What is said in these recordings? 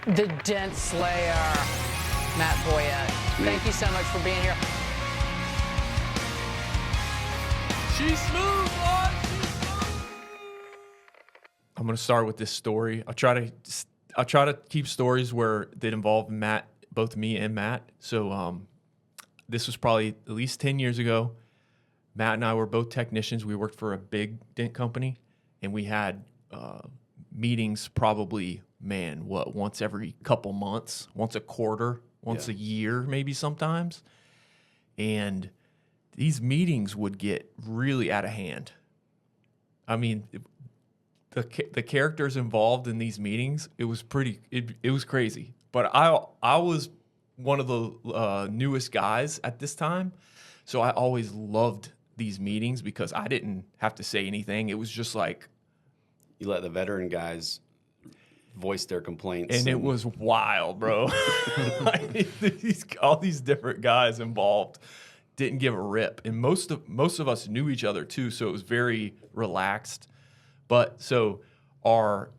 the Dent Slayer, Matt Boyette. Thank you so much for being here. She's smooth, boy. She's smooth. I'm gonna start with this story. I'll try to keep stories that involve Matt, both me and Matt. So this was probably at least 10 years ago. Matt and I were both technicians. We worked for a big dent company, and we had meetings probably, once every couple months, once a quarter, once a year, maybe sometimes. And these meetings would get really out of hand. I mean, the characters involved in these meetings, it was crazy. But I was one of the newest guys at this time, so I always loved these meetings because I didn't have to say anything. It was just like, you let the veteran guys voice their complaints. And it was wild, bro. All these different guys involved didn't give a rip. And most of us knew each other too, so it was very relaxed. But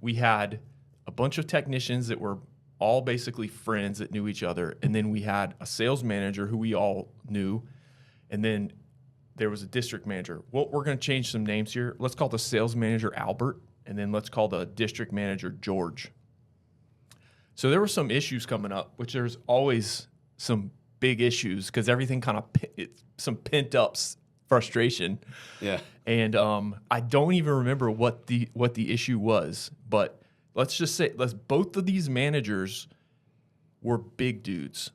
we had a bunch of technicians that were all basically friends that knew each other. And then we had a sales manager who we all knew. And then there was a district manager. Well, we're going to change some names here. Let's call the sales manager Albert, and then let's call the district manager George. So there were some issues coming up, which there's always some big issues because everything kind of some pent up frustration. Yeah. And I don't even remember what the issue was, but let's just say both of these managers were big dudes,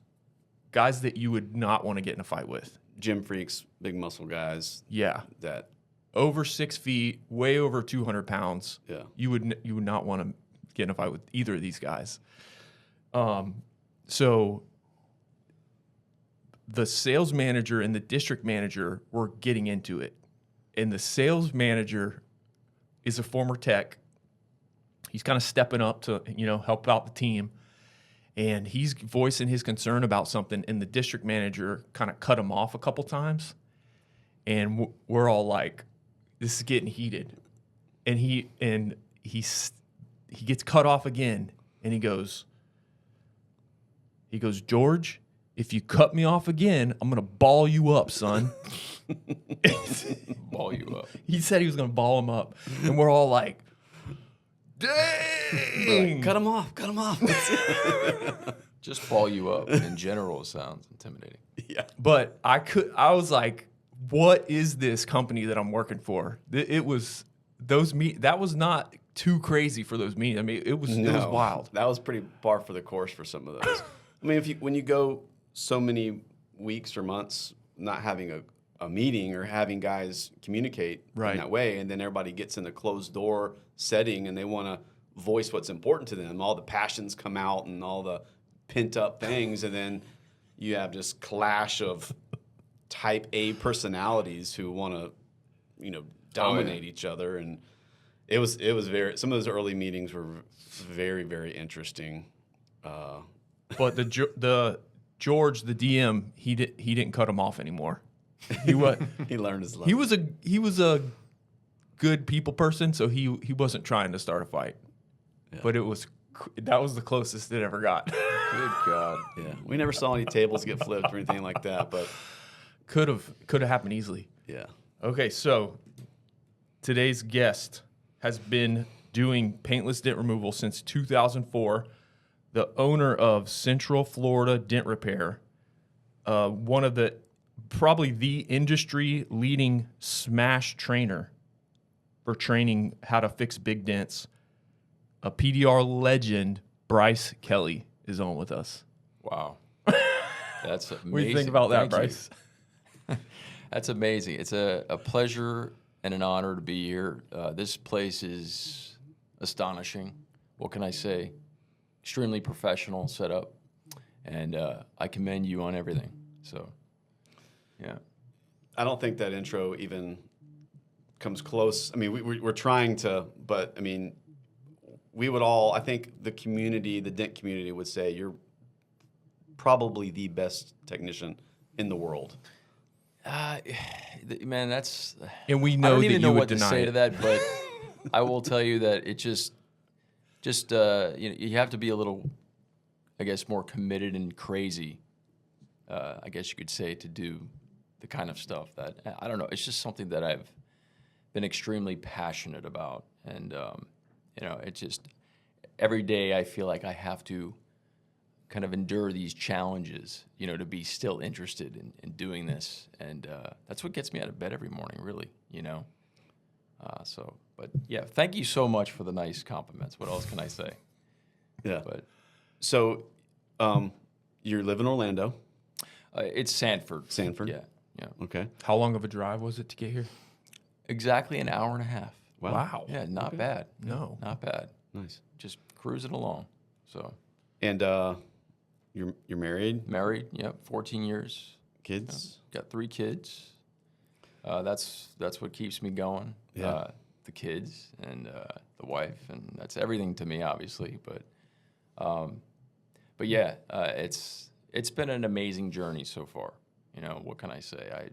guys that you would not want to get in a fight with. Gym freaks, big muscle guys. Yeah. That over 6 feet, way over 200 pounds. Yeah. You would not want to get in a fight with either of these guys. So the sales manager and the district manager were getting into it. And the sales manager is a former tech. He's kind of stepping up to, help out the team. And he's voicing his concern about something, and the district manager kind of cut him off a couple times. And we're all like, this is getting heated. And he gets cut off again, and he goes, George, if you cut me off again, I'm going to ball you up, son. Ball you up. He said he was going to ball him up. And we're all like, dang. like, cut him off. Just ball you up in general sounds intimidating. Yeah. But I was like, what is this company that I'm working for? It was that was not too crazy for those meetings. I mean, it was wild. That was pretty par for the course for some of those. I mean, when you go so many weeks or months not having a meeting or having guys communicate in that way, and then everybody gets in a closed door setting and they want to voice what's important to them, all the passions come out and all the pent up things, and then you have this clash of type A personalities who want to, dominate each other, and it was some of those early meetings were very, very interesting. But the George, the DM, he didn't cut him off anymore. He learned his lesson. He was a good people person, so he wasn't trying to start a fight. Yeah. But that was the closest it ever got. Good God. Yeah. We never saw any tables get flipped or anything like that, but could have happened easily. Yeah. Okay, so today's guest has been doing paintless dent removal since 2004. The owner of Central Florida Dent Repair, one of probably the industry leading smash trainer for training how to fix big dents. A PDR legend, Brice Kelly, is on with us. Wow. That's amazing. What do you think about that, Thank Brice? That's amazing. It's a pleasure and an honor to be here. This place is astonishing. What can I say? Extremely professional setup, and I commend you on everything. So, yeah. I don't think that intro even comes close. I mean, we're trying to, but I mean, I think the community, the dent community would say you're probably the best technician in the world. Man, that's... And we know I don't that even know you would what to deny say it. to that, but I will tell you that it just you have to be a little I guess, more committed and crazy, I guess you could say, to do the kind of stuff that, I don't know, it's just something that I've been extremely passionate about. And, you know, it just, every day I feel like I have to kind of endure these challenges, you know, to be still interested in doing this. And that's what gets me out of bed every morning, really, you know. But yeah, thank you so much for the nice compliments. What else can I say? Yeah. But So, you live in Orlando. it's Sanford. Sanford? Yeah, yeah. Okay. How long of a drive was it to get here? Exactly an hour and a half. Wow. Yeah, not bad. No. Not bad. Nice. Just cruising along. So And you're married? married, yep, 14 years. Kids? Got 3 kids. That's what keeps me going. Yeah. The kids and the wife, and that's everything to me, obviously. But yeah, it's been an amazing journey so far. You know, what can I say?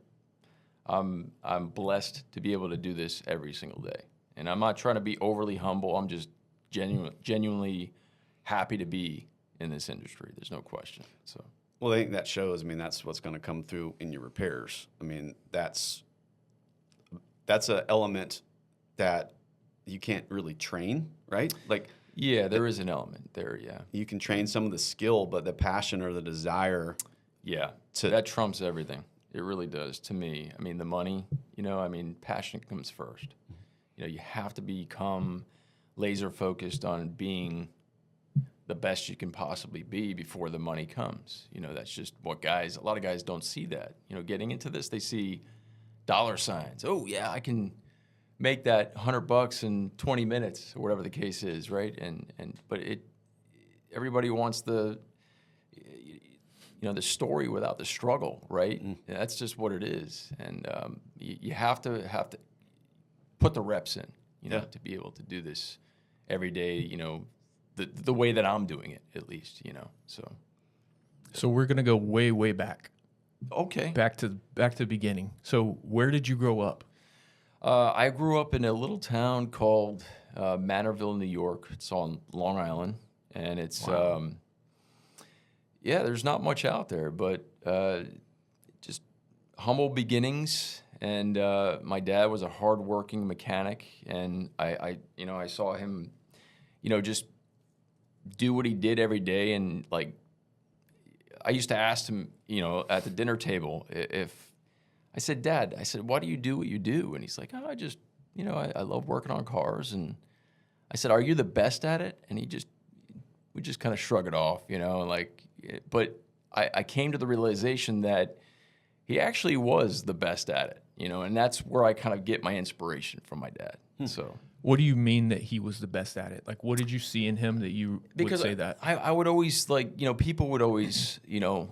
I'm blessed to be able to do this every single day, and I'm not trying to be overly humble. I'm just genuinely happy to be in this industry. There's no question. So. Well, I think that shows. I mean, that's what's going to come through in your repairs. I mean, that's an element that you can't really train, right? Like, Yeah, there is an element there, yeah. you can train some of the skill, but the passion or the desire. Yeah, that trumps everything. It really does to me. I mean, the money, you know, I mean, passion comes first. You know, you have to become laser focused on being the best you can possibly be before the money comes. You know, that's just what a lot of guys don't see that. You know, getting into this, they see dollar signs. Oh, yeah, I can make that $100 in 20 minutes or whatever the case is, right? But everybody wants the story without the struggle, right? That's just what it is. And you have to put the reps in, you know, to be able to do this every day, you know, the way that I'm doing it, at least, you know. So we're gonna go way, way back. Okay. Back to the beginning. So where did you grow up? I grew up in a little town called Manorville, New York. It's on Long Island, and it's there's not much out there, but just humble beginnings. And my dad was a hardworking mechanic, and I saw him, you know, just do what he did every day. And like, I used to ask him, you know, at the dinner table, if I said, Dad, I said, why do you do what you do? And he's like, oh, I just, you know, I love working on cars. And I said, are you the best at it? And we just kind of shrug it off, you know, like, but I came to the realization that he actually was the best at it, you know, and that's where I kind of get my inspiration from my dad. So. What do you mean that he was the best at it? Like, what did you see in him that you would say that? I would always, like, you know, people would always, you know,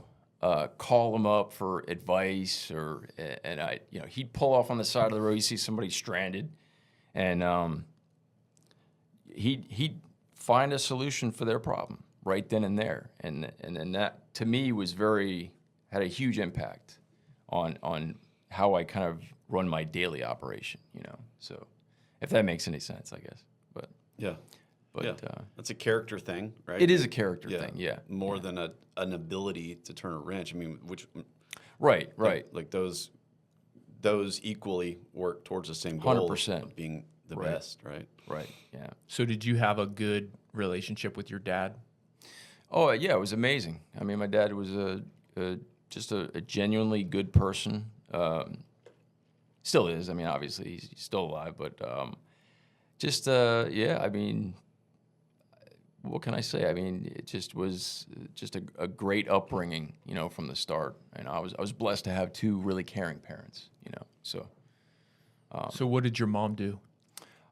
call him up for advice, and I, you know, he'd pull off on the side of the road. You see somebody stranded, and he'd find a solution for their problem right then and there, and then that to me had a huge impact on how I kind of run my daily operation, you know. So if that makes any sense, I guess. But that's a character thing, right? It is a character thing, yeah. More than an ability to turn a wrench. I mean, right. Like those equally work towards the same goal 100%. of being the best, right? Right, yeah. So did you have a good relationship with your dad? Oh, yeah, it was amazing. I mean, my dad was just a genuinely good person. Still is. I mean, obviously, he's still alive, but I mean, what can I say? I mean, it just was just a great upbringing, you know, from the start. And I was blessed to have 2 really caring parents, you know. So. So what did your mom do?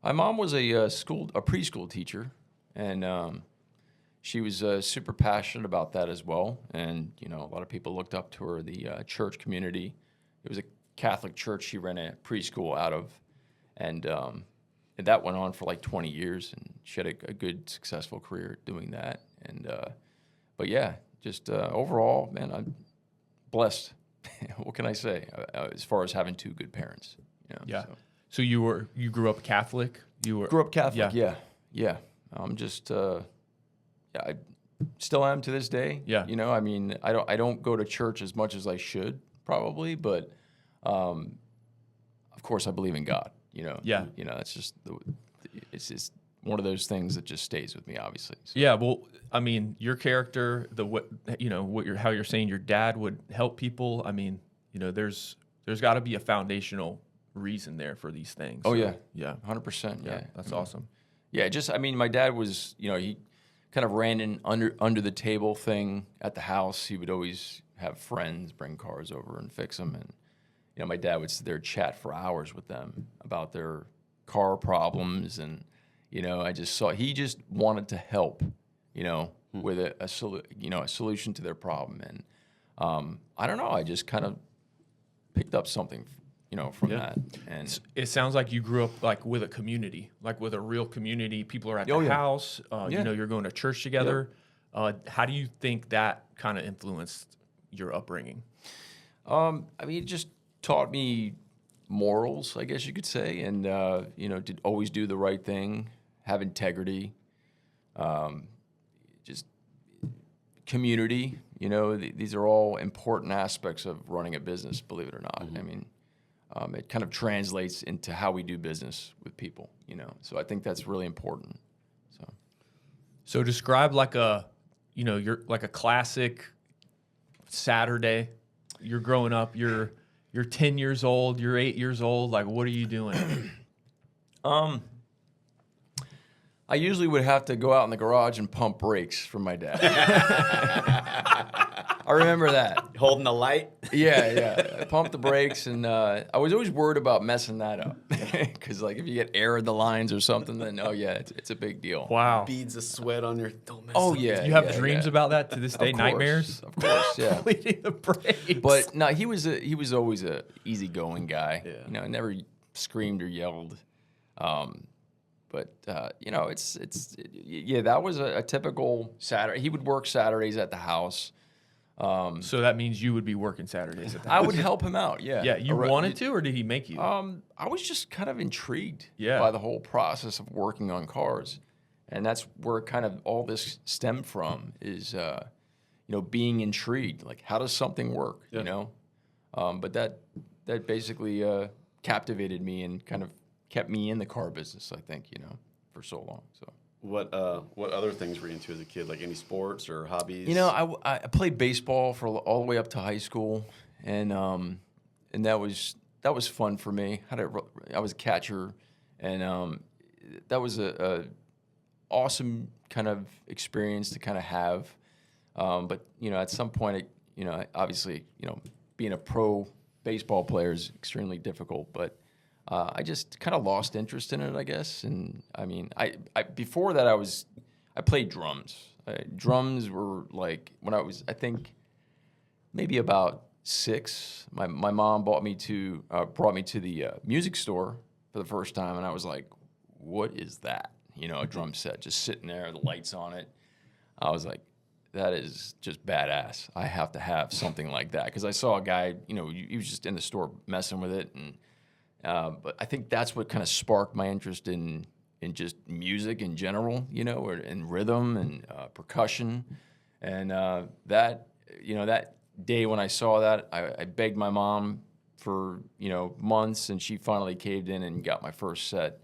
My mom was a preschool teacher, and she was super passionate about that as well. And you know, a lot of people looked up to her. The church community. It was a Catholic church she ran a preschool out of, and that went on for like 20 years, and she had a good, successful career doing that. And but yeah, just overall, man, I'm blessed. What can I say as far as having 2 good parents? You know, yeah. So you grew up Catholic? Grew up Catholic. Yeah. I'm just I still am to this day. Yeah. You know, I mean, I don't go to church as much as I should probably, but of course I believe in God. You know. Yeah. You know, it's just one of those things that just stays with me, obviously. So. Yeah, well, I mean, your character, how you're saying your dad would help people. I mean, you know, there's got to be a foundational reason there for these things. Oh, so, yeah. 100%. Yeah. That's awesome. Yeah, I mean, my dad was, you know, he kind of ran an under the table thing at the house. He would always have friends bring cars over and fix them. And, you know, my dad would sit there and chat for hours with them about their car problems. And, you know, I just saw he just wanted to help, you know, with a solution to their problem. And I don't know, I just kind of picked up something, you know, from that. And it sounds like you grew up like with a community, like with a real community. People are at the house. You know, you're going to church together. How do you think that kind of influenced your upbringing? I mean, it just taught me morals, I guess you could say, and you know, to always do the right thing, have integrity, just community. You know, these are all important aspects of running a business, believe it or not. I mean, it kind of translates into how we do business with people, you know. So I think that's really important. So describe like you're like a classic Saturday. You're growing up, you're 10 years old, you're 8 years old. Like, what are you doing? I usually would have to go out in the garage and pump brakes for my dad. I remember that. Holding the light? Yeah. I pumped the brakes, and I was always worried about messing that up. Because, like, if you get air in the lines or something, then, it's a big deal. Wow. Beads of sweat on your... Don't mess Oh, up. yeah. You have dreams about that to this day? Of course, Nightmares? Of course, yeah. Bleeding the brakes. But, no, he was always a easygoing guy. Yeah. You know, never screamed or yelled. But you know, that was a typical Saturday. He would work Saturdays at the house. So that means you would be working Saturdays at the I house. would help him out, yeah. Yeah, you wanted to, or did he make you? I was just kind of intrigued Yeah. by the whole process of working on cars. And that's where kind of all this stemmed from is, you know, being intrigued. Like, how does something work, you know? But that basically captivated me and kind of kept me in the car business, I think, you know, for so long. So What other things were you into as a kid? Like any sports or hobbies? You know, I played baseball for all the way up to high school, and that was fun for me. I was a catcher, and that was a awesome kind of experience to kind of have. But you know, at some point, obviously, you know, being a pro baseball player is extremely difficult, but I just kind of lost interest in it, I guess. And I mean, I before that I played drums. Drums were like when I was, I think, maybe about 6. My mom brought me to the music store for the first time, and I was like, "What is that?" You know, a drum set just sitting there, the lights on it. I was like, that is just badass. I have to have something like that, because I saw a guy, you know, he was just in the store messing with it, and but I think that's what kind of sparked my interest in just music in general, you know, and rhythm and percussion. And that day when I saw that, I begged my mom for, you know, months, and she finally caved in and got my first set.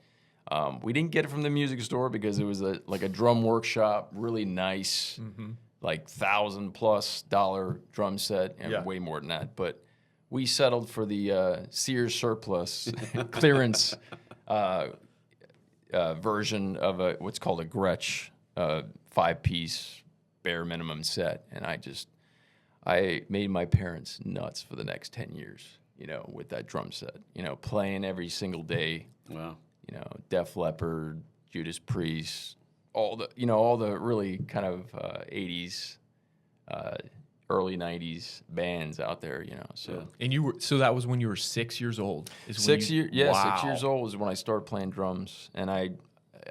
We didn't get it from the music store because it was like a drum workshop, really nice, like $1,000+ drum set, and way more than that. But we settled for the Sears surplus clearance version of what's called a Gretsch 5-piece bare minimum set, and I made my parents nuts for the next 10 years, you know, with that drum set, you know, playing every single day. Wow. You know, Def Leppard, Judas Priest, all the really kind of 80s, early 90s bands out there, you know. So And so that was when you were 6 years old. 6 years, yeah, Wow. 6 years old was when I started playing drums, and I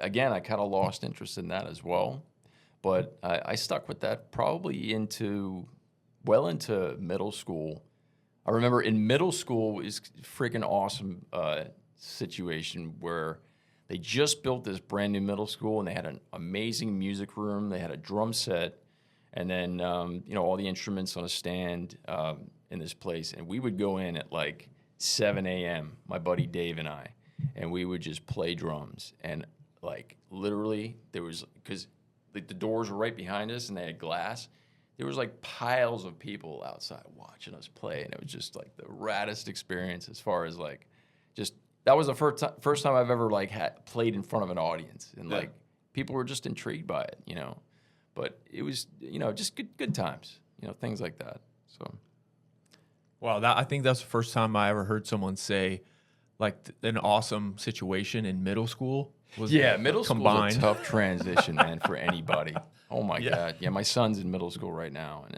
kind of lost interest in that as well, but I stuck with that probably into middle school. I remember in middle school is freaking awesome situation where they just built this brand new middle school, and they had an amazing music room. They had a drum set, and then all the instruments on a stand in this place, and we would go in at like 7 a.m. My buddy Dave and I, and we would just play drums, and like literally there was, because the doors were right behind us and they had glass. There was like piles of people outside watching us play, and it was just like the raddest experience as far as like just. That was the first time I've ever like played in front of an audience, and like people were just intrigued by it, But it was, just good times, things like that. So, wow, I think that's the first time I ever heard someone say, like, an awesome situation in middle school was middle combined. School's a tough transition, man, for anybody. Oh my God, yeah, my son's in middle school right now, and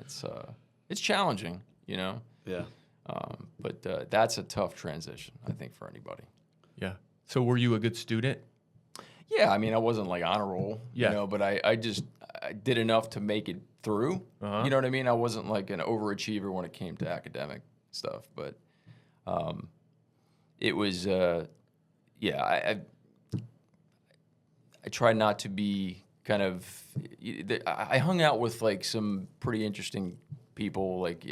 it's challenging, Yeah. But that's a tough transition, I think, for anybody. Yeah. So were you a good student? Yeah, I mean, I wasn't like on a roll, but I did enough to make it through. Uh-huh. You know what I mean? I wasn't like an overachiever when it came to academic stuff, but it was, I tried not to be kind of, I hung out with like some pretty interesting people, like,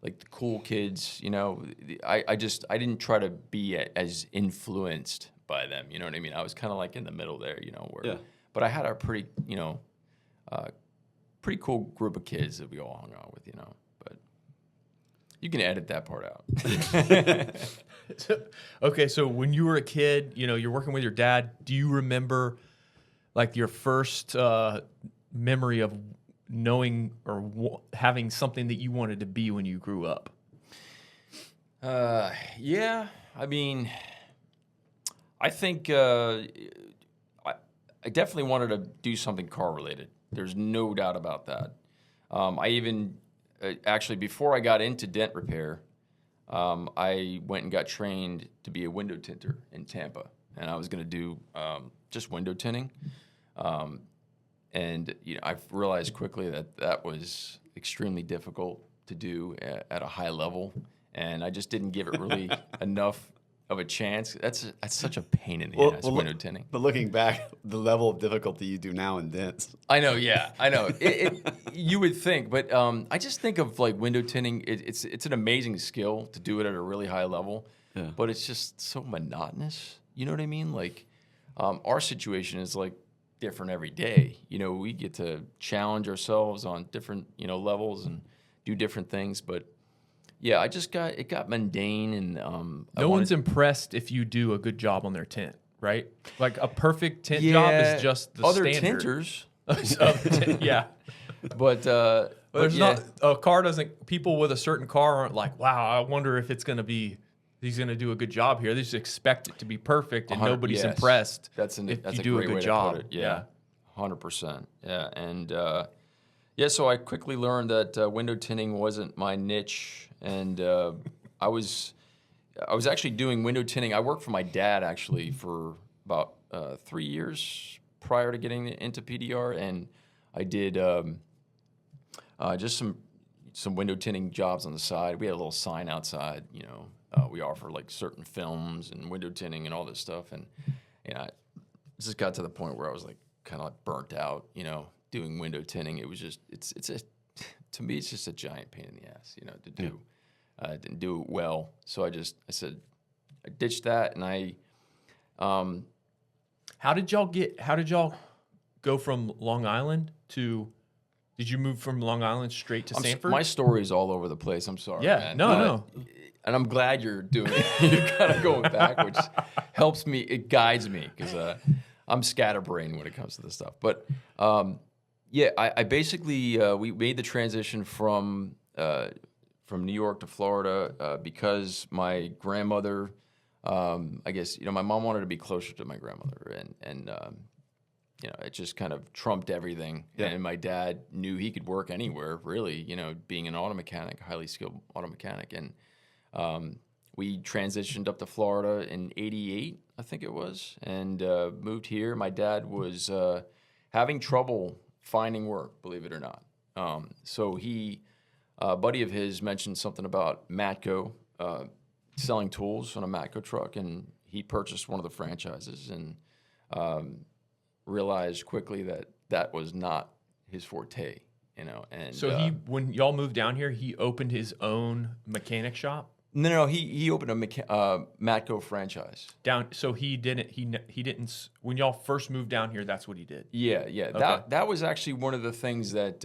like the cool kids, I didn't try to be as influenced by them, you know what I mean? I was kind of like in the middle there, but I had a pretty, pretty cool group of kids that we all hung out with, but you can edit that part out. Okay, so when you were a kid, you're working with your dad, do you remember like your first memory of knowing or having something that you wanted to be when you grew up? Yeah, I mean, I think I definitely wanted to do something car related. There's no doubt about that. I even actually, before I got into dent repair, I went and got trained to be a window tinter in Tampa, and I was going to do just window tinting. And I realized quickly that was extremely difficult to do at a high level, and I just didn't give it really enough of a chance. That's such a pain in the ass, window tinting. But looking back, the level of difficulty you do now in dents. I know, yeah, I know. You would think, but I just think of like window tinting. It's an amazing skill to do it at a really high level, but it's just so monotonous. You know what I mean? Like our situation is like different every day. We get to challenge ourselves on different, levels and do different things. But yeah, it got mundane, and no one's impressed if you do a good job on their tint, right? Like a perfect tint job is just the other standard. tinters. Yeah. But there's not a car doesn't. People with a certain car aren't like, wow, I wonder if it's going to be. He's going to do a good job here. They just expect it to be perfect, and nobody's impressed if you do a good job. Yeah, 100%. Yeah, and so I quickly learned that window tinting wasn't my niche, and I was actually doing window tinting. I worked for my dad actually for about 3 years prior to getting into PDR, and I did just some window tinting jobs on the side. We had a little sign outside, we offer like certain films and window tinting and all this stuff, and I just got to the point where I was like kind of like burnt out, doing window tinting. It was just to me it's just a giant pain in the ass, to do. I didn't do it well, so I said I ditched that, and I. How did y'all go from Long Island to? Did you move from Long Island straight to Sanford? My story's all over the place. I'm sorry. Yeah, man. no. And I'm glad you're doing it. You're kind of going back, which helps me. It guides me because I'm scatterbrained when it comes to this stuff. But I basically we made the transition from New York to Florida because my grandmother. I guess my mom wanted to be closer to my grandmother, and it just kind of trumped everything. Yeah. And my dad knew he could work anywhere, really. Being an auto mechanic, highly skilled auto mechanic, and we transitioned up to Florida in '88, I think it was, and moved here. My dad was having trouble finding work, believe it or not. So a buddy of his mentioned something about Matco selling tools on a Matco truck, and he purchased one of the franchises and realized quickly that was not his forte. And so when y'all moved down here, he opened his own mechanic shop. No, he opened a Matco franchise. So he didn't. When y'all first moved down here, that's what he did. Yeah. Okay. That was actually one of the things that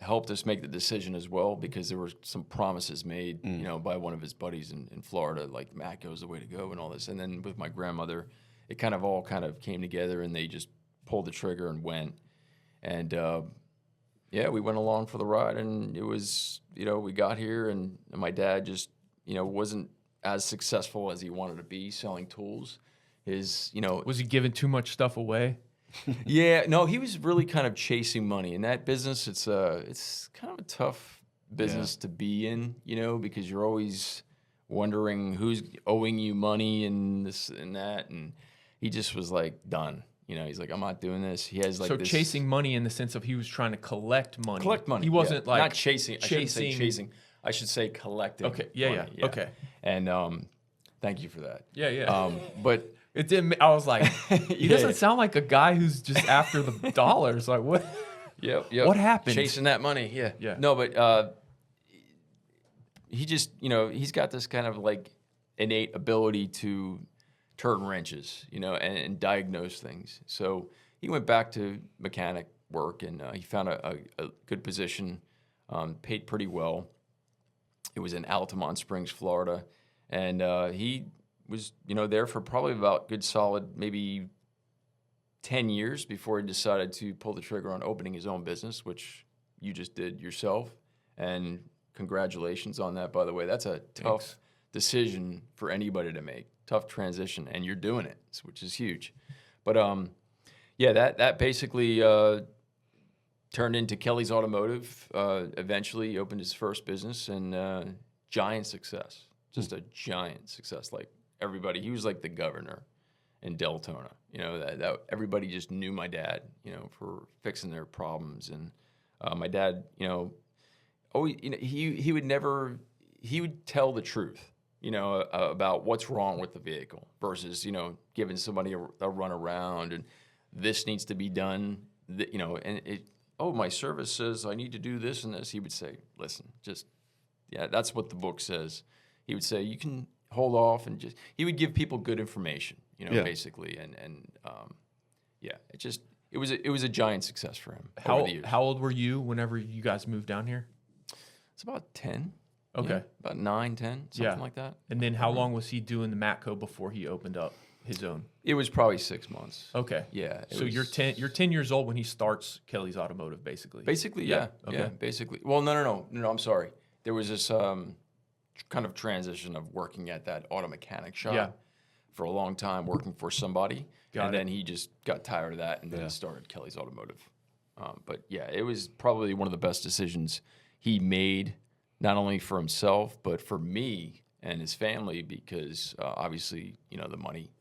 helped us make the decision as well, because there were some promises made, by one of his buddies in Florida, like Matco is the way to go and all this. And then with my grandmother, it all came together, and they just pulled the trigger and went. And we went along for the ride, and it was, we got here, and my dad just, wasn't as successful as he wanted to be selling tools. Was he giving too much stuff away? Yeah, no, he was really kind of chasing money. In that business, it's kind of a tough business to be in, because you're always wondering who's owing you money and this and that, and he just was like done. He's like, I'm not doing this. He has like chasing money in the sense of he was trying to collect money. Collect money. He wasn't like not chasing. I shouldn't say chasing. I should say collecting. Okay. Yeah. Okay. And thank you for that. Yeah. But it didn't. I was like, he doesn't sound like a guy who's just after the dollars. Like what? Yep. What happened? Chasing that money. Yeah. No, but he just, he's got this kind of like innate ability to turn wrenches, and diagnose things. So he went back to mechanic work, and he found a good position, paid pretty well. It was in Altamont Springs, Florida, and he was, there for probably about good solid maybe 10 years before he decided to pull the trigger on opening his own business, which you just did yourself. And congratulations on that, by the way. That's a tough decision for anybody to make. Tough transition, and you're doing it, which is huge. But that basically turned into Kelly's Automotive. Eventually, he opened his first business, and giant success, just a giant success. Like everybody, he was like the governor in Deltona. That everybody just knew my dad, for fixing their problems. And my dad, always, he would tell the truth. About what's wrong with the vehicle versus, giving somebody a run around and this needs to be done, my service says I need to do this and this. He would say, listen, that's what the book says. He would say, you can hold off and he would give people good information, basically. It was a giant success for him over the years. How old were you whenever you guys moved down here? It's about 10. Okay. Yeah, about 9, 10, something like that. And then how long was he doing the Matco before he opened up his own? It was probably 6 months. Okay. Yeah. So you're 10 years old when he starts Kelly's Automotive, basically. Basically, yeah. Okay. Yeah, basically. Well, no, I'm sorry. There was this kind of transition of working at that auto mechanic shop for a long time, working for somebody. Then he just got tired of that and then started Kelly's Automotive. But yeah, it was probably one of the best decisions he made, not only for himself, but for me and his family, because obviously, the money,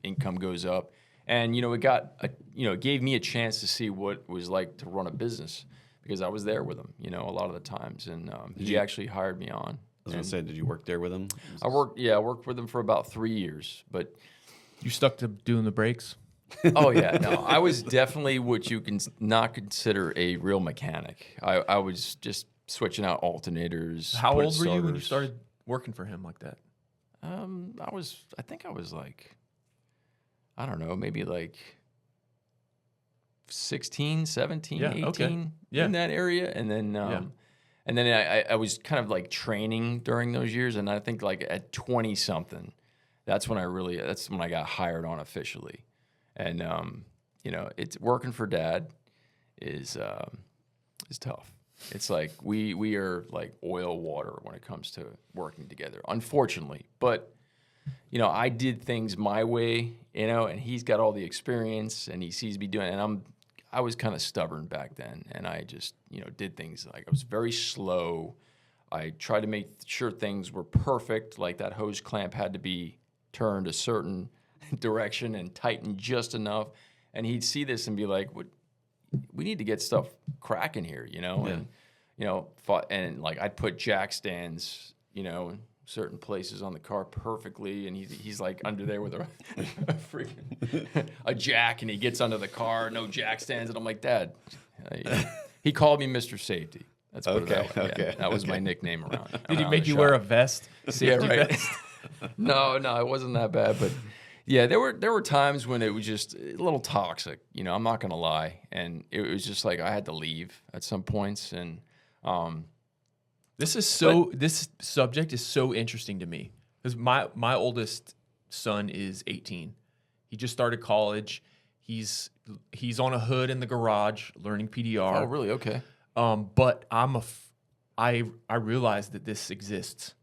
income goes up. And, it gave me a chance to see what it was like to run a business, because I was there with him, a lot of the times. And he actually hired me on. I was going to say, did you work there with him? I worked with him for about 3 years. But you stuck to doing the brakes? Oh, yeah. No, I was definitely what you can not consider a real mechanic. I was just switching out alternators. How old were you when you started working for him like that? I think I was like, I don't know, maybe like 16, 17, 18 in that area. And then I was kind of like training during those years. And I think like at 20 something, that's when I got hired on officially. And, it's working for Dad is tough. It's like we are like oil water when it comes to working together, unfortunately. But, I did things my way, and he's got all the experience, and he sees me doing it. And I was kind of stubborn back then, and I just, did things like I was very slow. I tried to make sure things were perfect, like that hose clamp had to be turned a certain direction and tightened just enough. And he'd see this and be like, "What? We need to get stuff cracking here, and and like I'd put jack stands, certain places on the car perfectly, and he's like under there with a freaking a jack, and he gets under the car, no jack stands, and I'm like, Dad, He called me Mr. Safety. That's what Okay, that way. Yeah, okay, that was my nickname around. Did he around make the you shop. wear a vest? Safety vest? No, it wasn't that bad. But yeah, there were times when it was just a little toxic. I'm not gonna lie, and it was just like I had to leave at some points. And This subject is so interesting to me because my oldest son is 18. He just started college. He's on a hood in the garage learning PDR. oh, really? Okay. But I realize that this exists.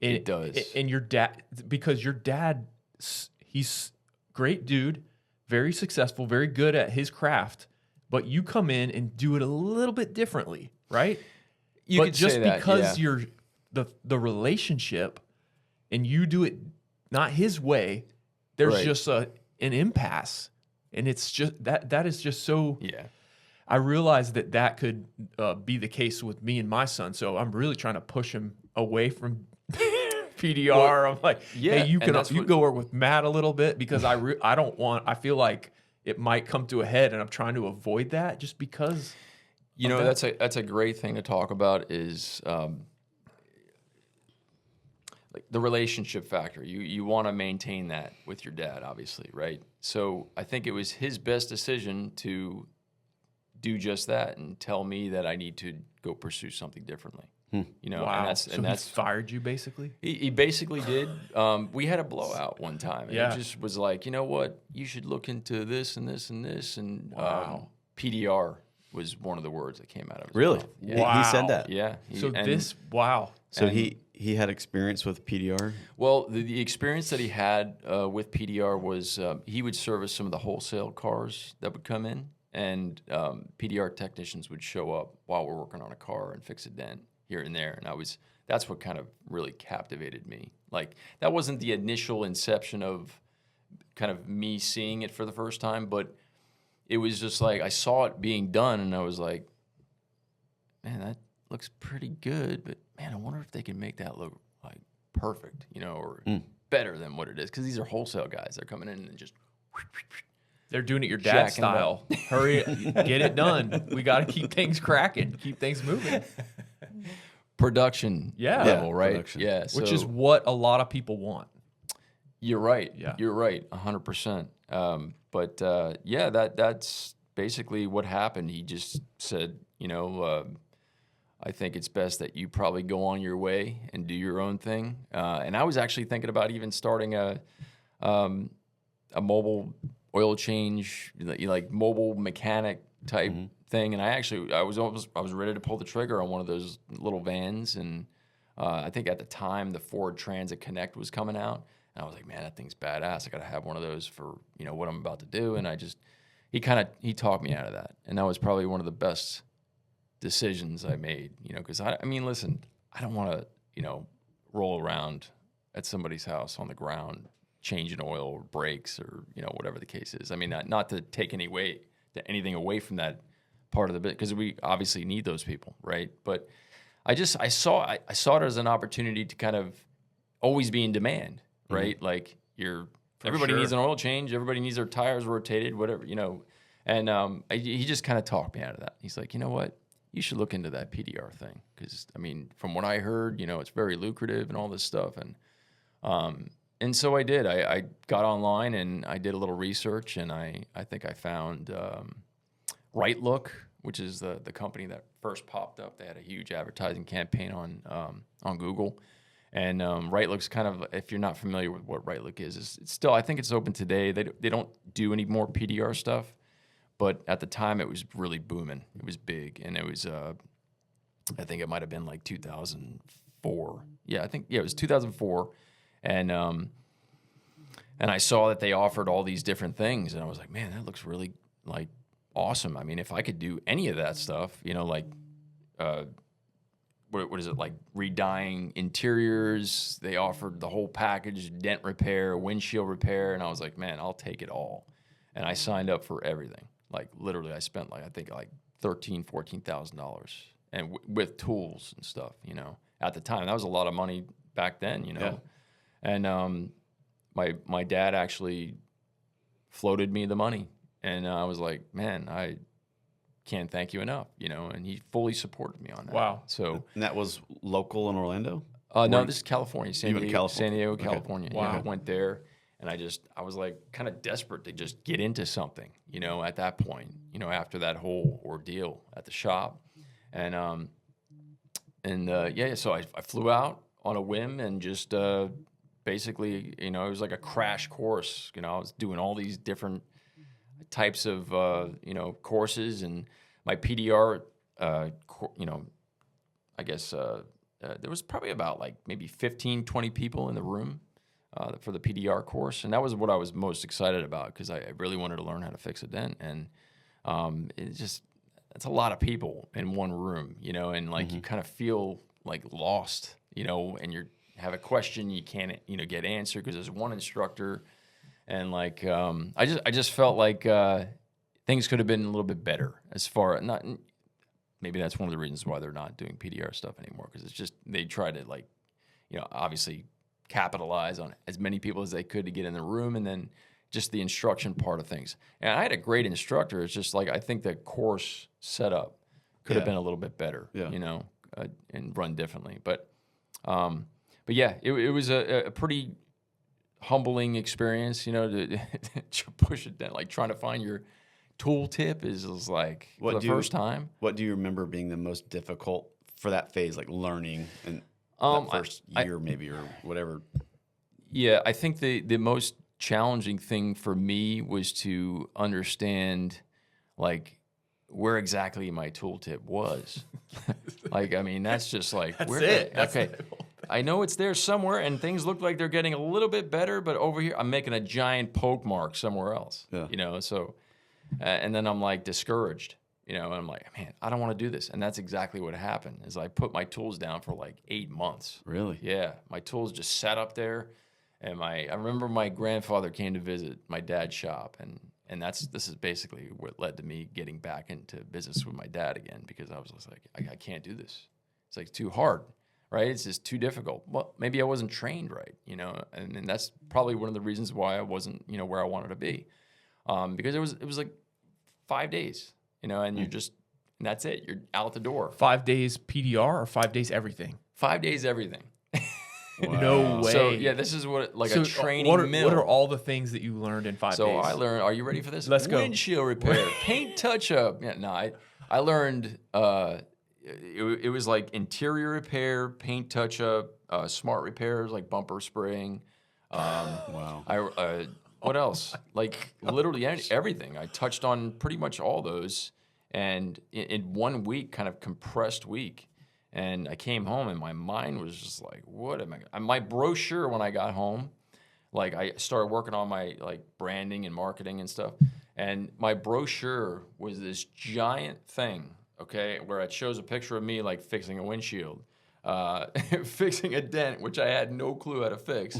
It does. And your dad, because your dad, he's great dude, very successful, very good at his craft. But you come in and do it a little bit differently, right? You but could just say that, because yeah. you're the relationship and you do it not his way, there's Right. just an impasse, and it's just that is just so. Yeah. I realize that could be the case with me and my son, so I'm really trying to push him away from PDR. Well, I'm like, yeah, hey, you and that's can what- go work with Matt a little bit because I don't want. I feel like it might come to a head, and I'm trying to avoid that just because. That's a great thing to talk about is like the relationship factor. You want to maintain that with your dad, obviously, right? So I think it was his best decision to do just that and tell me that I need to go pursue something differently. Wow. And that's he fired you basically. he basically did. We had a blowout one time, and Yeah. it just was like, you know what, you should look into this and this and this, and Wow. PDR was one of the words that came out of his Really? mouth. Yeah. He said that. Yeah. Wow. So And- he had experience with PDR. Well, the experience that he had with PDR was he would service some of the wholesale cars that would come in, and PDR technicians would show up while we're working on a car and fix a dent here and there. And that's what kind of really captivated me. Like, that wasn't the initial inception of kind of me seeing it for the first time, but it was just like I saw it being done, and I was like, man, that looks pretty good, but man, I wonder if they can make that look like perfect, or better than what it is. Because these are wholesale guys. They're coming in and just They're doing it your dad Jacking them style. Hurry, get it done. We got to keep things cracking, keep things moving. production Yeah. level, Yeah, right? production. Yeah, Which is what a lot of people want. You're right. Yeah. You're right, 100%. That's basically what happened. He just said, I think it's best that you probably go on your way and do your own thing. And I was actually thinking about even starting a mobile oil change, like mobile mechanic type thing. And I was ready to pull the trigger on one of those little vans. And I think at the time the Ford Transit Connect was coming out. And I was like, man, that thing's badass. I got to have one of those for, what I'm about to do. And he talked me out of that. And that was probably one of the best decisions I made, because I mean, listen, I don't want to, roll around at somebody's house on the ground, changing oil or brakes or, whatever the case is. I mean, not to take anything away from that part of the bit, because we obviously need those people, right? But I saw it as an opportunity to kind of always be in demand, right? Like everybody needs an oil change, everybody needs their tires rotated, whatever, And he just kind of talked me out of that. He's like, you know what? You should look into that PDR thing, because I mean, from what I heard, it's very lucrative and all this stuff, and so I did. I got online and I did a little research, and I think I found Right Look, which is the company that first popped up. They had a huge advertising campaign on Google, and Right Look's kind of, if you're not familiar with what Right Look is, it's still, I think it's open today. They don't do any more PDR stuff. But at the time, it was really booming. It was big, and it was, I think it might have been like 2004. Yeah, it was 2004, and I saw that they offered all these different things, and I was like, man, that looks really like awesome. I mean, if I could do any of that stuff, like, what is it, like redying interiors? They offered the whole package: dent repair, windshield repair, and I was like, man, I'll take it all, and I signed up for everything. Like, literally, I spent $14,000, and with tools and stuff, at the time. That was a lot of money back then, Yeah. And my dad actually floated me the money, and I was like, man, can't thank you enough, and he fully supported me on that. Wow. So, And that was local in Orlando? no, this is California, San went to Diego, California. San Diego, Okay. California. Wow. I went there, and I was like kind of desperate to just get into something, at that point, after that whole ordeal at the shop. And, so I flew out on a whim and just basically, it was like a crash course. I was doing all these different types of, courses, and my PDR, I guess there was probably about like maybe 15, 20 people in the room for the PDR course. And that was what I was most excited about, because I really wanted to learn how to fix a dent. And it's a lot of people in one room, and like you kind of feel like lost, and you have a question you can't, get answered because there's one instructor. And like, I just felt like things could have been a little bit better as far not. Maybe that's one of the reasons why they're not doing PDR stuff anymore, because it's just they try to like, obviously capitalize on as many people as they could to get in the room, and then just the instruction part of things. And I had a great instructor. It's just like I think the course setup could have been a little bit better, and run differently. But yeah, it was a pretty humbling experience, to push it down, like trying to find your tool tip is like for the first time. What do you remember being the most difficult for that phase, like learning and that first year maybe or whatever? Yeah, I think the most challenging thing for me was to understand like where exactly my tooltip was. Like, I mean, that's just like That's where it. That's okay. the whole thing. I know it's there somewhere, and things look like they're getting a little bit better, but over here I'm making a giant poke mark somewhere else. Yeah. So and then I'm like discouraged, and I'm like, man, I don't want to do this. And that's exactly what happened. Is I put my tools down for like 8 months. Really? Yeah, my tools just sat up there, and I remember my grandfather came to visit my dad's shop, and this is basically what led to me getting back into business with my dad again, because I was just like, I can't do this. It's like too hard, right? It's just too difficult. Well, maybe I wasn't trained right, and that's probably one of the reasons why I wasn't, where I wanted to be, because it was like 5 days, and you're just, and that's it. You're out the door. 5 days PDR or 5 days everything? 5 days everything. Wow. No way. So yeah, this is what like a training what mill. are all the things that you learned in 5 days? So I learned. Are you ready for this? Let's go. Windshield repair, paint touch-up. Yeah, no, I learned. It was like interior repair, paint touch-up, smart repairs like bumper spraying. Wow. What else? Like literally everything. I touched on pretty much all those, and in 1 week, kind of compressed week. And I came home, and my mind was just like, what am I? My brochure when I got home, like I started working on my like branding and marketing and stuff. And my brochure was this giant thing, okay, where it shows a picture of me like fixing a windshield, fixing a dent, which I had no clue how to fix.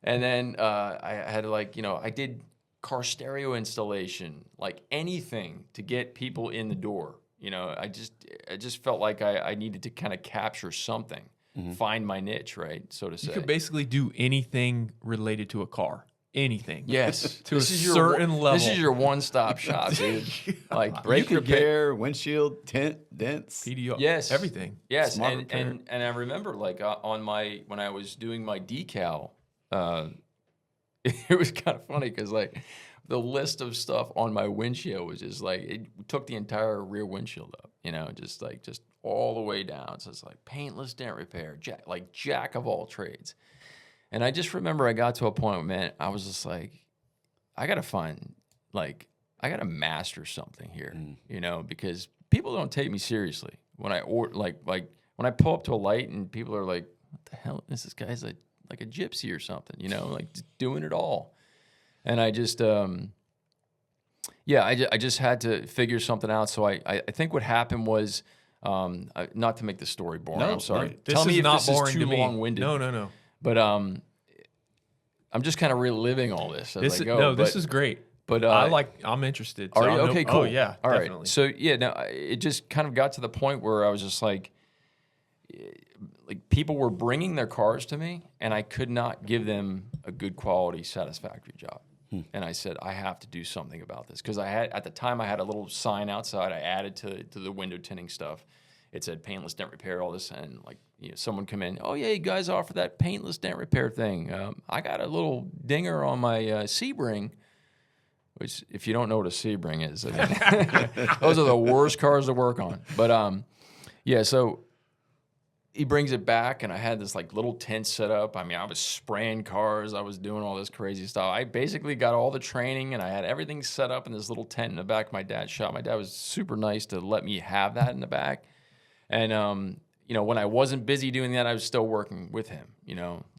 And then I had like, I did car stereo installation, like anything to get people in the door. I just felt like I needed to kind of capture something, find my niche, right, so to say. You could basically do anything related to a car. Anything. Yes. To a certain level. This is your one-stop shop, dude. Like Brake you could get repair, windshield, tint, dents. PDR. Yes. Everything. Yes, Smart and repair. I remember like when I was doing my decal, it was kind of funny because like the list of stuff on my windshield was just like it took the entire rear windshield up, just all the way down. So it's like paintless dent repair, jack of all trades. And I just remember I got to a point, man, I was just like, I gotta master something here, because people don't take me seriously when I when I pull up to a light and people are like, what the hell? This guy's like a gypsy or something, like just doing it all. And I just, I just had to figure something out. So I think what happened was, not to make the story boring. No, I'm sorry. No, this Tell me is if not this boring is too to me. long-winded. No. But I'm just kind of reliving all this as I go. No, this is great. But I'm interested. So are you? I'll know- Okay, cool. Oh yeah, all definitely. right. So yeah, no, it just kind of got to the point where I was just like people were bringing their cars to me, and I could not give them a good quality, satisfactory job. And I said, I have to do something about this. Because at the time, I had a little sign outside I added to the window tinting stuff. It said Paintless Dent Repair, all this. And like, someone come in, oh, yeah, you guys offer that Paintless Dent Repair thing. I got a little dinger on my Sebring. Which, if you don't know what a Sebring is, I mean, those are the worst cars to work on. But, yeah, so he brings it back, and I had this, like, little tent set up. I mean, I was spraying cars. I was doing all this crazy stuff. I basically got all the training, and I had everything set up in this little tent in the back of my dad's shop. My dad was super nice to let me have that in the back. And, when I wasn't busy doing that, I was still working with him,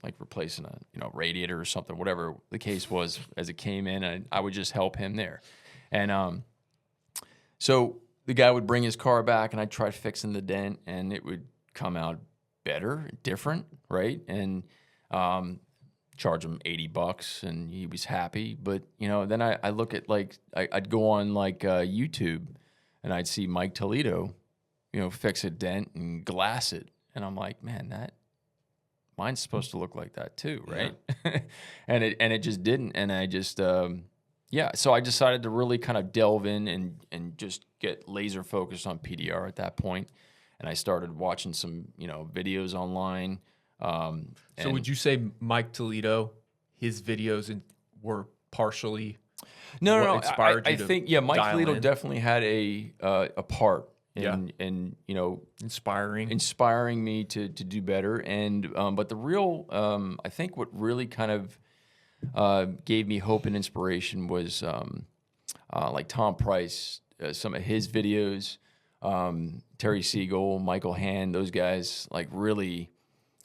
like replacing a, radiator or something, whatever the case was as it came in, and I would just help him there. And so the guy would bring his car back, and I'd try fixing the dent, and it would come out better, different, right? And charge him $80, and he was happy. But, then I look at, like, I'd go on, like, YouTube, and I'd see Mike Toledo, fix a dent and glass it. And I'm like, man, mine's supposed to look like that too, right? Yeah. and it just didn't. And I just, so I decided to really kind of delve in and just get laser focused on PDR at that point. And I started watching some, videos online. So would you say Mike Toledo, his videos were partially no, inspired you I think, Mike Toledo definitely had a part. And inspiring me to do better. And but the real I think what really kind of gave me hope and inspiration was like Tom Price, some of his videos, Terry Siegel, Michael Hand, those guys, like really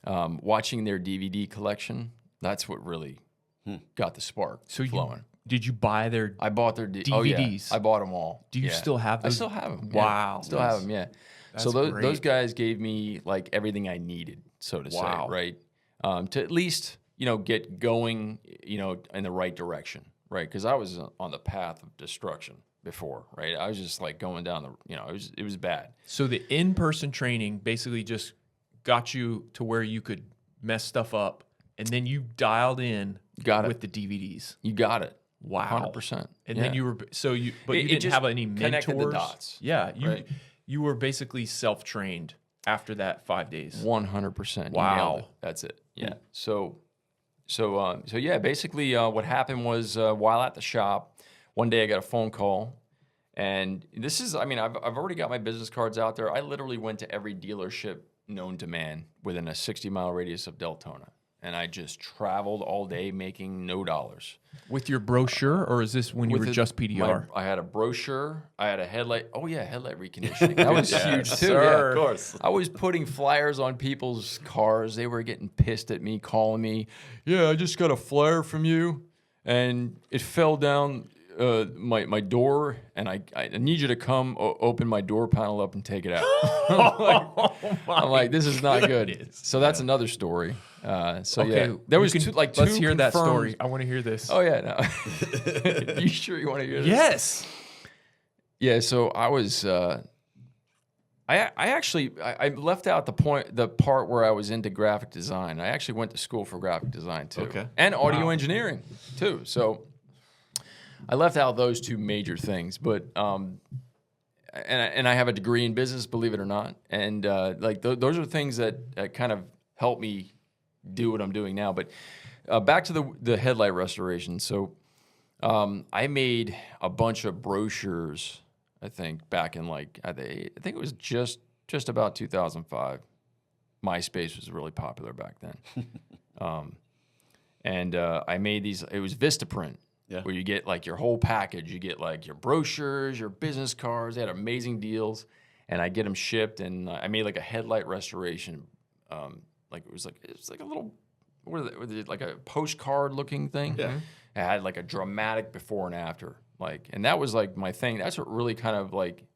watching their DVD collection. That's what really got the spark flowing. Did you buy their I bought their DVDs. Oh, yeah. I bought them all. Do you still have those? I still have them. Wow. Yeah. Still have them, yeah. That's so great. Those guys gave me like everything I needed, so to say, right? To at least, get going, in the right direction, right? Because I was on the path of destruction before, right? I was just like going down it was bad. So the in-person training basically just got you to where you could mess stuff up, and then you dialed in with the DVDs. You got it. Wow, 100%. And then you were you didn't have any mentors. Connected the dots. Yeah, you were basically self-trained after that 5 days. 100%. Wow, that's it. Yeah. So yeah. Basically, what happened was while at the shop, one day I got a phone call, and this is, I've already got my business cards out there. I literally went to every dealership known to man within a 60-mile radius of Deltona. And I just traveled all day making no dollars. With your brochure, or is this when you were just PDR? I had a brochure. I had a headlight. Oh, yeah, headlight reconditioning. That was huge, too. Sir. Yeah, of course. I was putting flyers on people's cars. They were getting pissed at me, calling me, yeah, I just got a flyer from you, and it fell down my door, and I need you to come open my door panel up and take it out. I'm like, this is not good. So that's another story. There was two. Let's hear that story. I want to hear this. Oh yeah, no. You sure you want to hear this? Yes. Yeah. So I was. I actually left out the part where I was into graphic design. I actually went to school for graphic design too, and audio engineering too. So I left out those two major things, but and I have a degree in business, believe it or not, and those are things that kind of help me do what I'm doing now. But back to the headlight restoration. So I made a bunch of brochures, I think, back in I think it was just about 2005. MySpace was really popular back then. And I made these, it was Vistaprint, where you get like your whole package. You get like your brochures, your business cards. They had amazing deals. And I get them shipped, and I made like a headlight restoration. It was like a little, like a postcard looking thing. Yeah. It had like a dramatic before and after. And that was like my thing. That's what really kind of like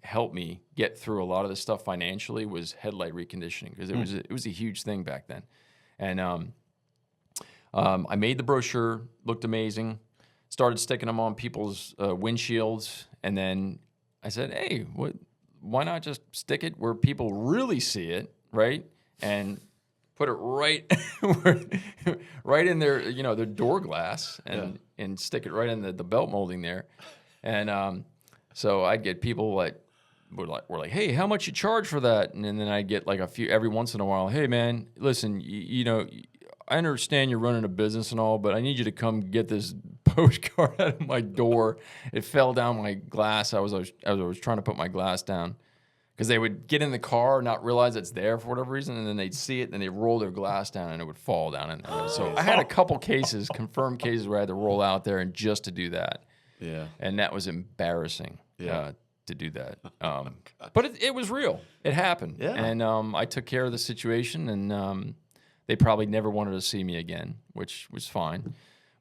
helped me get through a lot of this stuff financially, was headlight reconditioning, because it was a huge thing back then. And I made the brochure, looked amazing, started sticking them on people's windshields, and then I said, hey, why not just stick it where people really see it, right? And put it right, right in their, their door glass, and stick it right in the belt molding there, and so I'd get people were like, hey, how much you charge for that? And then I'd get like a few every once in a while. Hey, man, listen, I understand you're running a business and all, but I need you to come get this postcard out of my door. It fell down my glass. I was trying to put my glass down, because they would get in the car, not realize it's there for whatever reason, and then they'd see it, and then they'd roll their glass down, and it would fall down in there. So I had a couple confirmed cases where I had to roll out there and just to do that. Yeah. And that was embarrassing. Yeah. To do that. But it was real. It happened. Yeah. And I took care of the situation, and they probably never wanted to see me again, which was fine.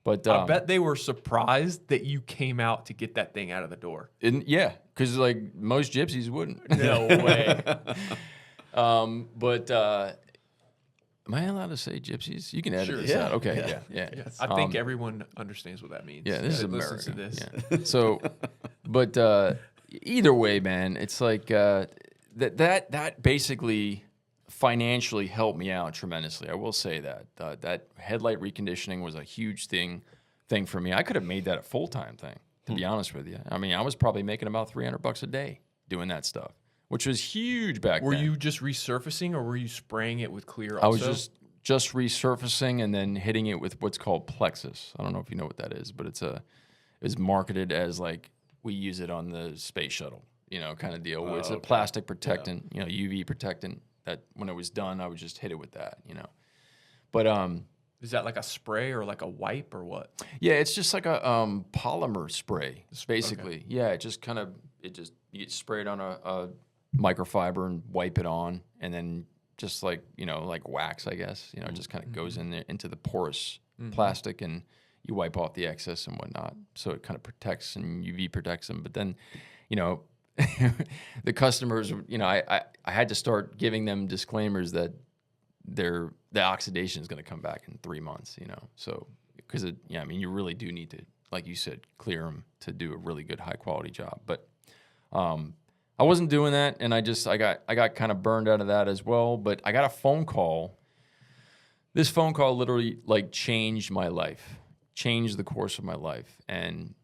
But I bet they were surprised that you came out to get that thing out of the door. Yeah, because like most gypsies wouldn't. No way. But am I allowed to say gypsies? You can edit this out. Okay. Yeah. I think everyone understands what that means. Yeah, this is listens America. to this. Yeah. So, but either way, man, it's like that basically financially helped me out tremendously. I will say that that headlight reconditioning was a huge thing for me. I could have made that a full-time thing, to be honest with you. I mean, I was probably making about $300 a day doing that stuff, which was huge back then. Were you just resurfacing, or were you spraying it with clear also? I was just resurfacing and then hitting it with what's called Plexus. I don't know if you know what that is, but it's marketed as like we use it on the space shuttle, kind of deal. It's a plastic protectant, UV protectant, that when it was done, I would just hit it with that, But is that like a spray or like a wipe or what? yeah, it's just like a polymer spray, basically. Okay. Yeah, you spray it on a microfiber and wipe it on, and then just like like wax, I guess. It just kind of goes in there into the porous plastic, and you wipe off the excess and whatnot. So it kind of protects and UV protects them. But then, the customers, I had to start giving them disclaimers that the oxidation is going to come back in 3 months, So because you really do need to, like you said, clear them to do a really good high quality job. But I wasn't doing that, and I got kind of burned out of that as well. But I got a phone call. This phone call literally like changed my life. Changed the course of my life. And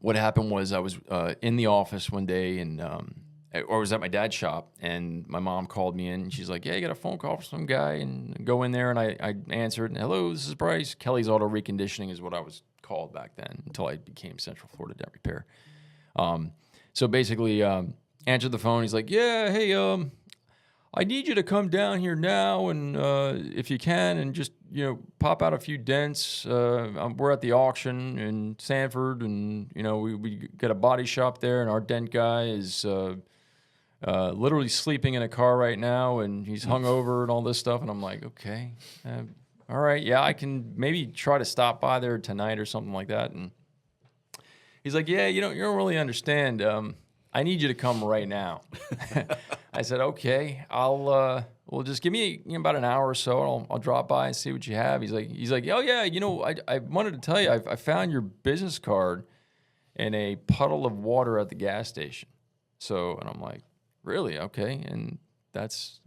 what happened was I was in the office one day, and or I was at my dad's shop, and my mom called me in, and she's like, yeah, you got a phone call from some guy, and go in there, and I answered, and hello, this is Brice. Kelly's Auto Reconditioning is what I was called back then until I became Central Florida Dent Repair. So basically, answered the phone. He's like, yeah, hey, I need you to come down here now, and if you can, and just pop out a few dents. We're at the auction in Sanford, and we got a body shop there, and our dent guy is literally sleeping in a car right now, and he's hungover and all this stuff. And I'm like, okay, all right, yeah, I can maybe try to stop by there tonight or something like that. And he's like, yeah, you don't really understand. I need you to come right now. I said, okay, well, just give me about an hour or so. I'll drop by and see what you have. He's like, oh yeah, I wanted to tell you, I found your business card in a puddle of water at the gas station. So, and I'm like, really? Okay, and that's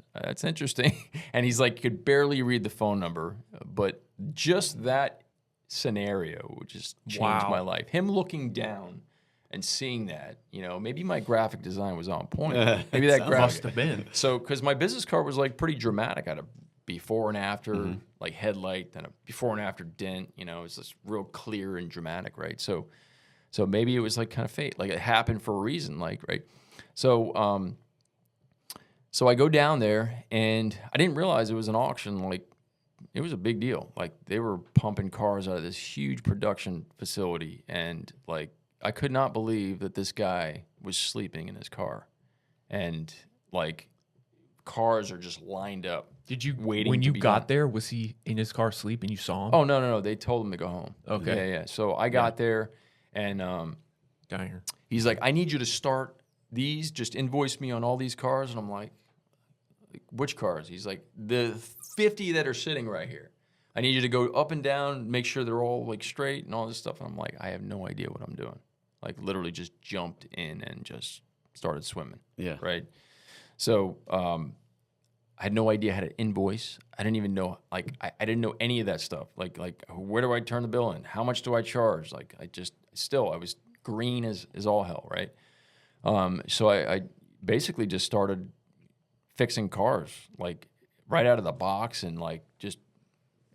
interesting. And he's like, could barely read the phone number, but just that scenario just changed my life. Him looking down and seeing that, maybe my graphic design was on point. Maybe that graphic must have been. So, because my business card was like pretty dramatic. I had a before and after, like headlight, then a before and after dent. It's just real clear and dramatic, right? So maybe it was like kind of fate, like it happened for a reason, like right. So, so I go down there, and I didn't realize it was an auction. Like, it was a big deal. Like, they were pumping cars out of this huge production facility, and like, I could not believe that this guy was sleeping in his car, and like cars are just lined up. Did you waiting when to you be got done. there? Was he in his car asleep and you saw him? Oh no! They told him to go home. Okay, yeah. So I got there, and down here. he's like, I need you to start these. Just invoice me on all these cars, and I'm like, which cars? He's like, the 50 that are sitting right here. I need you to go up and down, make sure they're all like straight and all this stuff. And I'm like, I have no idea what I'm doing. Like, literally just jumped in and just started swimming. Yeah. Right. So I had no idea how to invoice. I didn't even know, like, I didn't know any of that stuff. Like where do I turn the bill in? How much do I charge? Like, I was green as all hell, right? So I basically just started fixing cars, like, right out of the box, and, like, just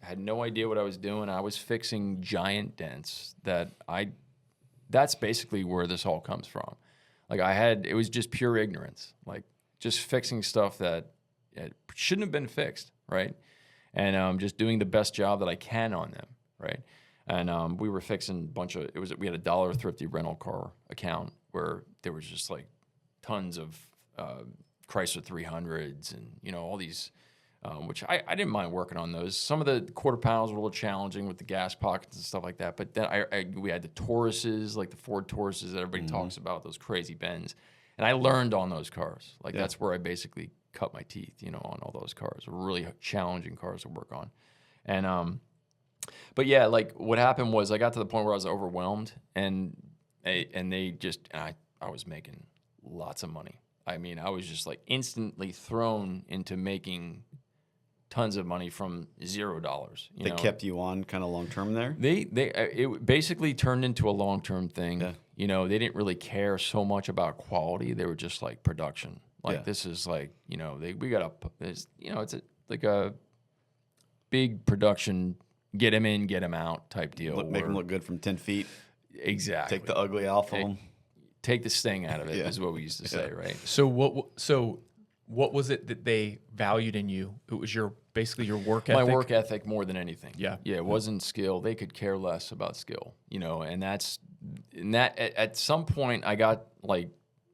had no idea what I was doing. I was fixing giant dents that's basically where this all comes from. Like, it was just pure ignorance, like, just fixing stuff that it shouldn't have been fixed, right? And just doing the best job that I can on them, right? And we were fixing a bunch of, we had a dollar thrifty rental car account where there was just, like, tons of Chrysler 300s and, all these, which I didn't mind working on those. Some of the quarter panels were a little challenging with the gas pockets and stuff like that. But then we had the Tauruses, like the Ford Tauruses that everybody talks about, those crazy Bens. And I learned on those cars. Like, that's where I basically cut my teeth, on all those cars. Really challenging cars to work on. And, but yeah, like, what happened was I got to the point where I was overwhelmed, and I was making lots of money. I mean, I was just, like, instantly thrown into making tons of money from $0. They kept you on kind of long term there? It basically turned into a long term thing. Yeah. They didn't really care so much about quality. They were just like production. Like, this is like, it's like a big production, get them in, get them out type deal. Make them look good from 10 feet. Exactly. Take the ugly off of them. Take the sting out of it is what we used to say, right? So what was it that they valued in you? It was basically your work ethic? My work ethic more than anything. Yeah. Yeah, it wasn't skill. They could care less about skill, and that at some point I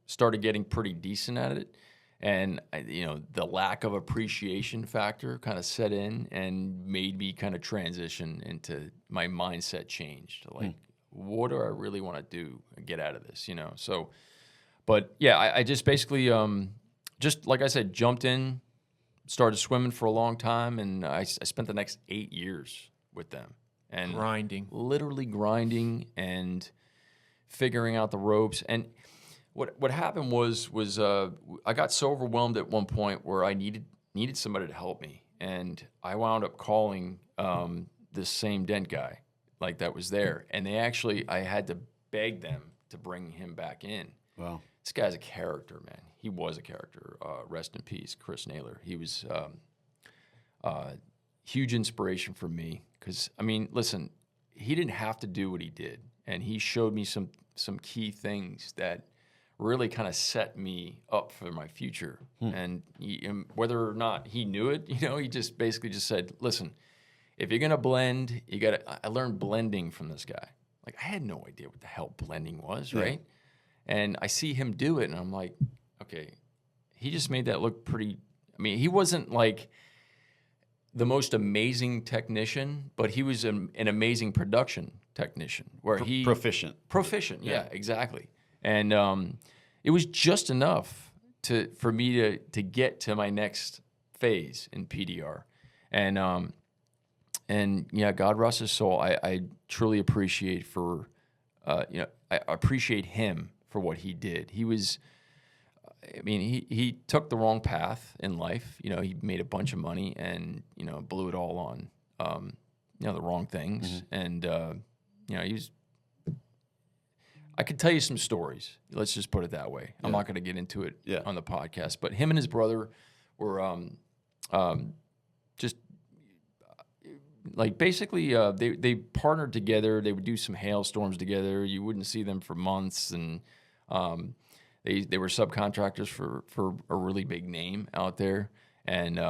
started getting pretty decent at it. And, the lack of appreciation factor kind of set in and made me kind of transition into my mindset changed. Like, what do I really want to do and get out of this, So, but yeah, I just basically, just like I said, jumped in, started swimming for a long time, and I spent the next 8 years with them. And literally grinding and figuring out the ropes. And what happened was I got so overwhelmed at one point where I needed somebody to help me, and I wound up calling this same dent guy, like, that was there, and I had to beg them to bring him back in. Wow, this guy's a character, man. He was a character. Rest in peace, Chris Naylor. He was huge inspiration for me because, I mean, listen, he didn't have to do what he did, and he showed me some key things that really kind of set me up for my future. And whether or not he knew it, he just basically just said, listen, if you're going to blend, I learned blending from this guy. Like, I had no idea what the hell blending was, right? And I see him do it, and I'm like, okay, he just made that look pretty. I mean, he wasn't like the most amazing technician, but he was an amazing production technician where proficient. Yeah, exactly. And it was just enough for me to get to my next phase in PDR. And yeah, God rest his soul. I truly appreciate I appreciate him for what he did. He was, I mean, he took the wrong path in life. He made a bunch of money and, blew it all on, the wrong things. And, he was, I could tell you some stories. Let's just put it that way. I'm not going to get into it on the podcast, but him and his brother were just like basically they partnered together. They would do some hailstorms together. You wouldn't see them for months, and they were subcontractors for a really big name out there, and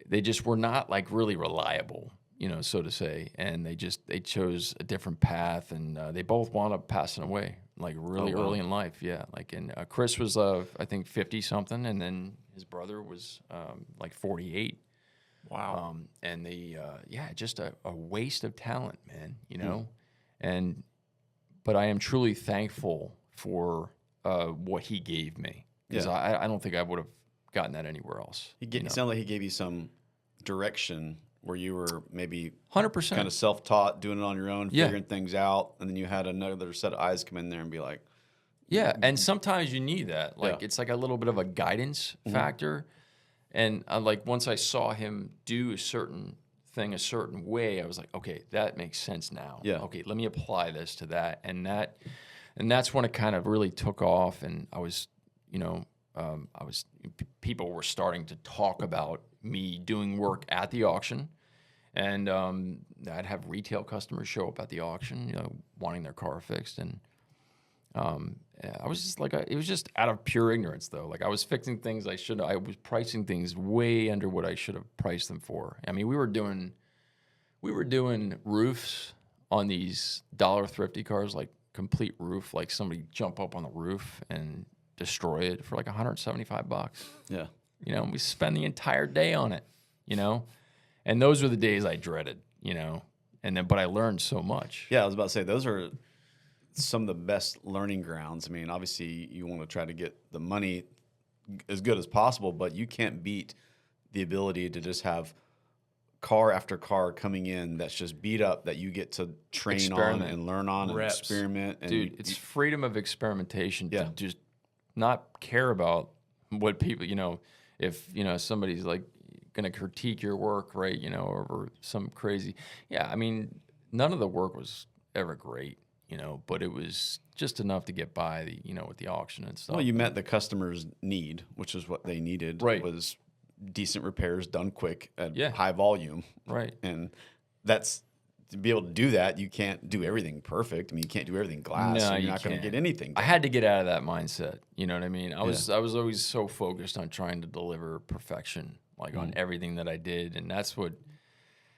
they just were not like really reliable, so to say. And they chose a different path, and they both wound up passing away like really early in life. Yeah, like, and Chris was I think 50 something, and then his brother was like 48. Wow. And they just a waste of talent, man. But I am truly thankful for what he gave me, because I don't think I would have gotten that anywhere else. It sounded like he gave you some direction where you were maybe 100% kind of self-taught, doing it on your own, figuring things out, and then you had another set of eyes come in there and be like, yeah. And sometimes you need that. Like, it's like a little bit of a guidance factor. And like once I saw him do a certain thing a certain way, I was like, okay, that makes sense now. Yeah. Okay, let me apply this to that. And that's when it kind of really took off. And I was, people were starting to talk about me doing work at the auction. And I'd have retail customers show up at the auction, wanting their car fixed. And I was just like, it was just out of pure ignorance, though. Like, I was fixing things I shouldn't. I was pricing things way under what I should have priced them for. I mean, we were doing roofs on these dollar thrifty cars, like complete roof, like somebody jump up on the roof and destroy it for like $175. Yeah. We spend the entire day on it, And those were the days I dreaded, but I learned so much. Yeah, I was about to say, those are some of the best learning grounds. I mean, obviously you want to try to get the money as good as possible, but you can't beat the ability to just have car after car coming in that's just beat up that you get to train on and learn on Reps. and experiment. And Dude, it's freedom of experimentation to just not care about what people, if, somebody's like going to critique your work, right, over some crazy. Yeah, I mean, none of the work was ever great, but it was just enough to get by the, with the auction and stuff. Well, you met the customer's need, which is what they needed. Right. Was decent repairs done quick at Yeah. high volume. Right. And that's, to be able to do that, you can't do everything perfect. I mean, you can't do everything glass. No, so you're you not going to can't. get anything done. I had to get out of that mindset. You know what I mean? I was always so focused on trying to deliver perfection, like on everything that I did, and that's what.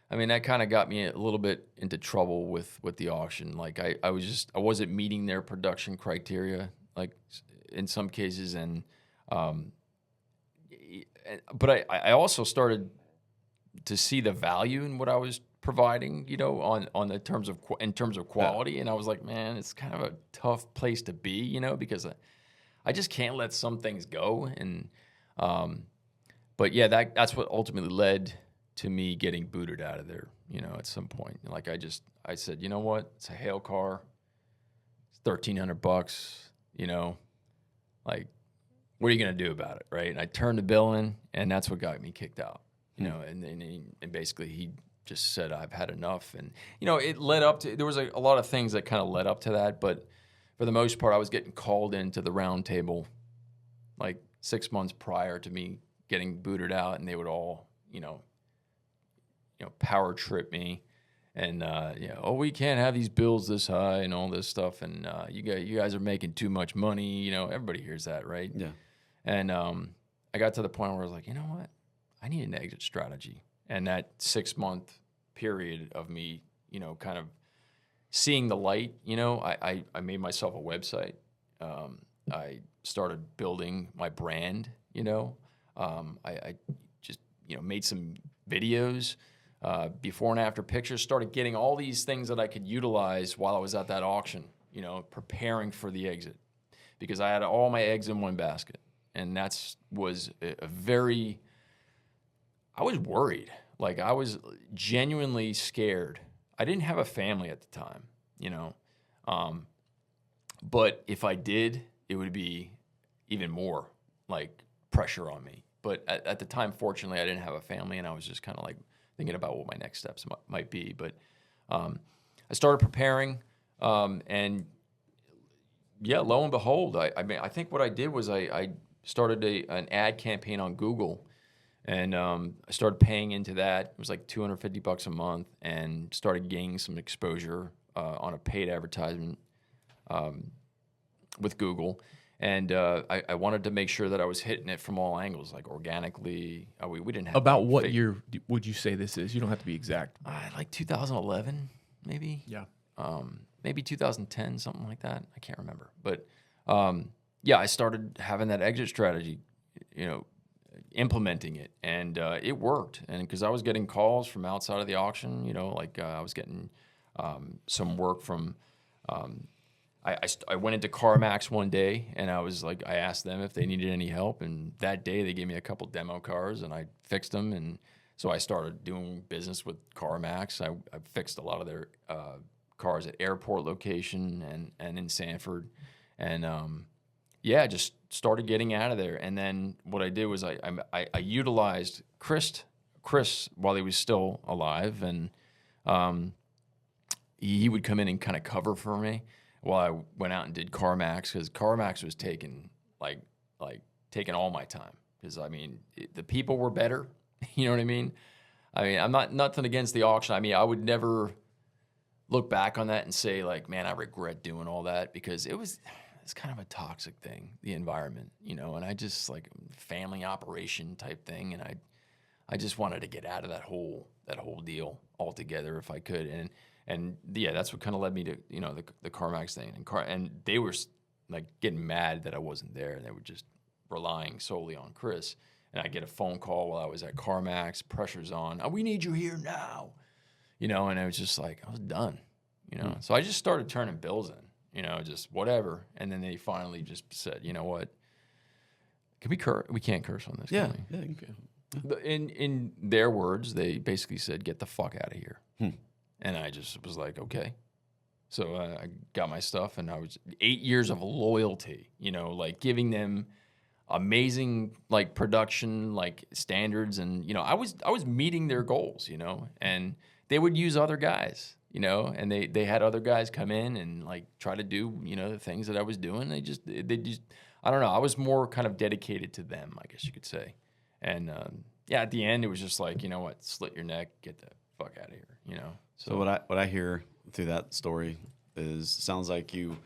I mean, that kind of got me a little bit into trouble with the auction. Like I wasn't meeting their production criteria, like in some cases, and but I also started to see the value in what I was providing, on the in terms of quality, and I was like, man, it's kind of a tough place to be, because I just can't let some things go, and but yeah, that's what ultimately led to me getting booted out of there, at some point. Like I said, you know what? It's a hail car. It's $1,300, like, what are you going to do about it, right? And I turned the bill in, and that's what got me kicked out, and basically he just said, I've had enough. And, it led up to, there was a lot of things that kind of led up to that, but for the most part, I was getting called into the round table like 6 months prior to me getting booted out, and they would all, power trip me, and we can't have these bills this high and all this stuff, and you guys are making too much money. Everybody hears that, right? Yeah. And I got to the point where I was like, you know what? I need an exit strategy. And that 6 month period of me, kind of seeing the light, I made myself a website. I started building my brand, I just, made some videos, before and after pictures, started getting all these things that I could utilize while I was at that auction, preparing for the exit, because I had all my eggs in one basket. And was a very, I was worried. Like, I was genuinely scared. I didn't have a family at the time, but if I did, it would be even more like pressure on me. But at the time, fortunately, I didn't have a family, and I was just kind of like thinking about what my next steps might be. But I started preparing, and yeah, lo and behold, I think what I did was I started an ad campaign on Google, and I started paying into that. It was like $250 a month, and started gaining some exposure on a paid advertisement with Google. And I wanted to make sure that I was hitting it from all angles, like organically. We didn't have About what year would you say this is? You don't have to be exact. Like 2011, maybe. Yeah. Maybe 2010, something like that. I can't remember. But yeah, I started having that exit strategy, implementing it, and it worked. And because I was getting calls from outside of the auction, like I was getting some work from. I went into CarMax one day, and I asked them if they needed any help, and that day they gave me a couple demo cars, and I fixed them, and so I started doing business with CarMax. I fixed a lot of their cars at airport location and in Sanford, and just started getting out of there. And then what I did was I utilized Chris while he was still alive, and he would come in and kind of cover for me while I went out and did CarMax, because CarMax was taking taking all my time, because I mean the people were better. You know what I mean? I mean, I'm not nothing against the auction. I mean, I would never look back on that and say like, man, I regret doing all that, because it's kind of a toxic thing, the environment, you know, and I just like family operation type thing. And I just wanted to get out of that whole deal altogether if I could. And yeah, that's what kind of led me to, you know, the CarMax thing, and they were like getting mad that I wasn't there, and they were just relying solely on Chris. And I get a phone call while I was at CarMax, pressure's on, we need you here now, you know, and I was just like, I was done, you know. So I just started turning bills in, you know, just whatever. And then they finally just said, you know what, can we curse? We can't curse on this, can we? Yeah, you can. In their words, they basically said, get the fuck out of here. And I just was like, okay. So I got my stuff, and I was 8 years of loyalty, you know, like giving them amazing like production like standards, and you know I was meeting their goals, you know, and they would use other guys, you know, and they had other guys come in and like try to do, you know, the things that I was doing. They just I don't know, I was more kind of dedicated to them, I guess you could say. And yeah, at the end it was just like, you know what, slit your neck, get the fuck out of here, you know. So what I hear through that story is, sounds like you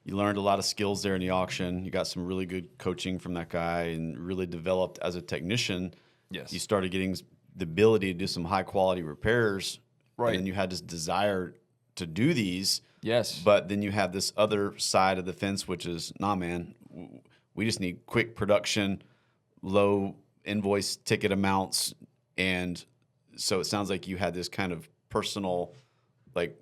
learned a lot of skills there in the auction. You got some really good coaching from that guy, and really developed as a technician. Yes. You started getting the ability to do some high quality repairs. Right. And then you had this desire to do these. Yes. But then you have this other side of the fence, which is, nah, man, we just need quick production, low invoice ticket amounts. And so it sounds like you had this kind of personal, like,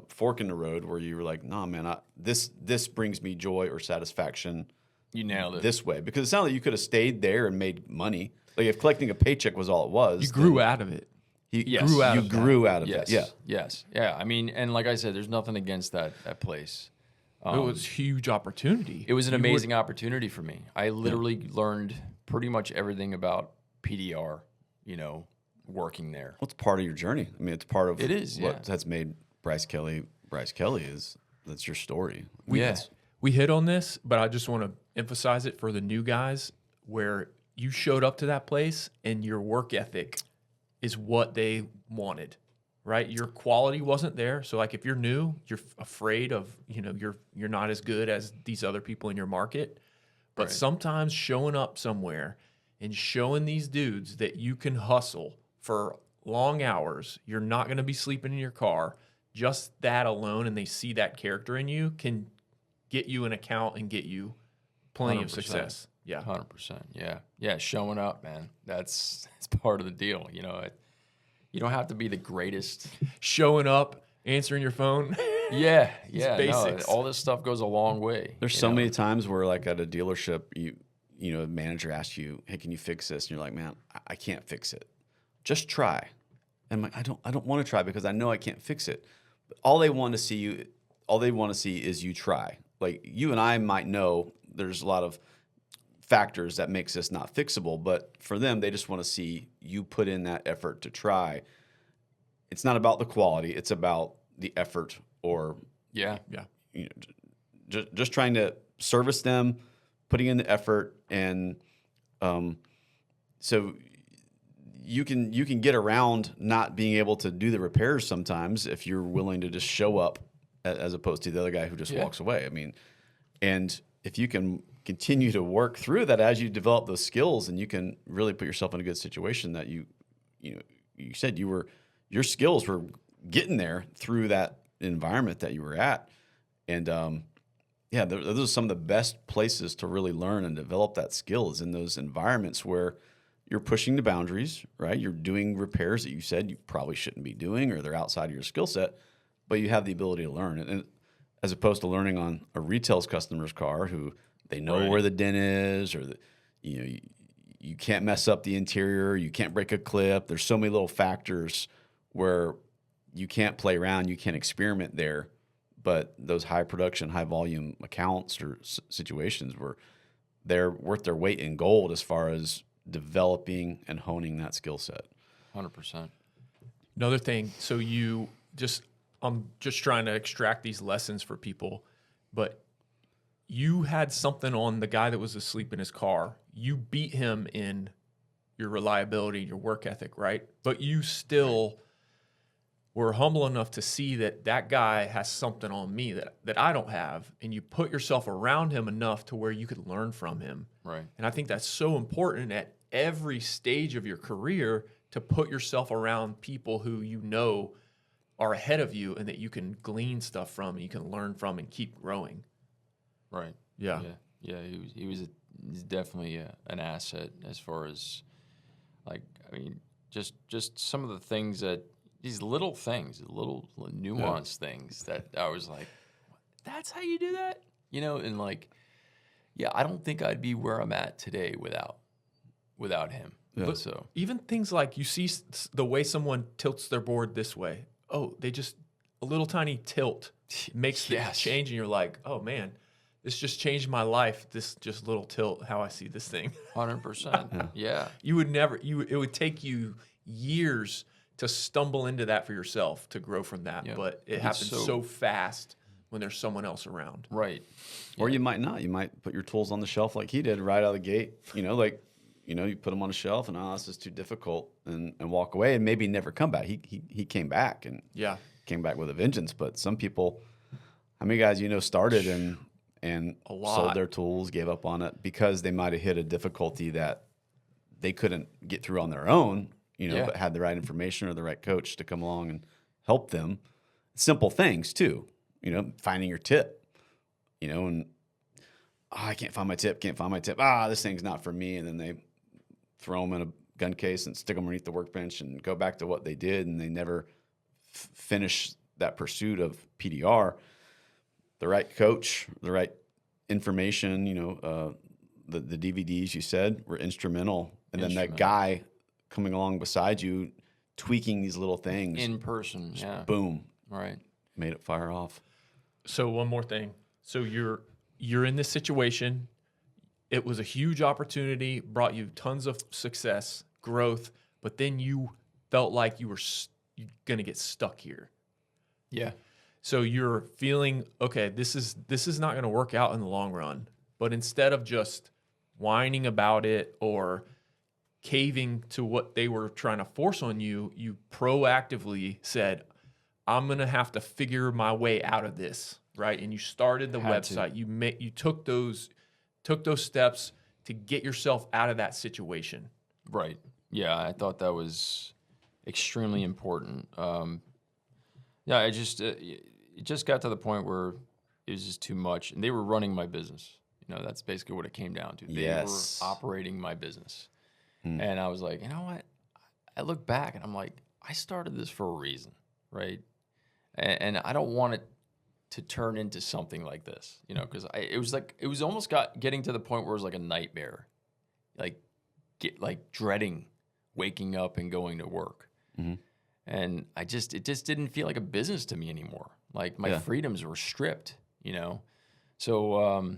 fork in the road where you were like, nah, man, this brings me joy or satisfaction. You nailed it. This way. Because it sounded like you could have stayed there and made money. Like if collecting a paycheck was all it was. You grew out of it. Yes. You grew out of Yes. that. Yeah. Yes. Yeah. I mean, and like I said, there's nothing against that place. It was a huge opportunity. It was an amazing opportunity for me. I literally learned pretty much everything about PDR, you know, working there. Well, it's part of your journey. I mean, it's part of It is, what yeah. that's made Brice Kelly is. That's your story. We hit on this, but I just want to emphasize it for the new guys, where you showed up to that place and your work ethic is what they wanted, right? Your quality wasn't there. So like if you're new, you're afraid of, you know, you're not as good as these other people in your market. But sometimes showing up somewhere and showing these dudes that you can hustle for long hours, you're not going to be sleeping in your car, just that alone, and they see that character in you, can get you an account and get you plenty of 100%. success. Yeah. 100%. Yeah. Yeah. Showing up, man. That's part of the deal. You know, you don't have to be the greatest. Showing up, answering your phone. Yeah. Yeah. basics. No, all this stuff goes a long way. There's so many times where, like at a dealership, you know, a manager asks you, "Hey, can you fix this?" And you're like, "Man, I can't fix it. Just try." And I'm like, I don't want to try because I know I can't fix it. But all they want to see is you try. Like you and I might know there's a lot of factors that makes this not fixable, but for them, they just want to see you put in that effort to try. It's not about the quality; it's about the effort, or Yeah. you know, just trying to service them, putting in the effort, and so you can get around not being able to do the repairs sometimes if you're willing to just show up, as opposed to the other guy who just walks away. I mean, and if you can continue to work through that as you develop those skills, and you can really put yourself in a good situation that you said your skills were getting there through that environment that you were at. And those are some of the best places to really learn and develop that skill, is in those environments where you're pushing the boundaries, right? You're doing repairs that you said you probably shouldn't be doing, or they're outside of your skill set, but you have the ability to learn. And as opposed to learning on a retail customer's car, who they know where the dent is, or you can't mess up the interior, you can't break a clip. There's so many little factors where you can't play around, you can't experiment there. But those high production, high volume accounts or situations where they're worth their weight in gold as far as developing and honing that skill set. 100%. Another thing, so I'm just trying to extract these lessons for people, but you had something on the guy that was asleep in his car. You beat him in your reliability, your work ethic, right? But you still were humble enough to see that guy has something on me that I don't have, and you put yourself around him enough to where you could learn from him. Right. And I think that's so important at every stage of your career to put yourself around people who you know are ahead of you and that you can glean stuff from and you can learn from and keep growing. Right. Yeah. Yeah. He's definitely an asset as far as, like, I mean, just some of the things that, these little things, little nuanced things that I was like, that's how you do that? You know, and like, yeah, I don't think I'd be where I'm at today without him. Yeah. But so even things like you see the way someone tilts their board this way. Oh, they just, a little tiny tilt makes the change, and you're like, oh man, this just changed my life. This just little tilt, how I see this thing. 100%. Yeah. You would never, it would take you years to stumble into that for yourself, to grow from that. Yep. But it happens so fast when there's someone else around. Right. Or you might not. You might put your tools on the shelf like he did right out of the gate. You know, like, you put them on a shelf and, this is too difficult, and walk away and maybe never come back. He came back and came back with a vengeance. But some people, how many guys started and sold their tools, gave up on it because they might have hit a difficulty that they couldn't get through on their own, but had the right information or the right coach to come along and help them. Simple things too, finding your tip, and I can't find my tip. This thing's not for me. And then they throw them in a gun case and stick them underneath the workbench and go back to what they did. And they never finish that pursuit of PDR. The right coach, the right information, the DVDs you said were instrumental. And then that guy coming along beside you, tweaking these little things. In person, boom. Right. Made it fire off. So one more thing. So you're in this situation. It was a huge opportunity, brought you tons of success, growth, but then you felt like you're going to get stuck here. Yeah. So you're feeling, okay, this is not going to work out in the long run. But instead of just whining about it or caving to what they were trying to force on you, you proactively said, I'm going to have to figure my way out of this, right? And you started the website. You took those steps to get yourself out of that situation. Right. Yeah, I thought that was extremely important. It just got to the point where it was just too much, and they were running my business. That's basically what it came down to. They were operating my business. And I was like, you know what? I look back and I'm like, I started this for a reason, right? And I don't want it to turn into something like this, because it was almost getting to the point where it was like a nightmare, like dreading waking up and going to work. Mm-hmm. And it just didn't feel like a business to me anymore. Like my freedoms were stripped, So,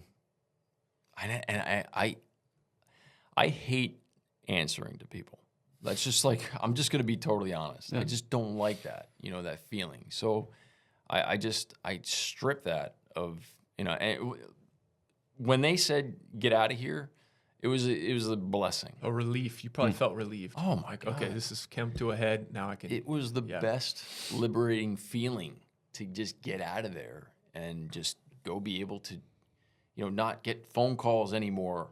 I hate answering to people. That's just like, I'm just going to be totally honest. I just don't like that, that feeling. So I stripped that of, and when they said, get out of here, it was a blessing. A relief. You probably felt relieved. Oh my God. Okay, this has come to a head. Now I can. It was the best liberating feeling to just get out of there and just go be able to, not get phone calls anymore,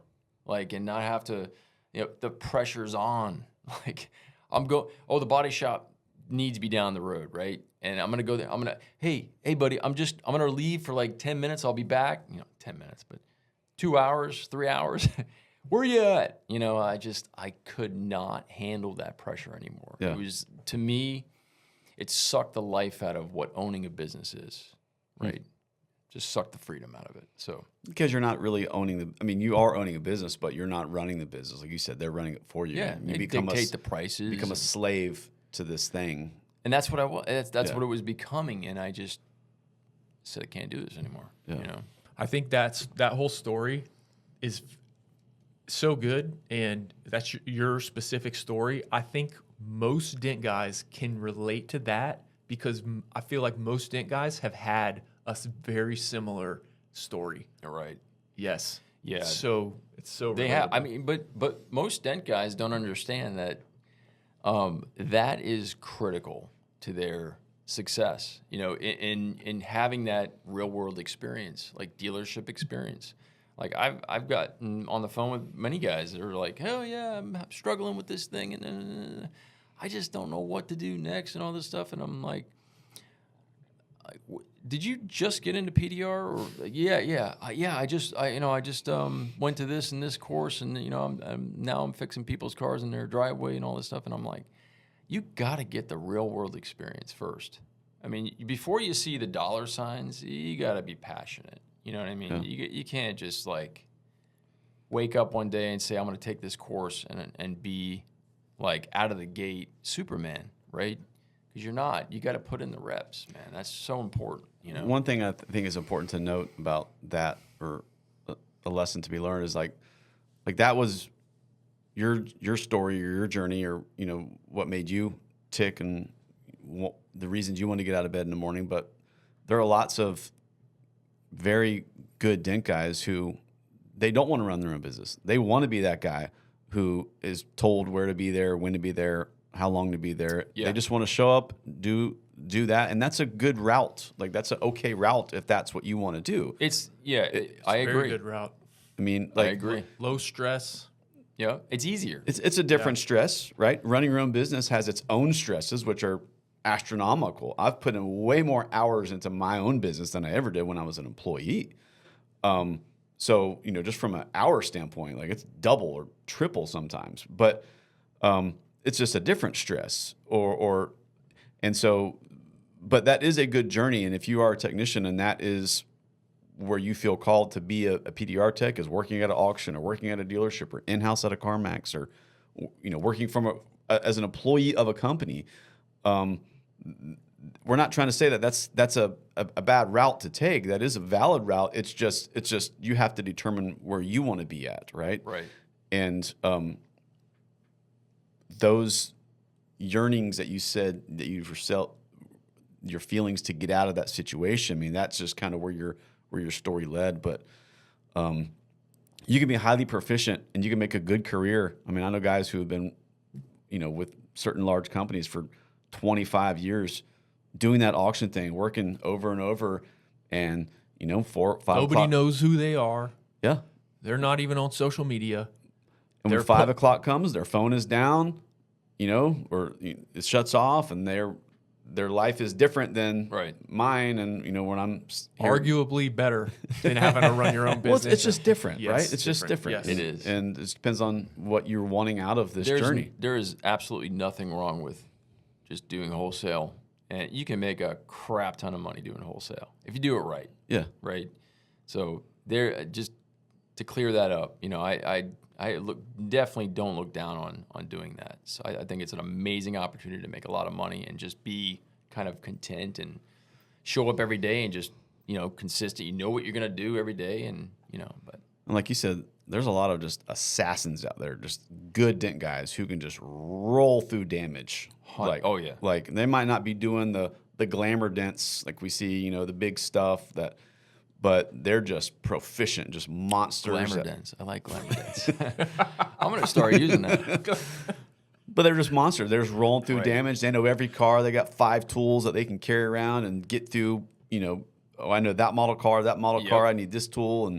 and not have to, the pressure's on. The body shop needs to be down the road, right? And I'm going to go there. Hey buddy, I'm going to leave for like 10 minutes. I'll be back, 10 minutes, but 2 hours, 3 hours. Where you at? I could not handle that pressure anymore. Yeah. It was, to me, it sucked the life out of what owning a business is, right? Just sucked the freedom out of it. So because you're not really you are owning a business, but you're not running the business. Like you said, they're running it for you. Yeah, you dictate the prices. Become a slave to this thing. And that's what I was. That's what it was becoming. And I just said, I can't do this anymore. Yeah. I think that whole story is so good, and that's your specific story. I think most dent guys can relate to that because I feel like most dent guys have had a very similar story. Right. Yes. Yeah. So it's so They relatable. have. I mean, but most dent guys don't understand that that is critical to their success. You know, in having that real world experience, like dealership experience. Like I've gotten on the phone with many guys that are like, "Hell yeah, I'm struggling with this thing, and I just don't know what to do next, and all this stuff." And I'm like, "Did you just get into PDR?" Or yeah. I just went to this and this course, and I'm fixing people's cars in their driveway and all this stuff. And I'm like, you got to get the real world experience first. I mean, before you see the dollar signs, you got to be passionate. You know what I mean? Yeah. You can't just like wake up one day and say, I'm going to take this course and be like out of the gate Superman, right? Because you're not. You got to put in the reps, man. That's so important. You know. One thing I think is important to note about that, or a lesson to be learned, is like that was your story or your journey, or what made you tick and the reasons you want to get out of bed in the morning. But there are lots of very good dent guys who they don't want to run their own business. They want to be that guy who is told where to be there, when to be there, how long to be there. Yeah. They just want to show up, do that, and that's a good route. Like that's an okay route if that's what you want to do. It's I agree. Very good route. I mean, like, I agree. Low stress. Yeah, it's easier. It's a different stress, right? Running your own business has its own stresses, which are astronomical. I've put in way more hours into my own business than I ever did when I was an employee. So, just from an hour standpoint, like it's double or triple sometimes, but it's just a different stress but that is a good journey. And if you are a technician and that is where you feel called to be a PDR tech, is working at an auction or working at a dealership or in-house at a CarMax, or, working as an employee of a company, we're not trying to say that that's a bad route to take. That is a valid route. It's just you have to determine where you want to be at, right? Right. And those yearnings that you said that you felt, your feelings to get out of that situation. I mean, that's just kind of where your story led. But you can be highly proficient and you can make a good career. I mean, I know guys who have been, with certain large companies for 25 years doing that auction thing, working over and over, and 4, 5 Nobody o'clock. knows who they are. Yeah. They're not even on social media. And when 5 o'clock comes, their phone is down, or it shuts off, and their life is different than mine. And when I'm here, arguably better than having to run your own business. Well, it's just different, yes, right? It's just different. Yes. It is, and it depends on what you're wanting out of this journey. There is absolutely nothing wrong with just doing wholesale, and you can make a crap ton of money doing wholesale if you do it right. Yeah. Right. So there, just to clear that up, I definitely don't look down on doing that. So I think it's an amazing opportunity to make a lot of money and just be kind of content and show up every day and just, consistent. You know what you're going to do every day, and, but. And like you said, there's a lot of just assassins out there, just good dent guys who can just roll through damage. Like, oh yeah. Like they might not be doing the glamour dents like we see, the big stuff but they're just proficient, just monsters. Glamour dents. I like glamour dents. I'm going to start using that. But they're just monsters. They're just rolling through damage. They know every car. They got 5 tools that they can carry around and get through, I know that model car, I need this tool.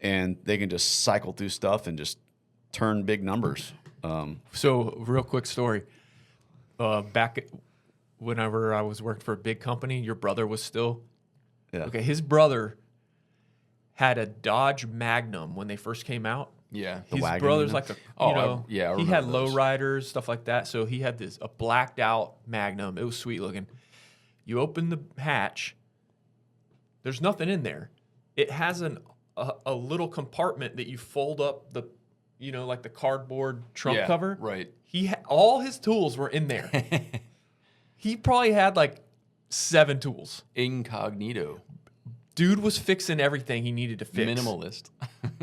And they can just cycle through stuff and just turn big numbers. So real quick story. Back whenever I was working for a big company, your brother was still... Yeah. Okay, his brother had a Dodge Magnum when they first came out. Yeah. His wagon, brother's you know? like I he had remember those. lowriders, stuff like that. So he had a blacked out Magnum. It was sweet looking. You open the hatch, there's nothing in there. It has a little compartment that you fold up the, like the cardboard trunk cover. Right. All his tools were in there. He probably had like 7 tools. Incognito. Dude was fixing everything he needed to fix. Minimalist.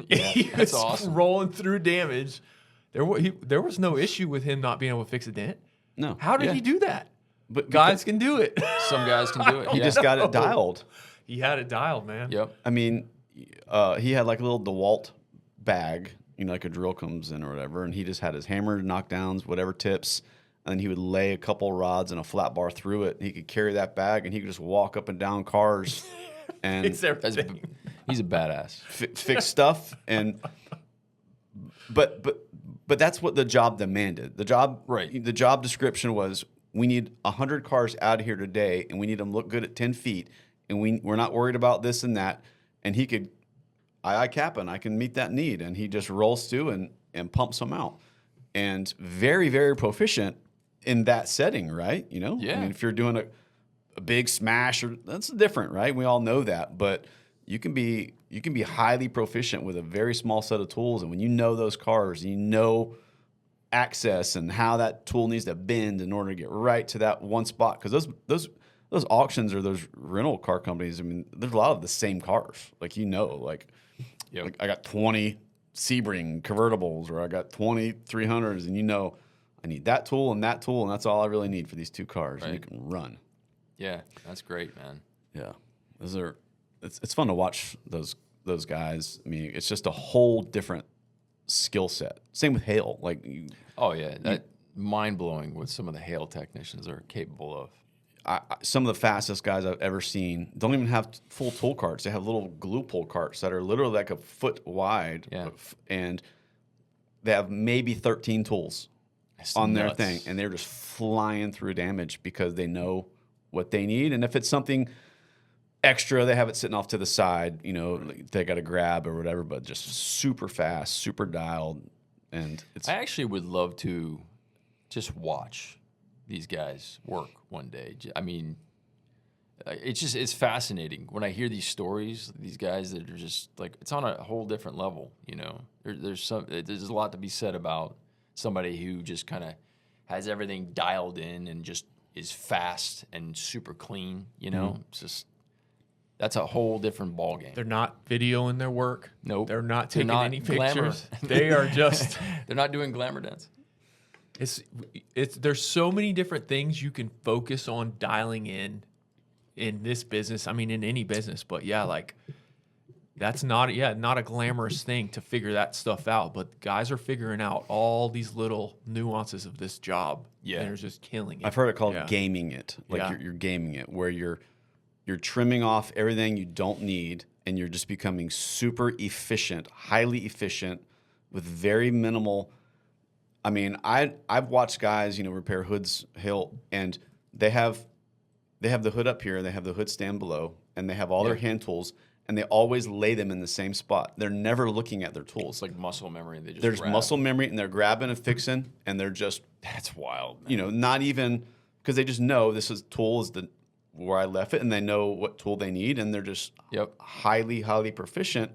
He that's was awesome. rolling through damage. There was no issue with him not being able to fix a dent. No. How did he do that? But Guys can do it. Some guys can do it. he Yeah. just got it dialed. He had it dialed, man. Yep. I mean, he had like a little DeWalt bag, like a drill comes in or whatever, and he just had his hammer, knockdowns, whatever tips, and he would lay a couple rods and a flat bar through it. And he could carry that bag, and he could just walk up and down cars and Fix everything. He's a badass. fix stuff. And but that's what the job demanded. The job description was, we need 100 cars out of here today, and we need them look good at 10 feet, and we're not worried about this and that. And he could, I cap, and I can meet that need. And he just rolls through and pumps them out. And very, very proficient in that setting, right? Yeah. I mean, if you're doing a big smash, that's different, right? We all know that. But you can be highly proficient with a very small set of tools. And when you know those cars, you know access and how that tool needs to bend in order to get right to that one spot. Because those auctions or those rental car companies, I mean, there's a lot of the same cars. Like, like I got 20 Sebring convertibles, or I got 20 300s, and I need that tool, and that's all I really need for these two cars. Right. And you can run. Yeah, that's great, man. Yeah. It's fun to watch those guys. I mean, it's just a whole different skill set. Same with hail. That mind-blowing what some of the hail technicians are capable of. Some of the fastest guys I've ever seen don't even have full tool carts. They have little glue pull carts that are literally like a foot wide, and they have maybe 13 tools on their thing, and they're just flying through damage because they know what they need. And if it's something extra, they have it sitting off to the side, they got to grab or whatever, but just super fast, super dialed. And I actually would love to just watch these guys work one day. I mean, it's fascinating when I hear these stories, these guys that are just like, it's on a whole different level, There's a lot to be said about somebody who just kind of has everything dialed in and just is fast and super clean, It's just, that's a whole different ballgame. They're not videoing their work. Nope. They're not taking any glamour. pictures. They are just... They're not doing glamour dents. There's so many different things you can focus on dialing in this business. I mean, in any business, but that's not a glamorous thing to figure that stuff out. But guys are figuring out all these little nuances of this job. Yeah. And they're just killing it. I've heard it called gaming it. You're gaming it, where you're trimming off everything you don't need, and you're just becoming super efficient, highly efficient, with very minimal. I mean, I've watched guys, repair hoods, hail, and they have the hood up here, and they have the hood stand below, and they have all their hand tools, and they always lay them in the same spot. They're never looking at their tools. It's like muscle memory. There's muscle memory, and they're grabbing and fixing, and they're just, that's wild, man. Not even, because they just know this tool is where I left it, and they know what tool they need, and they're just highly, highly proficient.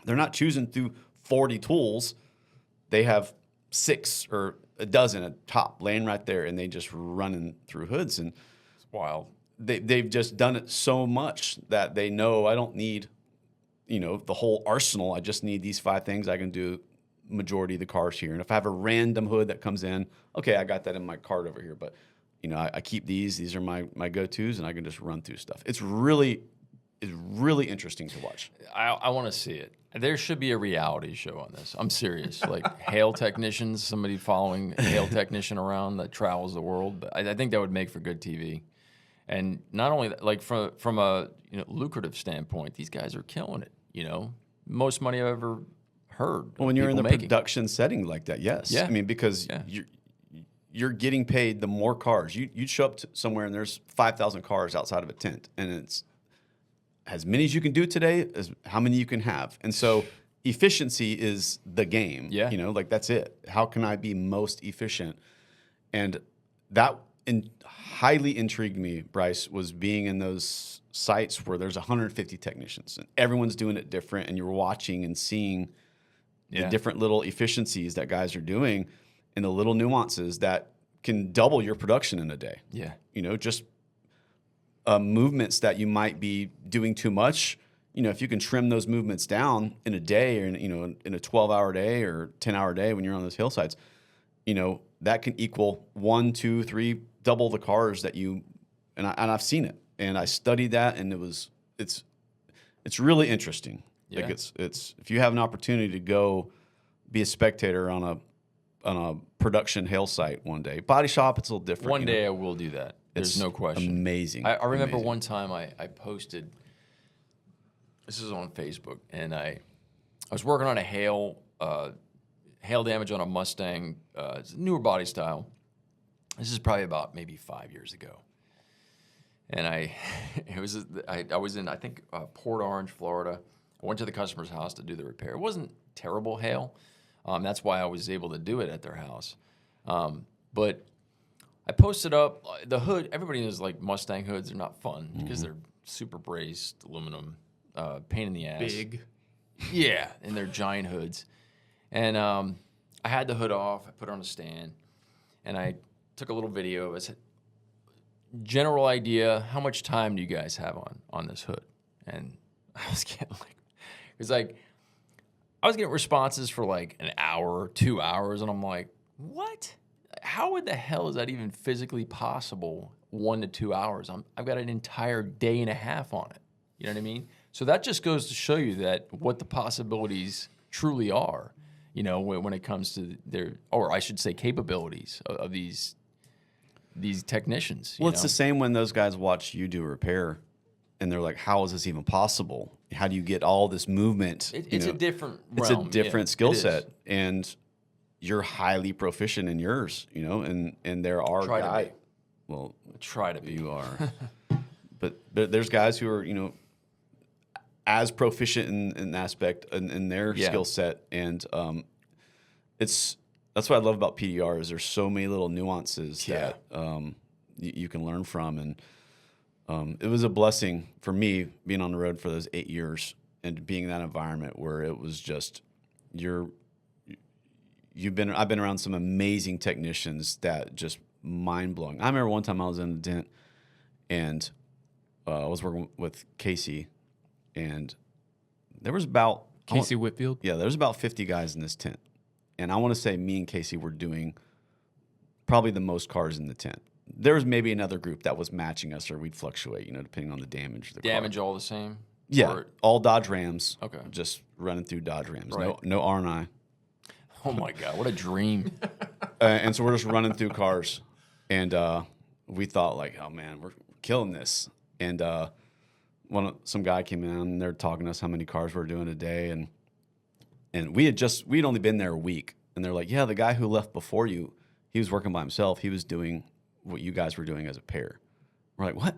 They're not choosing through 40 tools. They have 6 or a dozen at top laying right there, and they just running through hoods. And it's wild. They've just done it so much that they know, I don't need, the whole arsenal. I just need these 5 things. I can do majority of the cars here. And if I have a random hood that comes in, okay, I got that in my cart over here. But I keep these. These are my go-tos, and I can just run through stuff. It's really interesting to watch. I want to see it. There should be a reality show on this. I'm serious. Like hail technicians, somebody following a hail technician around that travels the world. But I think that would make for good TV. And not only that, like from a lucrative standpoint, these guys are killing it. Most money I've ever heard. Well, when you're in the production setting like that, yes. Yeah. I mean, because you're getting paid the more cars. You'd show up somewhere and there's 5,000 cars outside of a tent, and it's as many as you can do today as how many you can have. And so efficiency is the game. Yeah. That's it. How can I be most efficient? And that highly intrigued me, Brice, was being in those sites where there's 150 technicians and everyone's doing it different, and you're watching and seeing the different little efficiencies that guys are doing and the little nuances that can double your production in a day. Yeah. Just movements that you might be doing too much. If you can trim those movements down in a day, or in a 12-hour day or 10-hour day when you're on those hillsides, that can equal 1, 2, 3, double the cars that you. And I've seen it, and I studied that, and it's really interesting. Yeah. Like it's if you have an opportunity to go be a spectator on a production hail site one day, body shop, it's a little different. One day I will do that. There's no question. Amazing. I remember one time I posted. This is on Facebook, and I was working on a hail damage on a Mustang. It's a newer body style. This is probably about maybe 5 years ago, and I was in, I think, Port Orange, Florida. I went to the customer's house to do the repair. It wasn't terrible hail. That's why I was able to do it at their house. But I posted up the hood. Everybody knows like Mustang hoods are not fun because they're super braced aluminum. Pain in the ass. Big. Yeah, and they're giant hoods. And I had the hood off. I put it on a stand, and I took a little video. I said, general idea, how much time do you guys have on this hood? And I was getting I was getting responses for like an hour, 2 hours, and I'm like, what? How would the hell is that even physically possible? 1 to 2 hours. I've got an entire day and a half on it. You know what I mean? So that just goes to show you that what the possibilities truly are, when it comes to or I should say capabilities of these technicians. Well, it's the same when those guys watch you do repair, and they're like, how is this even possible? How do you get all this movement? It's a different realm. It's a different skill set, and you're highly proficient in yours, and there are guys. Well, try to be. You are. But there's guys who are, as proficient in aspect in their skill set, and that's what I love about PDR is there's so many little nuances that you can learn from, and it was a blessing for me being on the road for those 8 years and being in that environment where it was just I've been around some amazing technicians that just mind blowing. I remember one time I was in a dent, and I was working with Casey, and there was about Casey Whitfield? Yeah, there was about 50 guys in this tent. And I want to say me and Casey were doing probably the most cars in the tent. There was maybe another group that was matching us, or we'd fluctuate, depending on the damage. Damage all the same? Yeah, all Dodge Rams. Okay. Just running through Dodge Rams. Right. No R&I. Oh, my God. What a dream. And so we're just running through cars. And we thought, like, oh, man, we're killing this. And some guy came in, and they're talking to us how many cars we're doing a day. And we'd only been there a week. And they're like, yeah, the guy who left before you, he was working by himself. He was doing what you guys were doing as a pair. We're like, what?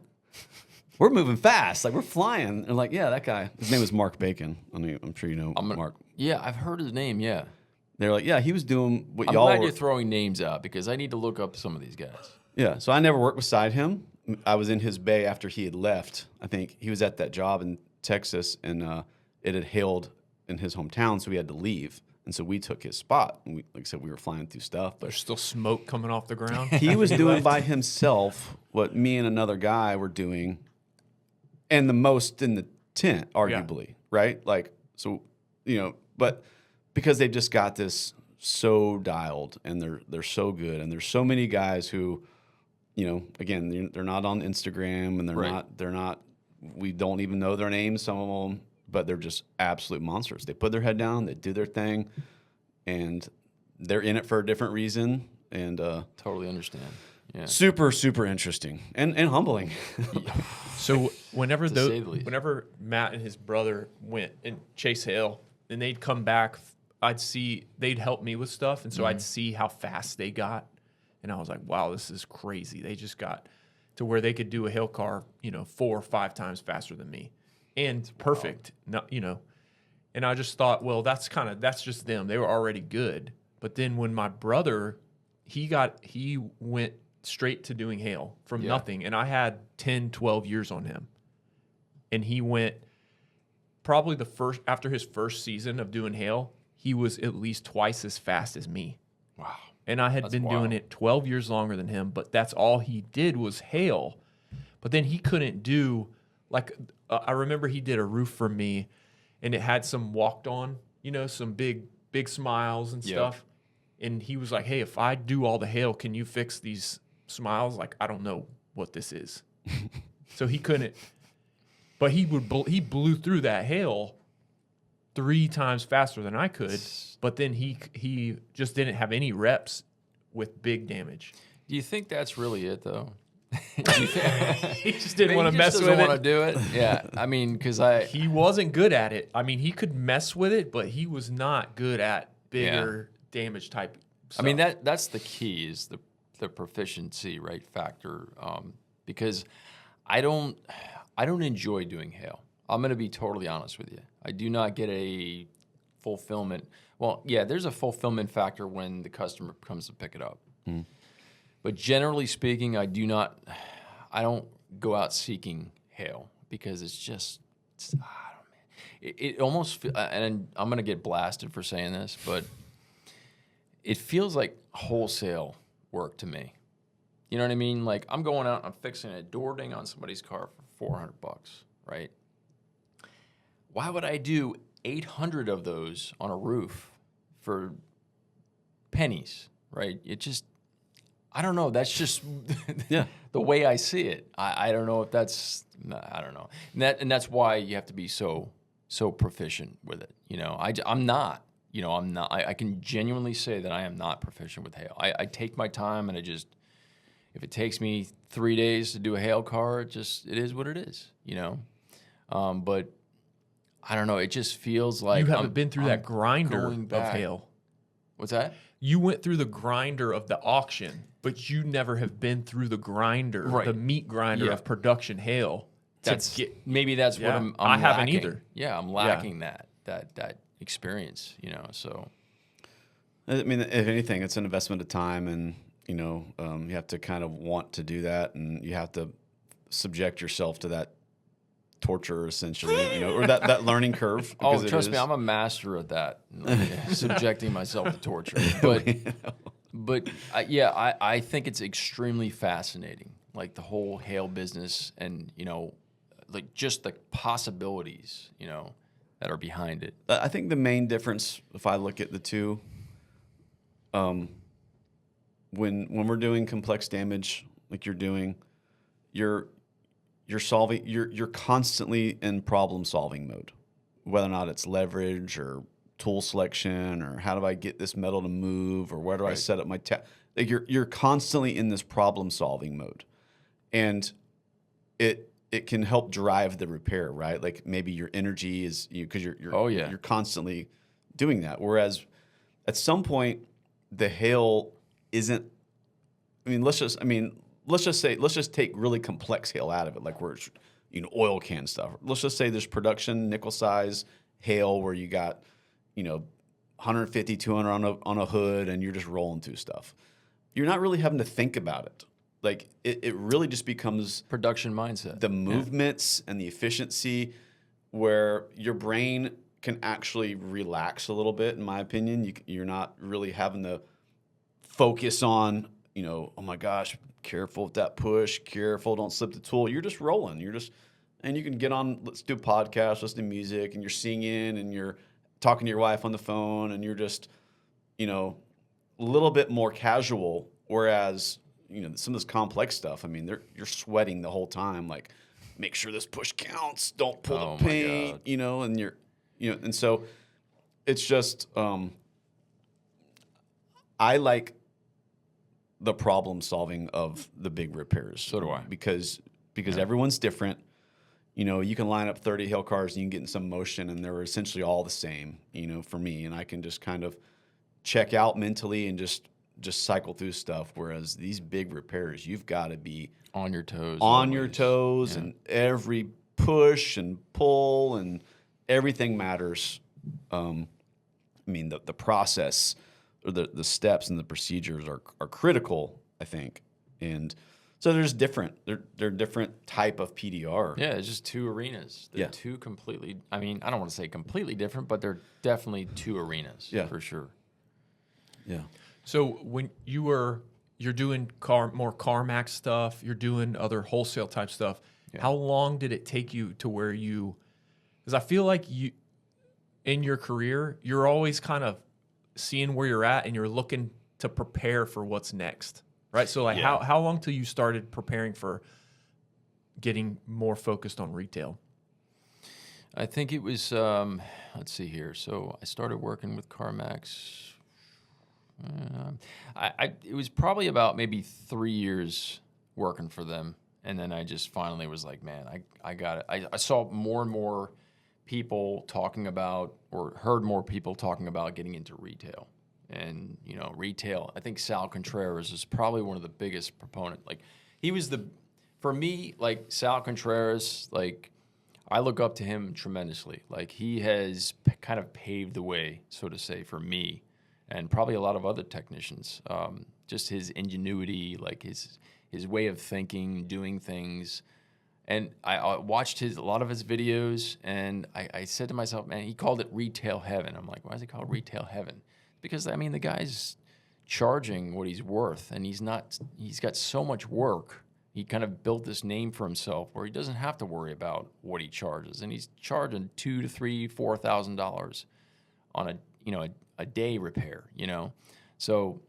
We're moving fast. Like, we're flying. And like, yeah, that guy. His name was Mark Bacon. I mean, I'm sure you know Mark. Yeah, I've heard his name, yeah. They're like, yeah, he was doing what I'm y'all glad were. you're throwing names out because I need to look up some of these guys. Yeah, so I never worked beside him. I was in his bay after he had left. I think he was at that job in Texas, and it had hailed in his hometown, so he had to leave. And so we took his spot. And like I said, we were flying through stuff. But There's still smoke coming off the ground. he was doing by himself what me and another guy were doing, and the most in the tent, arguably, right? Like, so, but because they just got this so dialed, and they're so good, and there's so many guys who, again, they're not on Instagram, and they're not. We don't even know their names, some of them, but they're just absolute monsters. They put their head down, they do their thing, and they're in it for a different reason. And totally understand. Yeah. Super, super interesting and humbling. So whenever say the least. whenever Matt and his brother went and chase hail, and they'd come back, they'd help me with stuff, and so I'd see how fast they got, and I was like, wow, this is crazy. They just got to where they could do a hail car, 4 or 5 times faster than me, and perfect. No, and I just thought, well, that's just them. They were already good. But then when my brother, he went straight to doing hail from nothing, and I had 10, 12 years on him, and he went probably after his first season of doing hail, he was at least twice as fast as me. Wow. And I had been doing it 12 years longer than him, but that's all he did was hail. But then he couldn't do, like, I remember he did a roof for me, and it had some walked on, some big smiles and stuff. And he was like, hey, if I do all the hail, can you fix these smiles? Like, I don't know what this is. So he couldn't. But he blew through that hail 3 times faster than I could. But then he just didn't have any reps with big damage. Do you think that's really it, though? He just didn't want to mess with it. He doesn't want to do it. Yeah, I mean, because he wasn't good at it. I mean, he could mess with it, but he was not good at bigger damage type stuff. I mean, that's the key is the proficiency rate factor. Because I don't enjoy doing hail. I'm going to be totally honest with you. I do not get a fulfillment. Well, yeah, there's a fulfillment factor when the customer comes to pick it up. Mm. But generally speaking, I don't go out seeking hail because it almost, and I'm going to get blasted for saying this, but it feels like wholesale work to me. You know what I mean? Like, I'm going out, I'm fixing a door ding on somebody's car for $400, right? Why would I do 800 of those on a roof for pennies, right? I don't know. That's just the way I see it. I don't know if that's, I don't know. And that's why you have to be so proficient with it. I'm not. I can genuinely say that I am not proficient with hail. I take my time and if it takes me 3 days to do a hail car, it is what it is, But I don't know. It just feels like you haven't been through that grinder of hail. What's that? You went through the grinder of the auction, but you never have been through the grinder, the meat grinder of production hail. Maybe that's what I'm I haven't lacking. either. Yeah, I'm lacking that experience, So, I mean, if anything, it's an investment of time, and you have to kind of want to do that, and you have to subject yourself to that torture, essentially, or that learning curve. Oh, trust me, I'm a master at that, subjecting myself to torture. But I think it's extremely fascinating, like the whole hail business, and like just the possibilities, that are behind it. I think the main difference, if I look at the two, when we're doing complex damage like you're doing, you're constantly in problem solving mode, whether or not it's leverage or tool selection or how do I get this metal to move or where do I set up my like you're constantly in this problem solving mode, and it can help drive the repair, right? Like maybe your energy is because you're constantly doing that. Whereas at some point the hail isn't. Let's just take really complex hail out of it, like where it's oil can stuff. Let's just say there's production nickel size hail where you got 150, 200 on a hood, and you're just rolling through stuff. You're not really having to think about it. Like it really just becomes production mindset, the movements and the efficiency, where your brain can actually relax a little bit. In my opinion, you're not really having to focus on oh my gosh, careful with that push, careful, don't slip the tool. You're just rolling. And you can get on, let's do a podcast, listen to music, and you're singing and you're talking to your wife on the phone, and you're just a little bit more casual. Whereas some of this complex stuff, you're sweating the whole time. Like, make sure this push counts. Don't pull the paint. And you're and so it's just I like the problem solving of the big repairs. So do I. Because everyone's different. You can line up 30 hail cars and you can get in some motion, and they're essentially all the same, for me. And I can just kind of check out mentally and just cycle through stuff. Whereas these big repairs, you've got to be on your toes. And every push and pull and everything matters. The process or the steps and the procedures are critical, I think. And so they're different type of PDR. Yeah, it's just two arenas. They're two completely, I don't want to say completely different, but they're definitely two arenas for sure. Yeah. So when you were you're doing more CarMax stuff. You're doing other wholesale type stuff. Yeah. How long did it take you to where you? Because I feel like you, in your career, you're always kind of seeing where you're at, and you're looking to prepare for what's next, right? So like, how long till you started preparing for getting more focused on retail? I think it was, let's see here. So I started working with CarMax. It was probably about maybe 3 years working for them. And then I just finally was like, man, I got it. I saw more and more people talking about, or heard more people talking about getting into retail. And, you know, retail, I think Sal Contreras is probably one of the biggest proponent. Like, he was for me, like, Sal Contreras, like, I look up to him tremendously. Like, he has kind of paved the way, so to say, for me, and probably a lot of other technicians. Just his ingenuity, like his way of thinking, doing things. And I watched a lot of his videos, and I said to myself, man, he called it retail heaven. I'm like, why is it called retail heaven? Because, I mean, the guy's charging what he's worth, and he's got so much work. He kind of built this name for himself where he doesn't have to worry about what he charges, and he's charging $2,000 to $3,000, $4,000 on a day repair, you know. So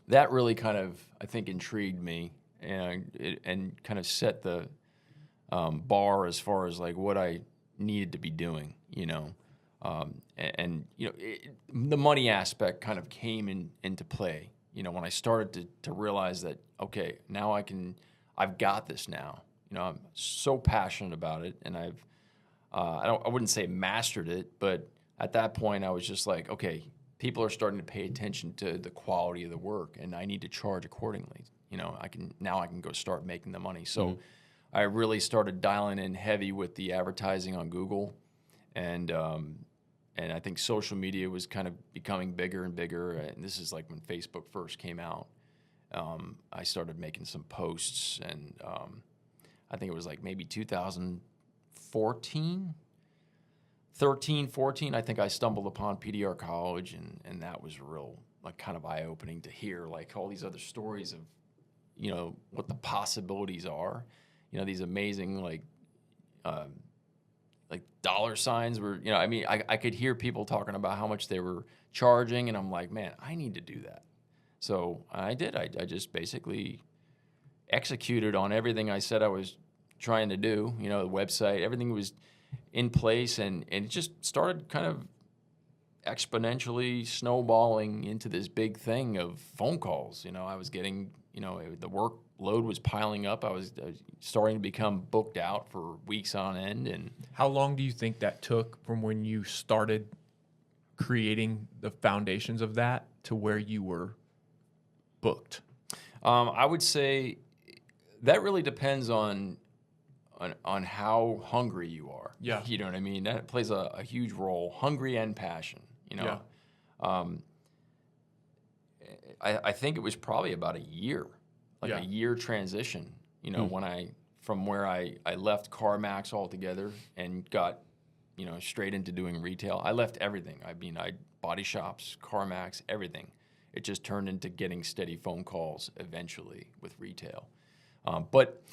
that really kind of, I think, intrigued me, and kind of set the bar as far as like what I needed to be doing, you know. And you know, the money aspect kind of came into play. You know, when I started to realize that, okay, now I've got this now. You know, I'm so passionate about it, and I wouldn't say mastered it, but at that point I was just like, okay, people are starting to pay attention to the quality of the work, and I need to charge accordingly. You know, I can go start making the money. So I really started dialing in heavy with the advertising on Google, and I think social media was kind of becoming bigger and bigger. And this is like when Facebook first came out. I started making some posts, and I think it was like maybe 2014, 13, 14. I think I stumbled upon PDR College, and that was real, like, kind of eye-opening to hear, like, all these other stories of, you know, what the possibilities are. You know, these amazing, like dollar signs were, you know, I mean, I could hear people talking about how much they were charging, and I'm like, man, I need to do that. So I did. I just basically executed on everything I said I was trying to do. You know, the website, everything was in place, and it just started kind of exponentially snowballing into this big thing of phone calls. You know, I was getting, you know, the workload was piling up. I was starting to become booked out for weeks on end. And how long do you think that took from when you started creating the foundations of that to where you were booked? I would say that really depends on how hungry you are. Yeah. You know what I mean? That plays a huge role, hungry and passion, you know. Yeah. I think it was probably about a year, a year transition, you know, from where I left CarMax altogether and got, you know, straight into doing retail. I left everything. I mean, body shops, CarMax, everything. It just turned into getting steady phone calls eventually with retail. But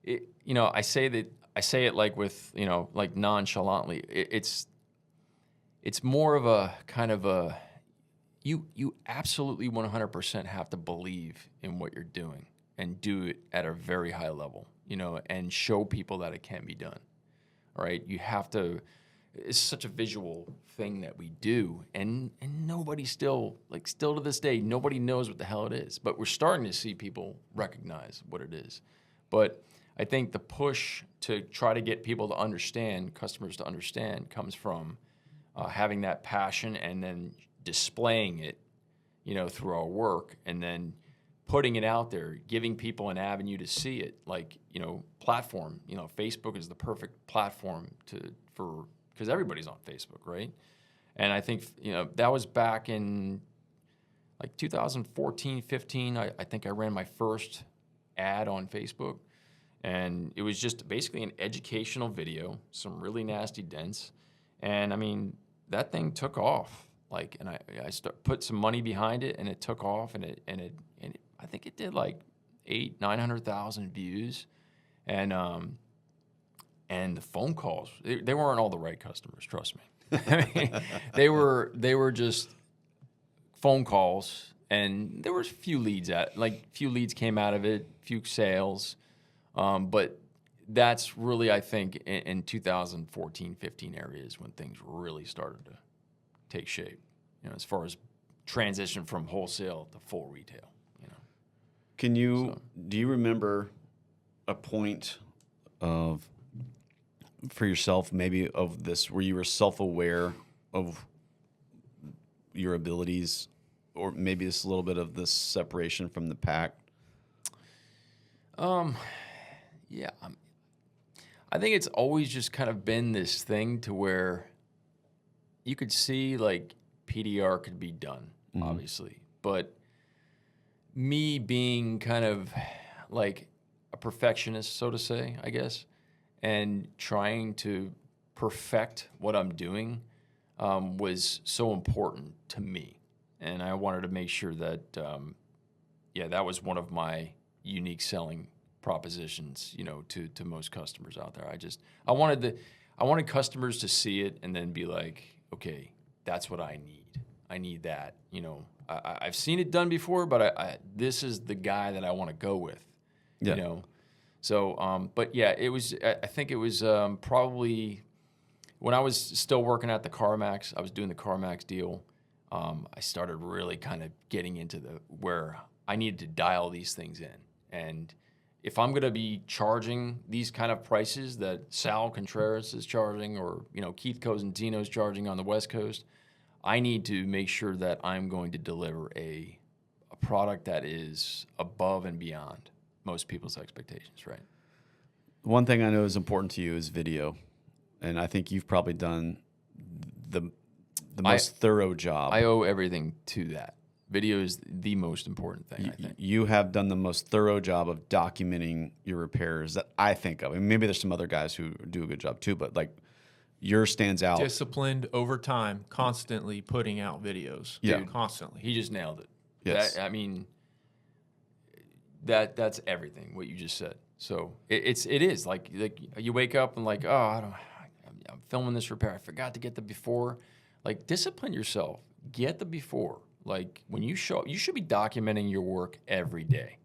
you know, I say it like with, you know, like nonchalantly. It's more of a kind of a, you absolutely 100% have to believe in what you're doing and do it at a very high level, you know, and show people that it can be done. All right, you have to. It's such a visual thing that we do, and nobody still to this day, nobody knows what the hell it is. But we're starting to see people recognize what it is. But I think the push to try to get people to understand, customers to understand, comes from having that passion and then displaying it, you know, through our work, and then putting it out there, giving people an avenue to see it. Like, you know, platform. You know, Facebook is the perfect platform because everybody's on Facebook, right? And I think, you know, that was back in like 2014, 15. I think I ran my first ad on Facebook, and it was just basically an educational video, some really nasty dents, and I mean, that thing took off. Like, and I put some money behind it, and it took off, and I I think it did like 900,000 views, and the phone calls, they weren't all the right customers, trust me. I mean, they were just phone calls, and there was few leads came out of it, few sales, but that's really, I think, in 2014, 15 areas when things really started to take shape, as far as transition from wholesale to full retail, Do you remember a point for yourself, maybe of this, where you were self-aware of your abilities, or maybe it's a little bit of this separation from the pack? Yeah. I think it's always just kind of been this thing to where you could see like PDR could be done, obviously, but me being kind of like a perfectionist, so to say, I guess, and trying to perfect what I'm doing was so important to me. And I wanted to make sure that, that was one of my unique selling propositions, to most customers out there. I wanted customers to see it and then be like, okay, that's what I need. I need that. I've seen it done before, but this is the guy that I want to go with. Yeah. So, but yeah, it was. I think it was probably when I was still working at the CarMax. I was doing the CarMax deal. I started really kind of getting into where I needed to dial these things in, and if I'm going to be charging these kind of prices that Sal Contreras is charging, or Keith Cosentino is charging on the West Coast, I need to make sure that I'm going to deliver a product that is above and beyond most people's expectations, right? One thing I know is important to you is video, and I think you've probably done the most thorough job. I owe everything to that. Video is the most important thing, I think. You have done the most thorough job of documenting your repairs that I think of. And maybe there's some other guys who do a good job too, but like yours stands out. Disciplined over time, constantly putting out videos. Yeah. Constantly. He just nailed it. Yes. That's everything, what you just said. So it is like you wake up and like, I'm filming this repair. I forgot to get the before. Like, discipline yourself. Get the before. Like, when you show up, you should be documenting your work every day.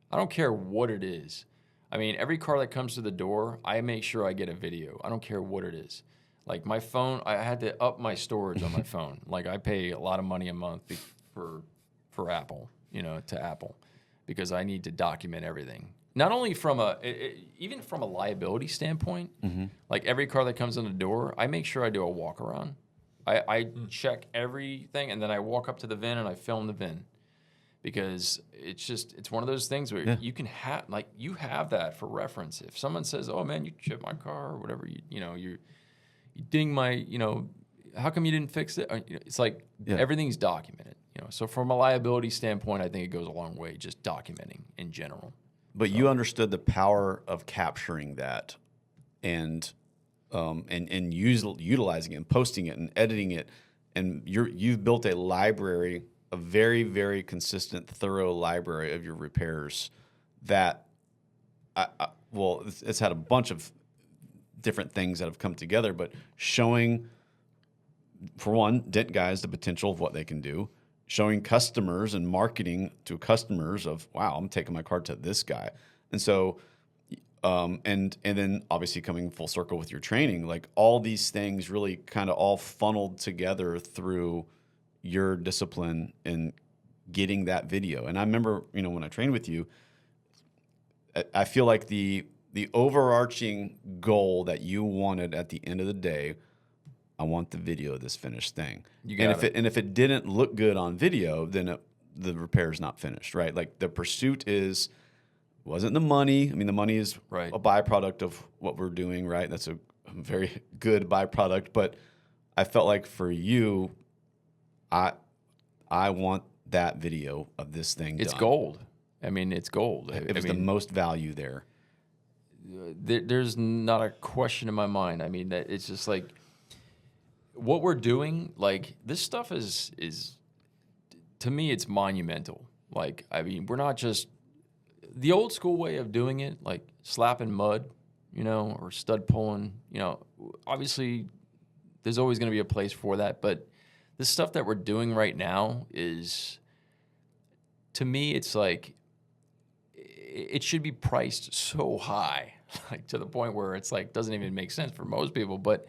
I don't care what it is. I mean, every car that comes to the door, I make sure I get a video. I don't care what it is. Like, my phone, I had to up my storage on my phone. Like, I pay a lot of money a month for Apple, to Apple, because I need to document everything. Not only from even from a liability standpoint, like every car that comes in the door, I make sure I do a walk around. I check everything, and then I walk up to the VIN and I film the VIN, because it's one of those things where you can you have that for reference. If someone says, "Oh man, you chipped my car," or whatever, you ding my, how come you didn't fix it? It's like everything's documented. So from a liability standpoint, I think it goes a long way just documenting in general. But you understood the power of capturing that, and utilizing it and posting it and editing it, and you've built a library, a very, very consistent, thorough library of your repairs that it's had a bunch of different things that have come together, but showing, for one, dent guys the potential of what they can do, showing customers and marketing to customers of, wow, I'm taking my car to this guy. And so and then obviously coming full circle with your training, like all these things really kind of all funneled together through your discipline in getting that video. And I remember, when I trained with you, I feel like the overarching goal that you wanted at the end of the day, I want the video of this finished thing. And if it didn't look good on video, then the repair is not finished, right? Like the pursuit wasn't the money. I mean, the money is a byproduct of what we're doing, right? That's a very good byproduct. But I felt like for you, I want that video of this thing It's done. gold. I mean, it's gold. It was the most value there. There's not a question in my mind. I mean, that it's just like what we're doing. Like this stuff is to me, it's monumental. Like, I mean, we're not just the old school way of doing it, like slapping mud, or stud pulling, obviously there's always going to be a place for that. But the stuff that we're doing right now is, to me, it's like, it should be priced so high, like to the point where it's like, doesn't even make sense for most people. But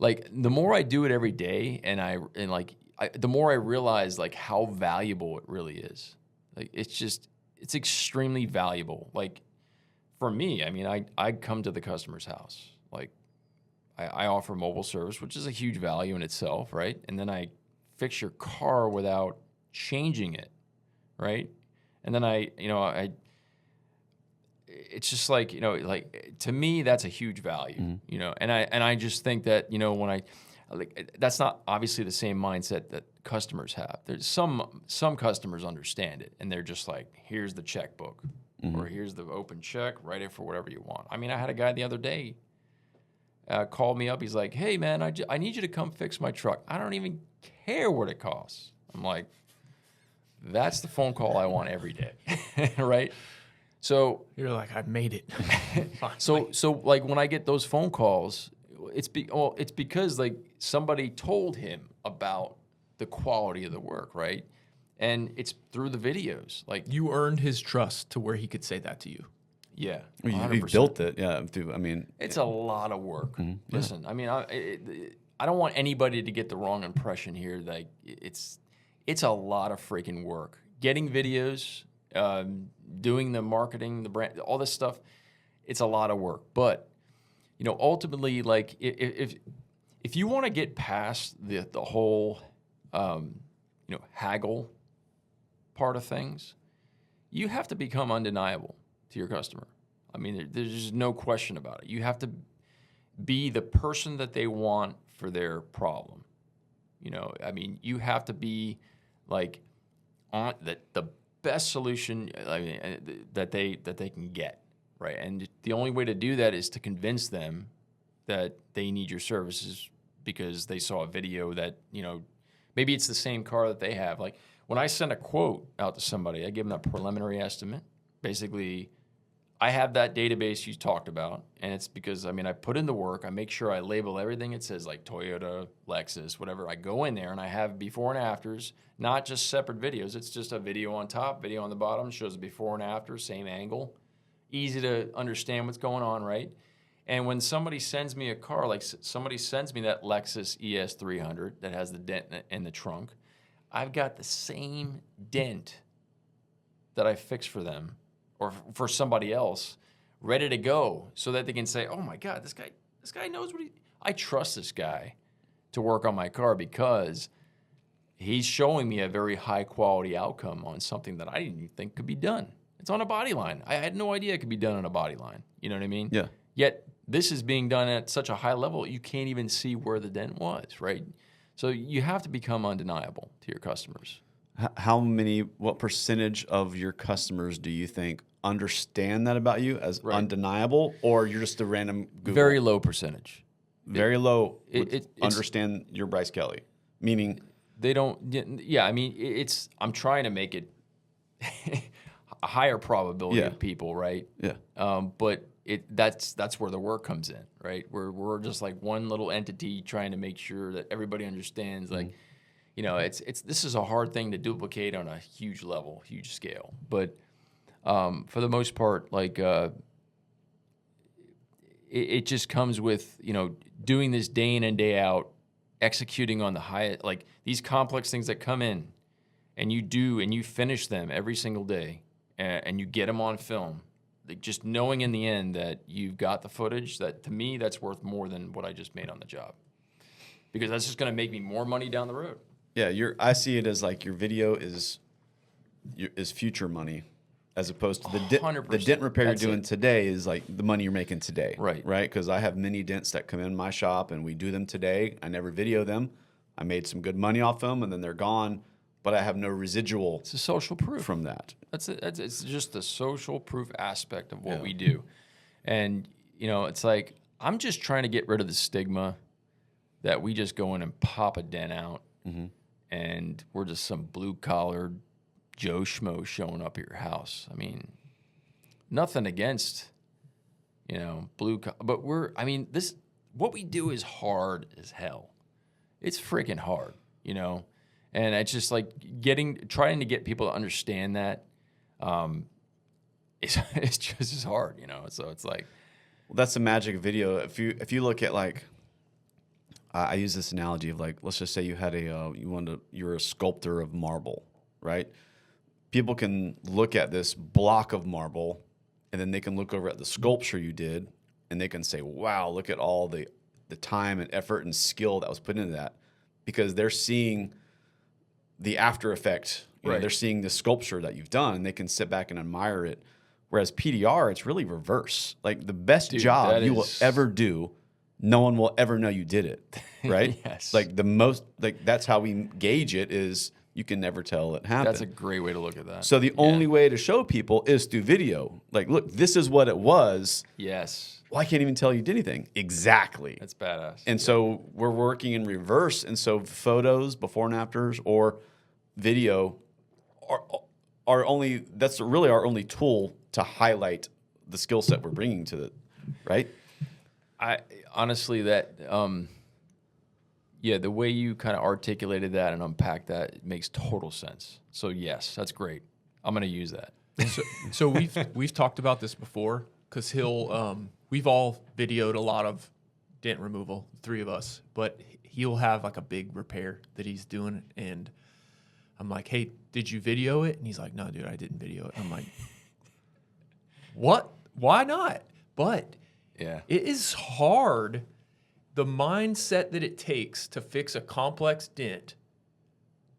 like, the more I do it every day the more I realize like how valuable it really is. Like, it's extremely valuable. Like, for me, I mean, I come to the customer's house. Like, I offer mobile service, which is a huge value in itself, right? And then I fix your car without changing it, right? And then it's just like, to me, that's a huge value, and I just think that, when that's not obviously the same mindset that customers have. There's some customers understand it, and they're just like, here's the checkbook, or here's the open check, write it for whatever you want. I mean, I had a guy the other day called me up. He's like, hey, man, I need you to come fix my truck. I don't even care what it costs. I'm like, that's the phone call I want every day, right? So you're like, I made it. so like when I get those phone calls, it's because like somebody told him about the quality of the work, right? And it's through the videos. Like, you earned his trust to where he could say that to you. Yeah, you built it. Yeah, it's a lot of work. Listen, I mean, I don't want anybody to get the wrong impression here. Like, it's a lot of freaking work. Getting videos, doing the marketing, the brand, all this stuff. It's a lot of work. But ultimately, like, if you want to get past the whole haggle part of things, you have to become undeniable to your customer. I mean, there's just no question about it. You have to be the person that they want for their problem. I mean, you have to be like on the best solution that they can get, right? And the only way to do that is to convince them that they need your services because they saw a video that, maybe it's the same car that they have. Like, when I send a quote out to somebody, I give them a preliminary estimate. Basically, I have that database you talked about, and it's because, I mean, I put in the work. I make sure I label everything. It says, like, Toyota, Lexus, whatever. I go in there, and I have before and afters, not just separate videos. It's just a video on top, video on the bottom, shows the before and after, same angle. Easy to understand what's going on, right? And when somebody sends me a car, like somebody sends me that Lexus ES300 that has the dent in the trunk, I've got the same dent that I fixed for them or for somebody else ready to go so that they can say, oh my God, this guy knows what I trust this guy to work on my car because he's showing me a very high quality outcome on something that I didn't even think could be done. It's on a body line. I had no idea it could be done on a body line. You know what I mean? Yeah. Yet this is being done at such a high level, you can't even see where the dent was, right? So you have to become undeniable to your customers. What percentage of your customers do you think understand that about you as undeniable, or you're just a random Google? Very low percentage. Very low understand you're Brice Kelly, meaning they don't. Yeah, I mean, I'm trying to make it a higher probability of people, right? Yeah. But that's where the work comes in, right? We're just like one little entity trying to make sure that everybody understands, like. This is a hard thing to duplicate on a huge level, huge scale. But for the most part, like it just comes with doing this day in and day out, executing on the highest, like these complex things that come in, and you finish them every single day, and you get them on film. Like just knowing in the end that you've got the footage, that to me that's worth more than what I just made on the job, because that's just going to make me more money down the road. Yeah, I see it as like your video is future money, as opposed to the dent repair you're doing today is like the money you're making today. Right. Because I have many dents that come in my shop and we do them today. I never video them. I made some good money off them and then they're gone, but I have no residual. It's a social proof from that. It's just the social proof aspect of what we do, and it's like I'm just trying to get rid of the stigma that we just go in and pop a dent out. Mm-hmm. And we're just some blue-collar, Joe Schmo showing up at your house. I mean, nothing against, but what we do is hard as hell. It's freaking hard, and it's just like trying to get people to understand that. It's just as hard, So it's like, well, that's the magic of video. If you look at like, I use this analogy of like, let's just say you had you're a sculptor of marble, right? People can look at this block of marble, and then they can look over at the sculpture you did, and they can say, wow, look at all the time and effort and skill that was put into that, because they're seeing the after effect. Right. They're seeing the sculpture that you've done, and they can sit back and admire it. Whereas PDR, it's really reverse. Like the best job you will ever do, no one will ever know you did it, right? Yes. Like that's how we gauge it, is you can never tell it happened. That's a great way to look at that. So the only way to show people is through video. Like, look, this is what it was. Yes. Well, I can't even tell you did anything. Exactly. That's badass. And so we're working in reverse. And so photos, before and afters, or video that's really our only tool to highlight the skill set we're bringing to it, right? I honestly, that the way you kind of articulated that and unpacked that, it makes total sense. So yes, that's great. I'm going to use that. So we've talked about this before, because we've all videoed a lot of dent removal, the three of us, but he'll have like a big repair that he's doing, and I'm like, hey, did you video it? And he's like, no, dude, I didn't video it. I'm like, what? Why not? But yeah, it is hard. The mindset that it takes to fix a complex dent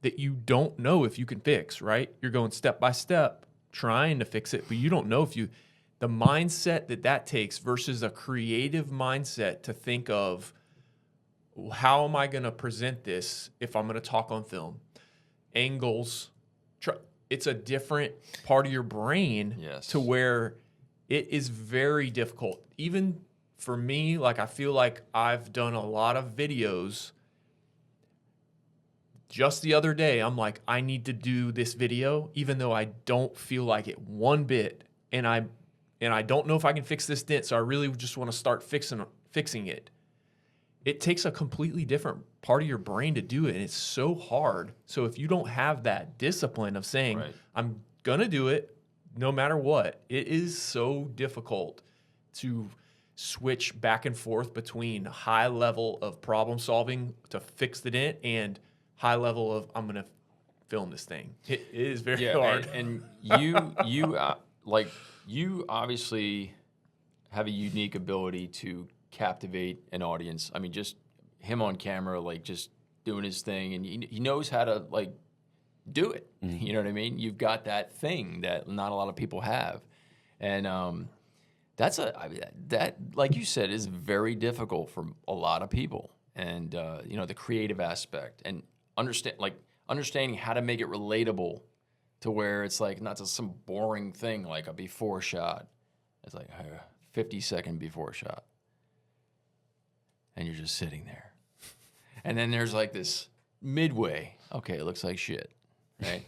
that you don't know if you can fix, right? You're going step by step trying to fix it, but you don't know the mindset that takes versus a creative mindset to think of, how am I going to present this if I'm going to talk on film? Angles, it's a different part of your brain. Yes. To where it is very difficult. Even for me, like I feel like I've done a lot of videos. Just the other day, I'm like, I need to do this video, even though I don't feel like it one bit, and I don't know if I can fix this dent, so I really just want to start fixing it. It takes a completely different part of your brain to do it, and it's so hard. So if you don't have that discipline of saying, right, I'm going to do it no matter what, it is so difficult to switch back and forth between high level of problem solving to fix the dent and high level of, I'm going to film this thing. It is very hard. And you obviously have a unique ability to captivate an audience. I mean, just him on camera, like just doing his thing, and he knows how to like do it. Mm-hmm. You know what I mean? You've got that thing that not a lot of people have, and that like you said is very difficult for a lot of people. And the creative aspect and understanding how to make it relatable to where it's like not just some boring thing like a before shot. It's like a 50-second before shot. And you're just sitting there. And then there's like this midway. Okay, it looks like shit, right?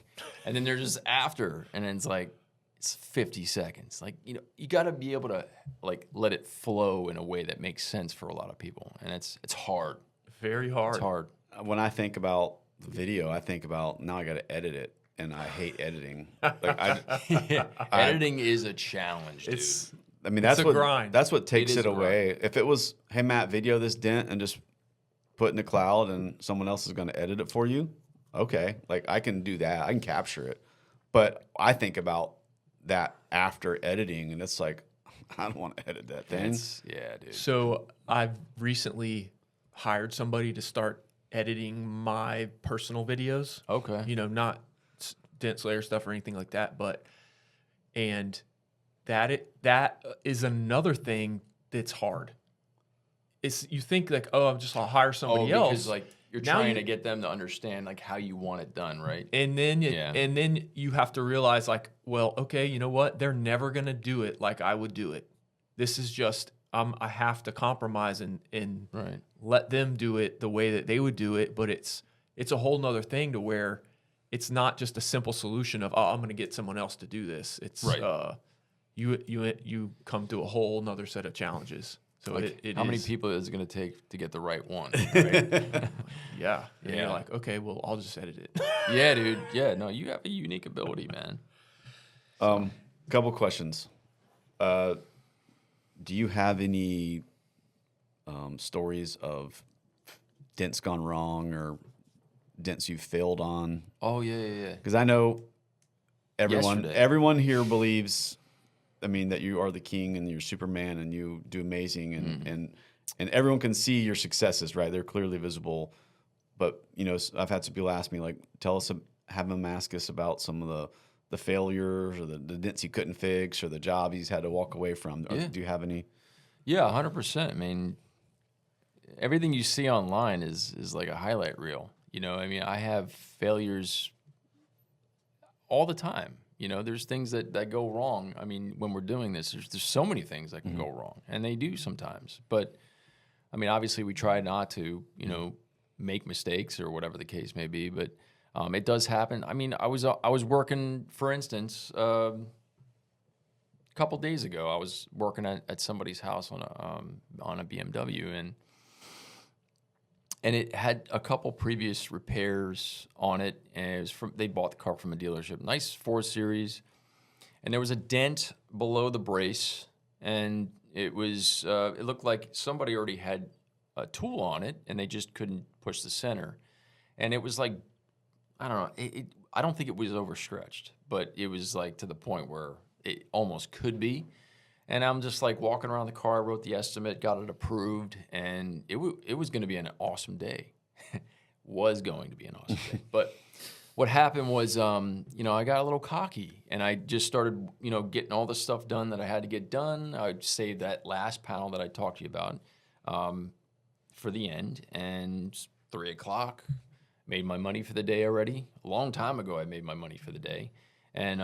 And then there's just after, and then it's 50 seconds. Like, you got to be able to like let it flow in a way that makes sense for a lot of people. And it's hard. Very hard. It's hard. When I think about the video, I think about now I got to edit it, and I hate editing. Like editing is a challenge, dude. That's what grind. That's what takes it away. If it was, hey Matt, video this dent and just put it in the cloud, and someone else is going to edit it for you, okay, like I can do that. I can capture it. But I think about that after editing, and it's like I don't want to edit that thing. Yeah, dude. So I've recently hired somebody to start editing my personal videos. Okay. Not Dent Slayer stuff or anything like that, and that is another thing that's hard. You think like, I'll hire somebody else. Because like you're trying to get them to understand like how you want it done, right? And then you have to realize like, well, okay, you know what? They're never gonna do it like I would do it. This is just I have to compromise and right. let them do it the way that they would do it. But it's a whole nother thing to where it's not just a simple solution of, I'm going to get someone else to do this. It's Right. You come to a whole nother set of challenges. So Like, it how many is- people is it going to take to get the right one? Right? Yeah. And Yeah. you're like, okay, well, I'll just edit it. Yeah, dude. Yeah, no, you have a unique ability, man. Couple questions. Do you have any stories of dents gone wrong or dents you failed on? Oh yeah. Because I know everyone Yesterday. here believes, I mean, that you are the king and you're Superman and you do amazing and everyone can see your successes, right? They're clearly visible. But, you know, I've had some people ask me, like, have them ask us about some of the failures or the dents you couldn't fix or the job he's had to walk away from. Yeah. Do you have any? Yeah, 100%. I mean, everything you see online is like a highlight reel. You know, I mean, I have failures all the time. You know, there's things that go wrong. I mean, when we're doing this, there's so many things that can go wrong, and they do sometimes. But, I mean, obviously we try not to, you know, make mistakes or whatever the case may be. But it does happen. I mean, I was working, for instance, a couple days ago. I was working at somebody's house on a BMW, and it had a couple previous repairs on it, and it was they bought the car from a dealership, nice 4 Series, and there was a dent below the brace, and it was it looked like somebody already had a tool on it, and they just couldn't push the center, and it was like, I don't know, I don't think it was overstretched, but it was like to the point where it almost could be. And I'm just like walking around the car, wrote the estimate, got it approved, and it was going to be an awesome day. Was going to be an awesome day. But what happened was, you know, I got a little cocky, and I just started, you know, getting all the stuff done that I had to get done. I saved that last panel that I talked to you about for the end, and 3 o'clock, made my money for the day already. A long time ago, I made my money for the day. And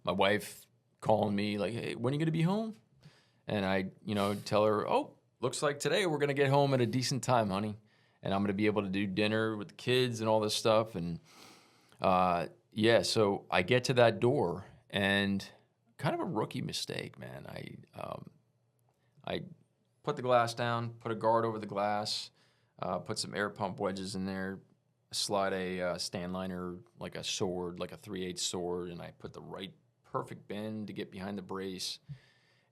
my wife calling me like, hey, when are you going to be home? And I, you know, tell her, oh, looks like today we're going to get home at a decent time, honey. And I'm going to be able to do dinner with the kids and all this stuff. And yeah, so I get to that door, and kind of a rookie mistake, man. I put the glass down, put a guard over the glass, put some air pump wedges in there, slide a stand liner, like a sword, like a 3/8 sword, and I put the right perfect bend to get behind the brace,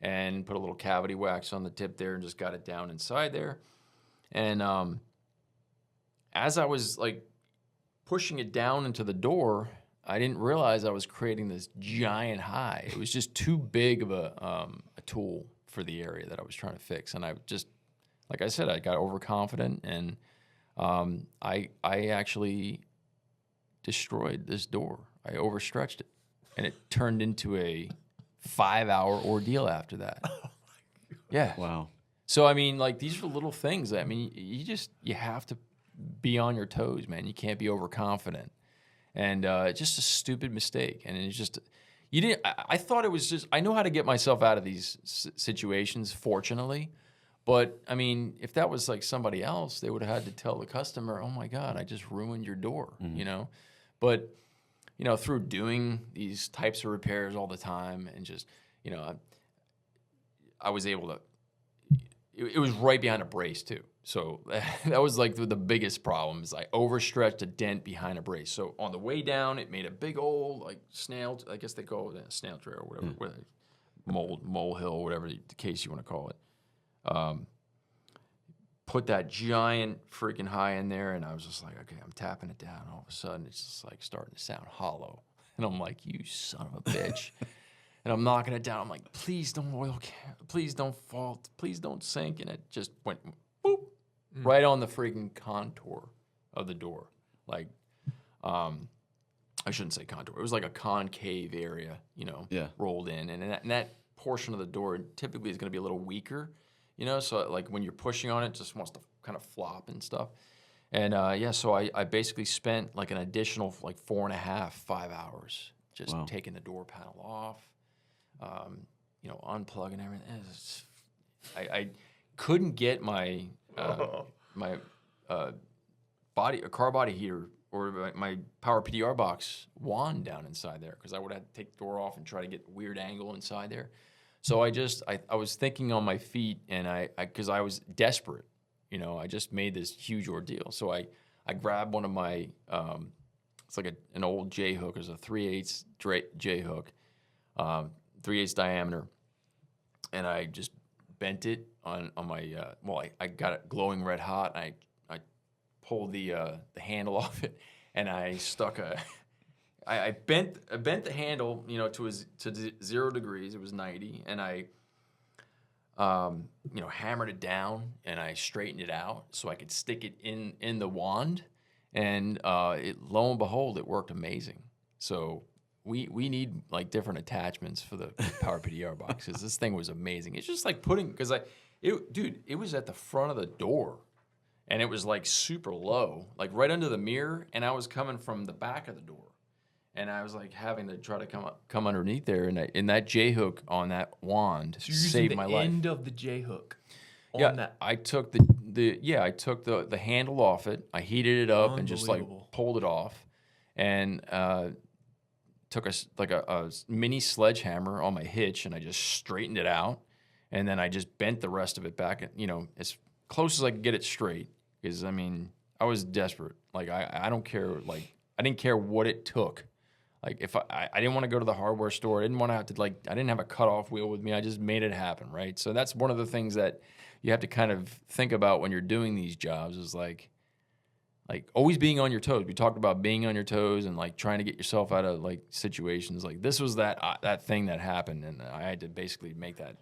and put a little cavity wax on the tip there and just got it down inside there. And as I was like pushing it down into the door, I didn't realize I was creating this giant high. It was just too big of a tool for the area that I was trying to fix. And I just, like I said, I got overconfident, and I actually destroyed this door. I overstretched it. And it turned into a 5-hour ordeal after that. Yeah. Wow. So, I mean, like, these are little things. I mean, you have to be on your toes, man. You can't be overconfident. And just a stupid mistake. And it's just, I thought it was just, I know how to get myself out of these situations, fortunately. But, I mean, if that was like somebody else, they would have had to tell the customer, oh my God, I just ruined your door, you know? But, you know, through doing these types of repairs all the time, and just, you know, I was able to, it was right behind a brace too. So that was like the biggest problem, is I overstretched a dent behind a brace. So on the way down, it made a big old, like, snail, I guess they call it a snail trail or whatever, molehill, whatever the case you want to call it. Put that giant freaking high in there, and I was just like, okay, I'm tapping it down. All of a sudden, it's just like starting to sound hollow. And I'm like, you son of a bitch. And I'm knocking it down. I'm like, please don't oil can. Please don't fall. Please don't sink. And it just went boop, right on the freaking contour of the door. Like, I shouldn't say contour. It was like a concave area, you know, rolled in. And that portion of the door typically is going to be a little weaker. You know, so like when you're pushing on it, it just wants to kind of flop and stuff. And yeah, so I basically spent like an additional like 4.5, 5 hours just taking the door panel off, you know, unplugging everything. I couldn't get my car body heater or my power PDR box wand down inside there because I would have to take the door off and try to get a weird angle inside there. So I was thinking on my feet, and because I was desperate, I just made this huge ordeal. So I grabbed one of my, it's like an old J hook. It was a 3/8 J hook, 3/8 diameter, and I just bent it on my. I got it glowing red hot. And I pulled the handle off it, and I stuck I bent the handle, to 0 degrees. It was 90, and I, hammered it down, and I straightened it out so I could stick it in the wand, and lo and behold, it worked amazing. So we need like different attachments for the power PDR boxes. This thing was amazing. It's just like it was at the front of the door, and it was like super low, like right under the mirror, and I was coming from the back of the door. And I was like having to try to come underneath there, and that J hook on that wand saved my life. The end of the J hook. I took the handle off it. I heated it up and just like pulled it off, and took a mini sledgehammer on my hitch, and I just straightened it out, and then I just bent the rest of it back, as close as I could get it straight. Because I was desperate. Like I don't care. Like I didn't care what it took. Like if I didn't want to go to the hardware store, I didn't want to have to I didn't have a cutoff wheel with me. I just made it happen, right? So that's one of the things that you have to kind of think about when you're doing these jobs is like always being on your toes. We talked about being on your toes and like trying to get yourself out of like situations. Like this was that thing that happened, and I had to basically make that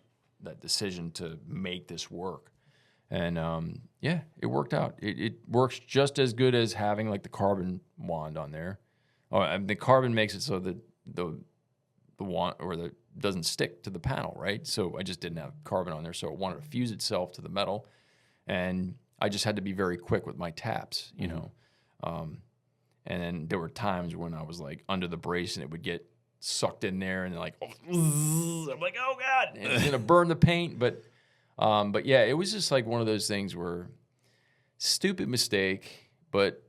decision to make this work. And it worked out. It works just as good as having like the carbon wand on there. The carbon makes it so that the wand doesn't stick to the panel, right? So I just didn't have carbon on there, so it wanted to fuse itself to the metal, and I just had to be very quick with my taps, And then there were times when I was like under the brace and it would get sucked in there, and like, I'm like, oh god, and it's gonna burn the paint. But yeah, it was just like one of those things where stupid mistake, but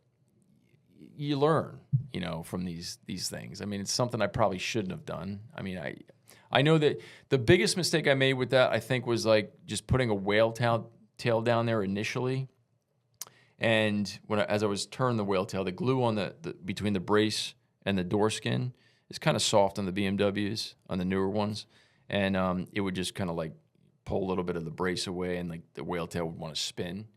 you learn, from these things. It's something I probably shouldn't have done. I know that the biggest mistake I made with that, I think, was like just putting a whale tail down there initially. And as I was turning the whale tail, the glue on the between the brace and the door skin is kind of soft on the BMWs, on the newer ones, and it would just kind of like pull a little bit of the brace away, and like the whale tail would want to spin.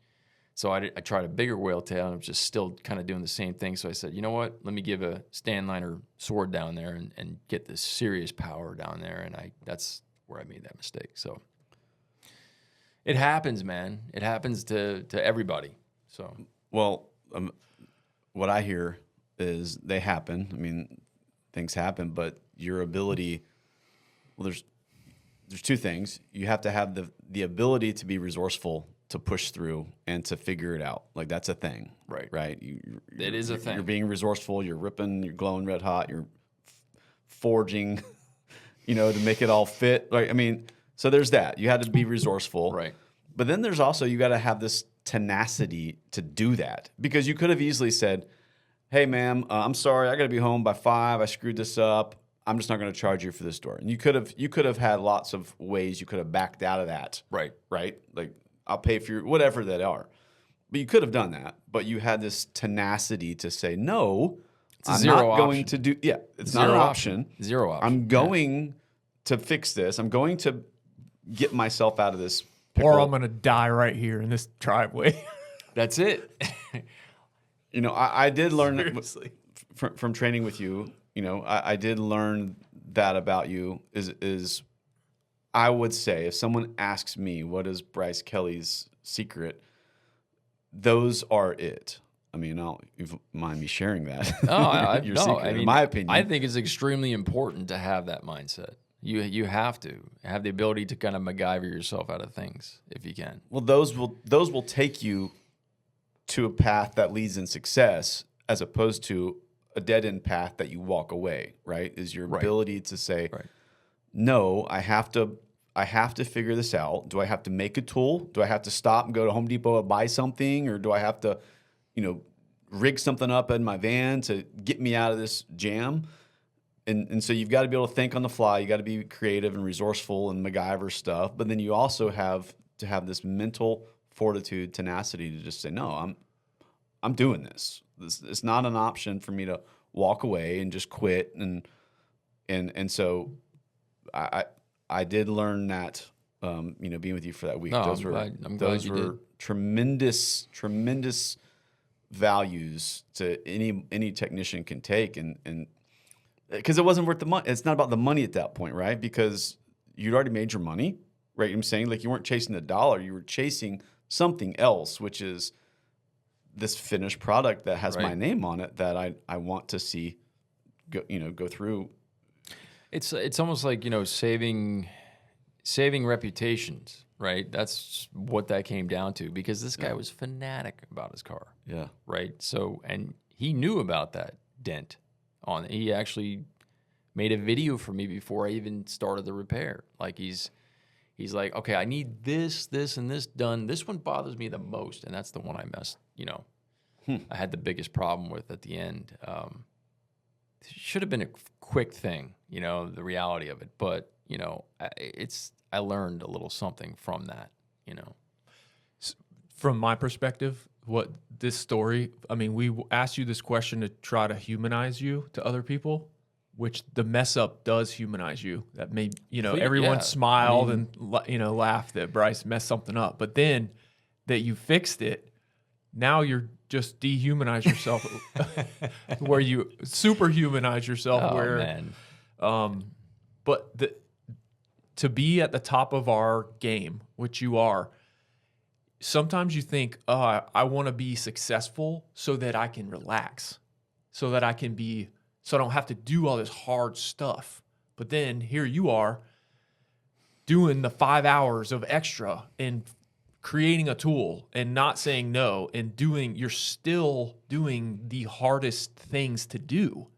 So I tried a bigger whale tail, and it was just still kind of doing the same thing. So I said, you know what? Let me give a Stanliner sword down there and get this serious power down there. And that's where I made that mistake. So it happens, man. It happens to everybody. So what I hear is they happen. Things happen, but your ability. Well, there's two things. You have to have the ability to be resourceful, to push through and to figure it out. Like that's a thing. Right. It is a thing. You're being resourceful. You're ripping, you're glowing red hot. You're forging, to make it all fit. Right. So there's that. You had to be resourceful. Right. But then there's also, you got to have this tenacity to do that, because you could have easily said, hey ma'am, I'm sorry. I got to be home by 5. I screwed this up. I'm just not going to charge you for this door. And you could have had lots of ways you could have backed out of that. Right. Like, I'll pay for your whatever that are. But you could have done that. But you had this tenacity to say, no, I'm not going to do. Yeah, it's not an option. Zero option. I'm going to fix this. I'm going to get myself out of this pickle. Or I'm going to die right here in this driveway. That's it. I did learn from training with you. I did learn that about you is I would say if someone asks me what is Brice Kelly's secret, those are it. You mind me sharing that? Your secret, in my opinion. I think it's extremely important to have that mindset. You have to have the ability to kind of MacGyver yourself out of things if you can. Well, those will take you to a path that leads in success, as opposed to a dead end path that you walk away. Right? Is your ability to say, no, I have to figure this out. Do I have to make a tool? Do I have to stop and go to Home Depot and buy something, or do I have to, rig something up in my van to get me out of this jam. And so you've got to be able to think on the fly. You got to be creative and resourceful and MacGyver stuff. But then you also have to have this mental fortitude, tenacity to just say, no, I'm doing this. It's not an option for me to walk away and just quit. And so I did learn that, being with you for that week. No, those I'm glad those you were did. tremendous values to any technician can take, and because it wasn't worth the money. It's not about the money at that point, right? Because you'd already made your money, right? I'm saying, like, you weren't chasing the dollar, you were chasing something else, which is this finished product that has my name on it that I want to see go through. It's almost like, saving reputations, right? That's what that came down to, because this guy was fanatic about his car. Yeah. Right. So, and he knew about that dent on it. He actually made a video for me before I even started the repair. Like, he's like, okay, I need this, and this done. This one bothers me the most, and that's the one I messed, I had the biggest problem with at the end. It should have been a quick thing, the reality of it. But, I learned a little something from that, From my perspective, what this story, we asked you this question to try to humanize you to other people, which the mess up does humanize you. That made, everyone smiled and, laughed that Brice messed something up. But then that you fixed it, now you're just dehumanize yourself where you superhumanize yourself. But to be at the top of our game, which you are, sometimes you think, I want to be successful so that I can relax, so that I don't have to do all this hard stuff. But then here you are doing the 5 hours of extra and creating a tool and not saying no, and you're still doing the hardest things to do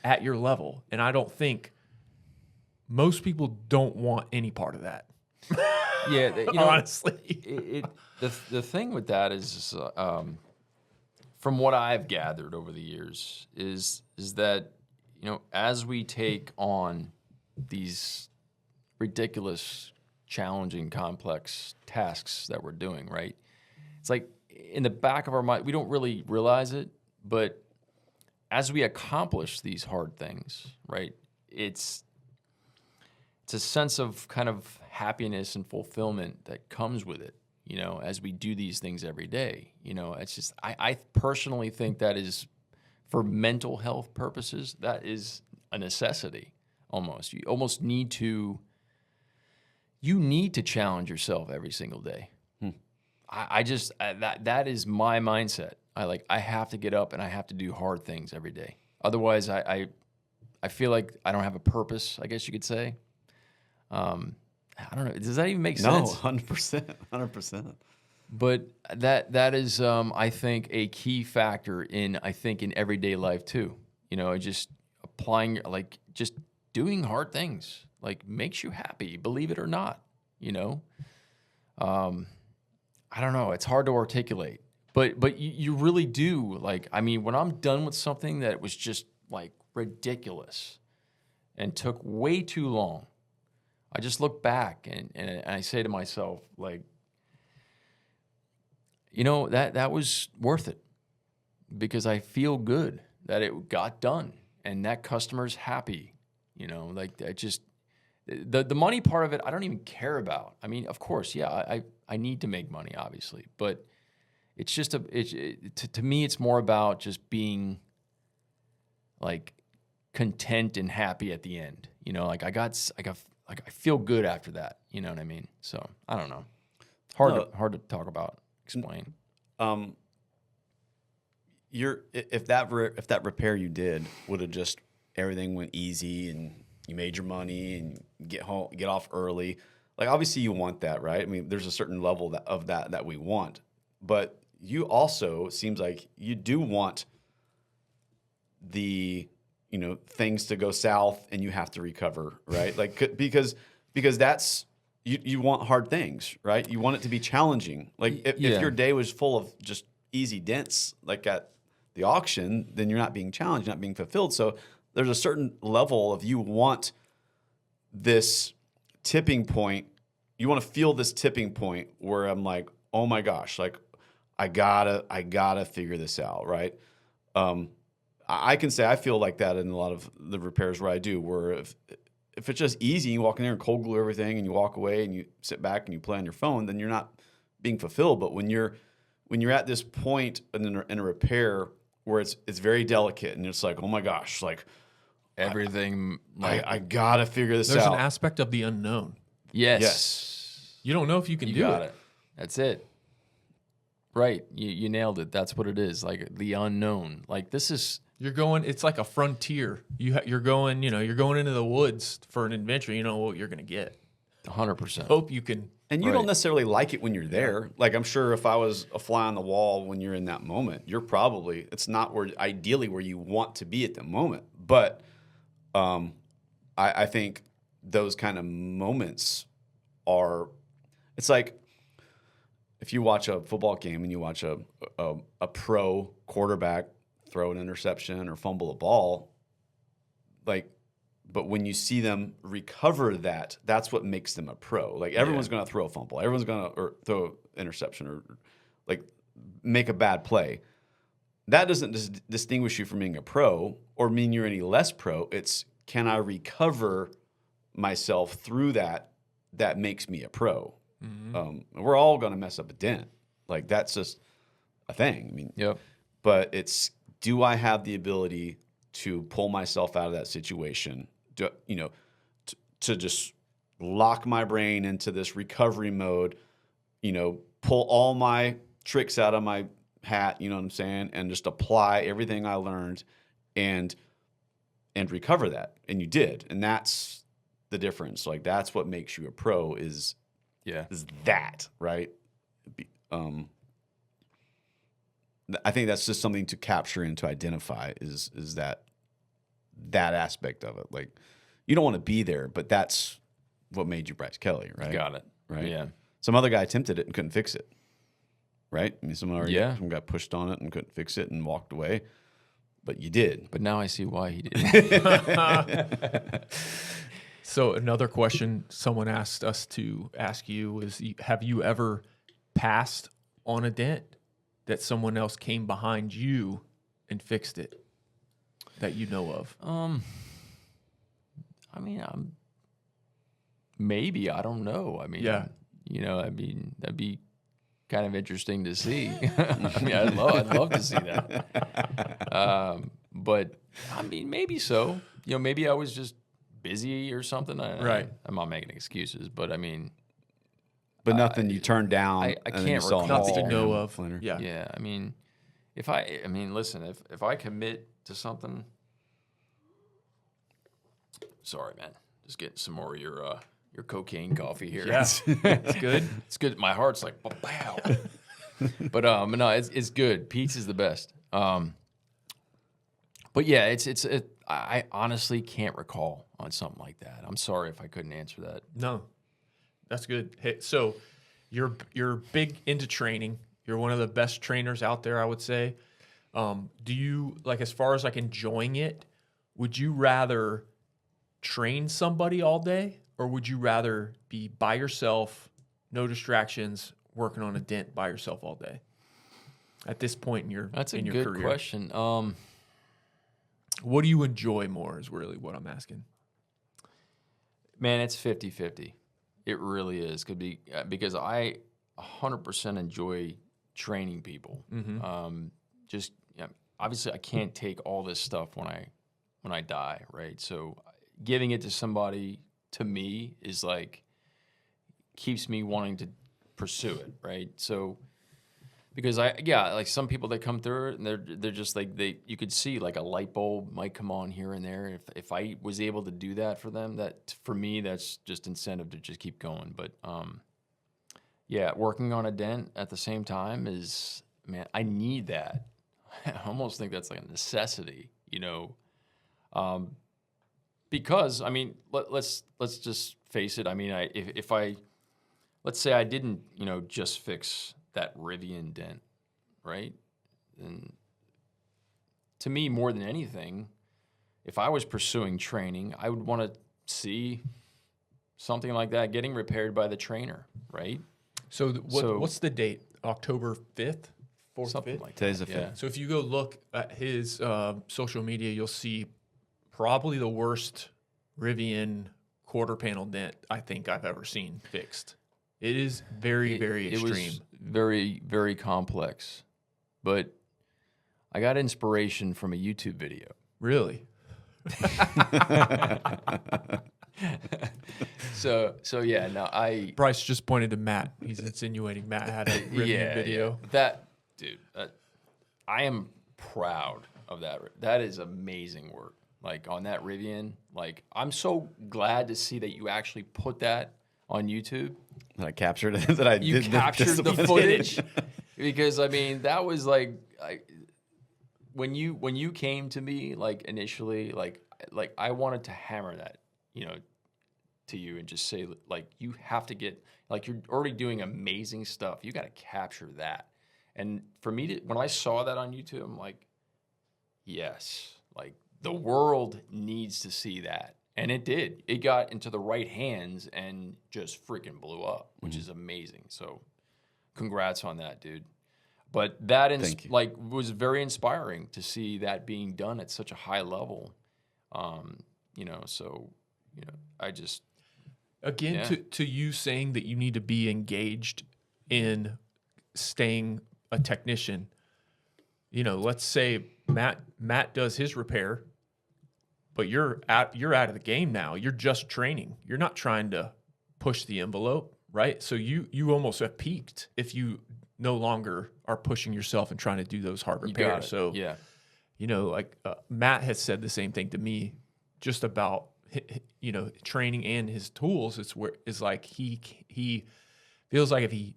at your level. And I don't think most people don't want any part of that. Yeah, honestly. The thing with that is, from what I've gathered over the years, is that, as we take on these ridiculous, challenging, complex tasks that we're doing, right? It's like in the back of our mind, we don't really realize it, but as we accomplish these hard things, right, it's a sense of kind of happiness and fulfillment that comes with it, as we do these things every day. It's just, I personally think that is, for mental health purposes, that is a necessity almost. You almost need to challenge yourself every single day. That is my mindset. I have to get up and I have to do hard things every day. Otherwise, I feel like I don't have a purpose, I guess you could say. I don't know. Does that even make sense? No, 100%. But that is, I think, a key factor in everyday life too. Just applying, just doing hard things, makes you happy, believe it or not. I don't know. It's hard to articulate, but you really do. When I'm done with something that was just ridiculous and took way too long, I just look back and I say to myself, that was worth it, because I feel good that it got done and that customer's happy. The money part of it, I don't even care about. Of course, yeah, I need to make money, obviously, but it's just to me, it's more about just being content and happy at the end. I feel good after that. You know what I mean? So I don't know. Hard to talk about, explain. If that repair you did would have just, everything went easy and you made your money and get off early, obviously you want that, right? There's a certain level of that we want, but you also, seems like you do want the things to go south and you have to recover, right? Because that's, you want hard things, right? You want it to be challenging. If your day was full of just easy dents, at the auction, then you're not being challenged, you're not being fulfilled. So there's a certain level of you want this tipping point. You want to feel this tipping point where I'm like, oh my gosh, like I gotta figure this out, right? I can say I feel like that in a lot of the repairs where I do, where if it's just easy, you walk in there and cold glue everything and you walk away and you sit back and you play on your phone, then you're not being fulfilled. But when you're at this point in a repair where it's very delicate and it's like, oh my gosh, like Everything. I gotta figure this out. There's an aspect of the unknown. Yes. You don't know if you can You do got it. it. That's it. Right. You nailed it. That's what it is. Like the unknown. Like this is. You're going. It's like a frontier. You're going. You're going into the woods for an adventure. You know what you're going to get. 100%. Hope you can. And you don't necessarily like it when you're there. Like I'm sure if I was a fly on the wall when you're in that moment, it's not ideally where you want to be at the moment. But I think those kind of moments it's like if you watch a football game and you watch a pro quarterback throw an interception or fumble a ball, but when you see them recover that's what makes them a pro. Like everyone's going to throw a fumble, everyone's going to throw an interception or like make a bad play. That doesn't distinguish you from being a pro or mean you're any less pro. It's can I recover myself through that makes me a pro. Mm-hmm. We're all going to mess up a dent. Like that's just a thing. I mean, yep. But it's do I have the ability to pull myself out of that situation? To just lock my brain into this recovery mode, pull all my tricks out of my hat, you know what I'm saying, and just apply everything I learned and recover that. And you did. And that's the difference. Like that's what makes you a pro is that, right? I think that's just something to capture and to identify is that aspect of it. Like you don't want to be there, but that's what made you Brice Kelly, right? Got it. Right. Yeah. Some other guy attempted it and couldn't fix it. Right? I mean, someone got pushed on it and couldn't fix it and walked away. But you did. But now I see why he did. So another question someone asked us to ask you was, have you ever passed on a dent that someone else came behind you and fixed it that you know of? I mean, maybe, I don't know. I mean, that'd be kind of interesting to see. I mean, I'd love to see that. But I mean, maybe so. Maybe I was just busy or something. Right. I'm not making excuses, but I mean, but nothing you turned down. I can't recall. Nothing you know of. Yeah. Yeah. I mean, listen, if I commit to something, sorry, man, just getting some more of your cocaine coffee here. Yeah. It's good. It's good. My heart's like, wow. But no, it's good. Pete's is the best. But yeah, I honestly can't recall on something like that. I'm sorry if I couldn't answer that. No, that's good. Hey, so you're big into training. You're one of the best trainers out there, I would say. Do you, like, as far as like enjoying it, would you rather train somebody all day, or would you rather be by yourself, no distractions, working on a dent by yourself all day? At this point in your That's a your good career, question. what do you enjoy more is really what I'm asking. Man, it's 50-50. It really is. Could be because I 100% enjoy training people. Mm-hmm. Obviously, I can't take all this stuff when I die, right? So giving it to somebody, to me, is like keeps me wanting to pursue it, right? So because like some people that come through it and they're just like you could see like a light bulb might come on here and there. If I was able to do that for them, that for me that's just incentive to just keep going. But working on a dent at the same time is, man, I need that. I almost think that's like a necessity, because I mean, let's just face it. I mean, if let's say I didn't, just fix that Rivian dent, right? And to me, more than anything, if I was pursuing training, I would want to see something like that getting repaired by the trainer, right? So, what's the date? October 5th? 4th, Something 5th? like Today's that. the 5th. Yeah. So if you go look at his social media, you'll see probably the worst Rivian quarter panel dent I think I've ever seen fixed. It is very, very extreme. It was very, very complex. But I got inspiration from a YouTube video. Really? So yeah, no, Brice just pointed to Matt. He's insinuating Matt had a Rivian video. Yeah. That, dude, I am proud of that. That is amazing work. Like, on that Rivian, like, I'm so glad to see that you actually put that on YouTube. That I captured it. That I You did captured the footage. Because, I mean, that was like, when you came to me, like, initially, like I wanted to hammer that, you know, to you and just say, like, you have to get, like, you're already doing amazing stuff. You got to capture that. And for me when I saw that on YouTube, I'm like, yes, like, the world needs to see that. And it did. It got into the right hands and just freaking blew up, which is amazing. So congrats on that, dude. But that was very inspiring to see that being done at such a high level. You know, so, you know, I just... Again, Yeah. to you saying that you need to be engaged in staying a technician, you know, let's say Matt does his repair, but you're out of the game now. You're just training. You're not trying to push the envelope, right? So you almost have peaked if you no longer are pushing yourself and trying to do those hard repairs. So yeah. you know, like Matt has said the same thing to me, just about, you know, training and his tools. It's like he feels like if he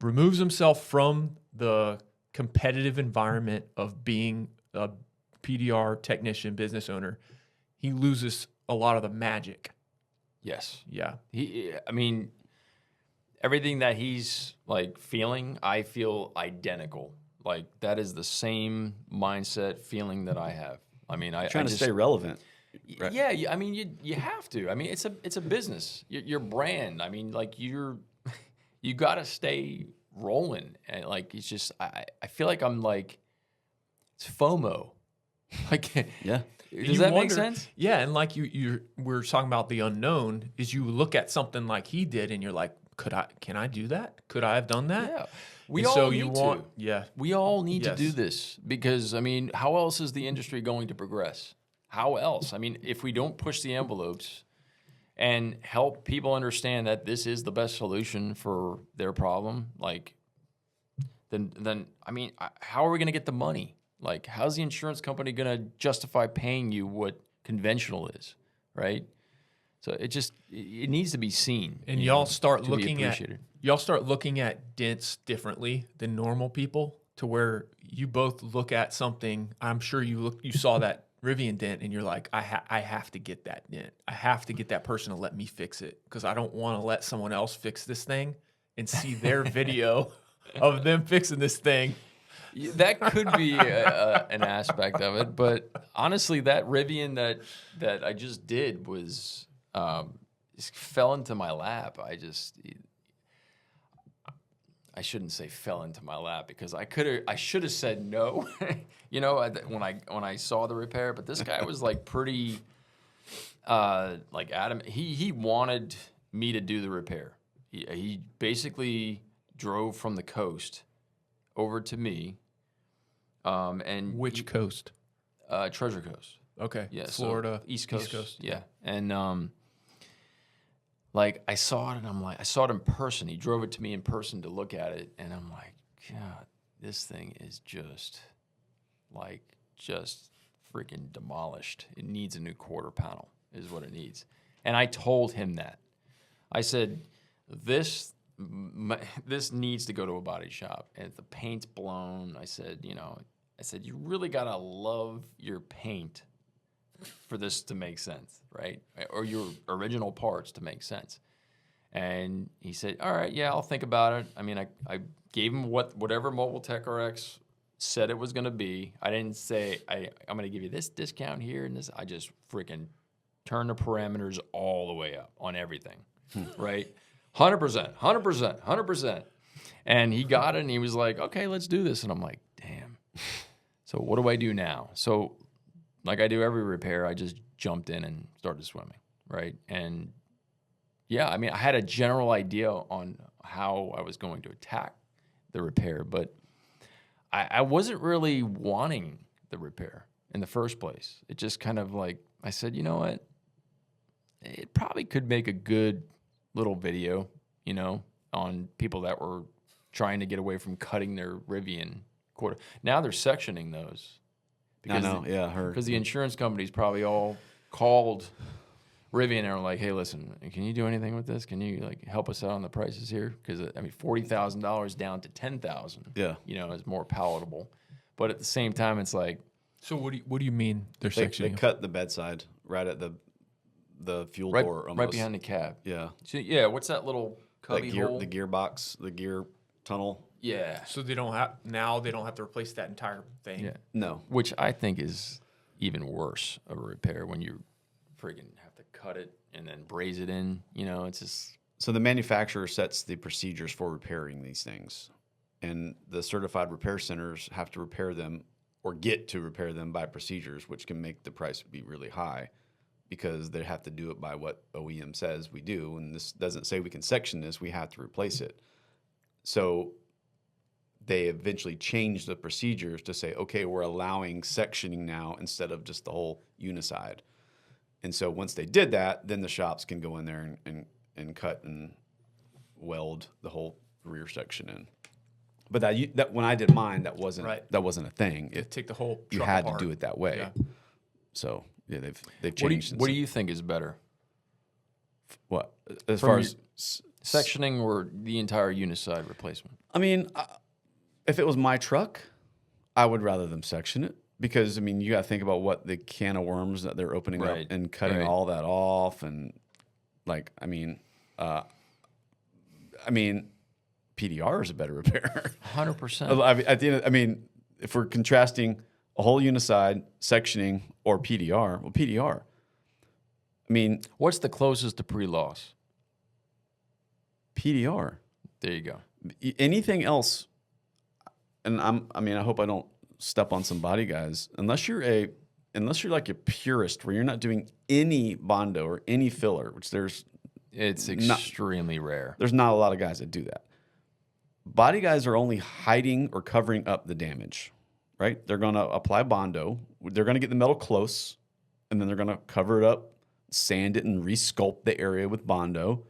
removes himself from the competitive environment of being a PDR technician, business owner, he loses a lot of the magic. Yes. Yeah. I mean, everything that he's like feeling, I feel identical. Like, that is the same mindset, feeling that I have. I mean, Trying to stay relevant. Right. Yeah, I mean, you have to. I mean, it's a business. Your brand. I mean, like, you got to stay rolling. And, like, it's just, I feel like I'm like, it's FOMO. Like, Yeah. does that make sense? Yeah, and like we're talking about the unknown, is you look at something like he did and you're like, can I do that? Could I have done that? Yeah. We all need Yes. to do this, because, I mean, how else is the industry going to progress? How else? I mean, if we don't push the envelopes and help people understand that this is the best solution for their problem, like, then I mean, how are we going to get the money? Like, how's the insurance company going to justify paying you what conventional is, right? So it needs to be seen, And y'all start to be looking at dents differently than normal people, to where you both look at something. I'm sure you saw that Rivian dent and you're like, I have to get that dent. I have to get that person to let me fix it, because I don't want to let someone else fix this thing and see their video of them fixing this thing. That could be an aspect of it, but honestly, that Rivian that I just did was just fell into my lap. I shouldn't say fell into my lap, because I should have said no, you know, when I saw the repair. But this guy was like pretty like adamant. He wanted me to do the repair. He basically drove from the coast over to me. And Which coast? Treasure Coast. Okay. Yeah, Florida. so East Coast. East Coast. Yeah. And like, I saw it and I'm like, I saw it in person. He drove it to me in person to look at it, and I'm like, God, this thing is just freaking demolished. It needs a new quarter panel, is what it needs. And I told him that. I said, this needs to go to a body shop. And if the paint's blown, I said, you really got to love your paint for this to make sense, right? Or your original parts to make sense. And he said, all right, yeah, I'll think about it. I mean, I gave him whatever Mobile Tech RX said it was going to be. I didn't say, I'm going to give you this discount here and this. I just freaking turned the parameters all the way up on everything, right? 100%. And he got it, and he was like, okay, let's do this. And I'm like, damn. So what do I do now? So like I do every repair, I just jumped in and started swimming, right? And yeah, I mean, I had a general idea on how I was going to attack the repair, but I wasn't really wanting the repair in the first place. It just kind of like, I said, you know what? It probably could make a good little video, you know, on people that were trying to get away from cutting their Rivian quarter. Now they're sectioning those. I know, yeah, I heard. Because the insurance companies probably all called Rivian and are like, hey, listen, can you do anything with this? Can you like help us out on the prices here? Because I mean, $40,000 down to $10,000, yeah, you know, is more palatable. But at the same time, it's like, So what do you mean they're they sectioning? cut the bedside right at the fuel right, door, almost. right behind the cab. Yeah, So, yeah, what's that little cubby hole? the gearbox, the gear tunnel. Yeah. So they don't have to replace that entire thing. Yeah. No, Which I think is even worse of a repair when you friggin' have to cut it and then braze it in. You know, it's just. so the manufacturer sets the procedures for repairing these things, and the certified repair centers have to repair them or get to repair them by procedures, which can make the price be really high because they have to do it by what OEM says we do. And this doesn't say we can section this, we have to replace it. So they eventually changed the procedures to say, okay, we're allowing sectioning now instead of just the whole uniside. And so once they did that, then the shops can go in there and cut and weld the whole rear section in. But that when I did mine, that wasn't a thing. Take the whole You truck had apart. to do it that way. Yeah. So yeah, they've changed. What do you think is better? What as From far your- as Sectioning or the entire uniside replacement? I mean, if it was my truck, I would rather them section it because I mean you got to think about what the can of worms that they're opening Right. up and cutting Right. all that off and like I mean PDR is a better repair. 100%. I mean, at the end, I mean, if we're contrasting a whole uniside sectioning or PDR, well, PDR. I mean, What's the closest to pre-loss? PDR. There you go. Anything else, and I hope I don't step on some body guys. Unless you're like a purist where you're not doing any Bondo or any filler, which It's extremely rare. there's not a lot of guys that do that. Body guys are only hiding or covering up the damage, right? They're going to apply Bondo. They're going to get the metal close, and then they're going to cover it up, sand it, and resculpt the area with Bondo,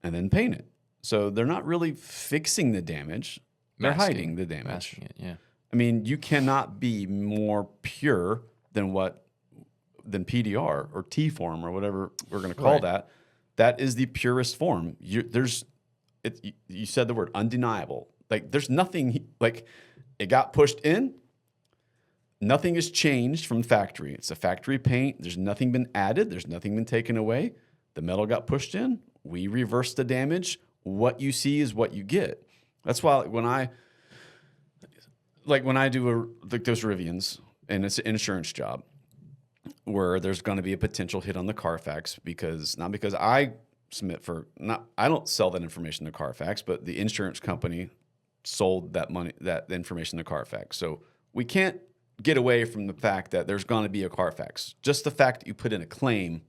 and then paint it. So they're not really fixing the damage. They're hiding the damage. Masking it, yeah. I mean, you cannot be more pure than PDR or TFORM or whatever we're going to call Right. that. That is the purest form. You said the word undeniable. Like there's nothing like it got pushed in. Nothing has changed from factory. It's a factory paint. There's nothing been added. There's nothing been taken away. The metal got pushed in. We reversed the damage. What you see is what you get. That's why when I do those Rivians and it's an insurance job where there's going to be a potential hit on the Carfax not because I submit I don't sell that information to Carfax, but the insurance company sold that information to Carfax. So we can't get away from the fact that there's going to be a Carfax. Just the fact that you put in a claim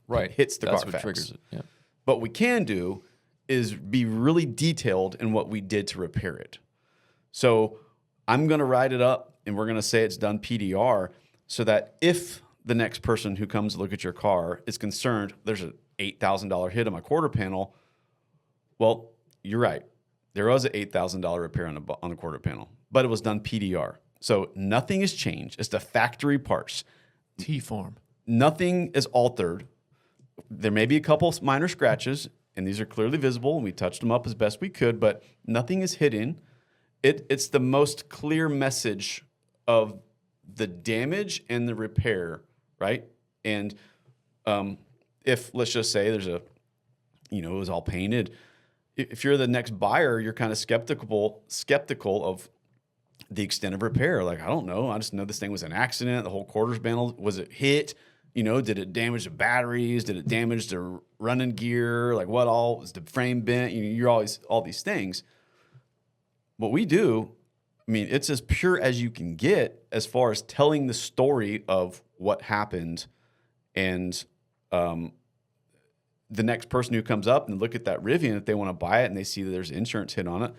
hits the That's Carfax. what triggers it. Yeah. What we can do is be really detailed in what we did to repair it. So I'm going to write it up and we're going to say it's done PDR so that if the next person who comes to look at your car is concerned, there's an $8,000 hit on my quarter panel. Well, you're right. There was an $8,000 repair on the quarter panel, but it was done PDR. So nothing has changed. It's the factory parts. TFORM. Nothing is altered. There may be a couple minor scratches, and these are clearly visible, and we touched them up as best we could, but nothing is hidden. It's the most clear message of the damage and the repair, right? And if, let's just say there's it was all painted. If you're the next buyer, you're kind of skeptical of the extent of repair. Like, I don't know. I just know this thing was an accident. The whole quarters panel, was it hit? You know, did it damage the batteries? Did it damage the running gear? Like, what all was the frame bent? You know, you're always all these things. What we do, I mean, it's as pure as you can get as far as telling the story of what happened. And the next person who comes up and look at that Rivian, if they want to buy it and they see that there's insurance hit on it,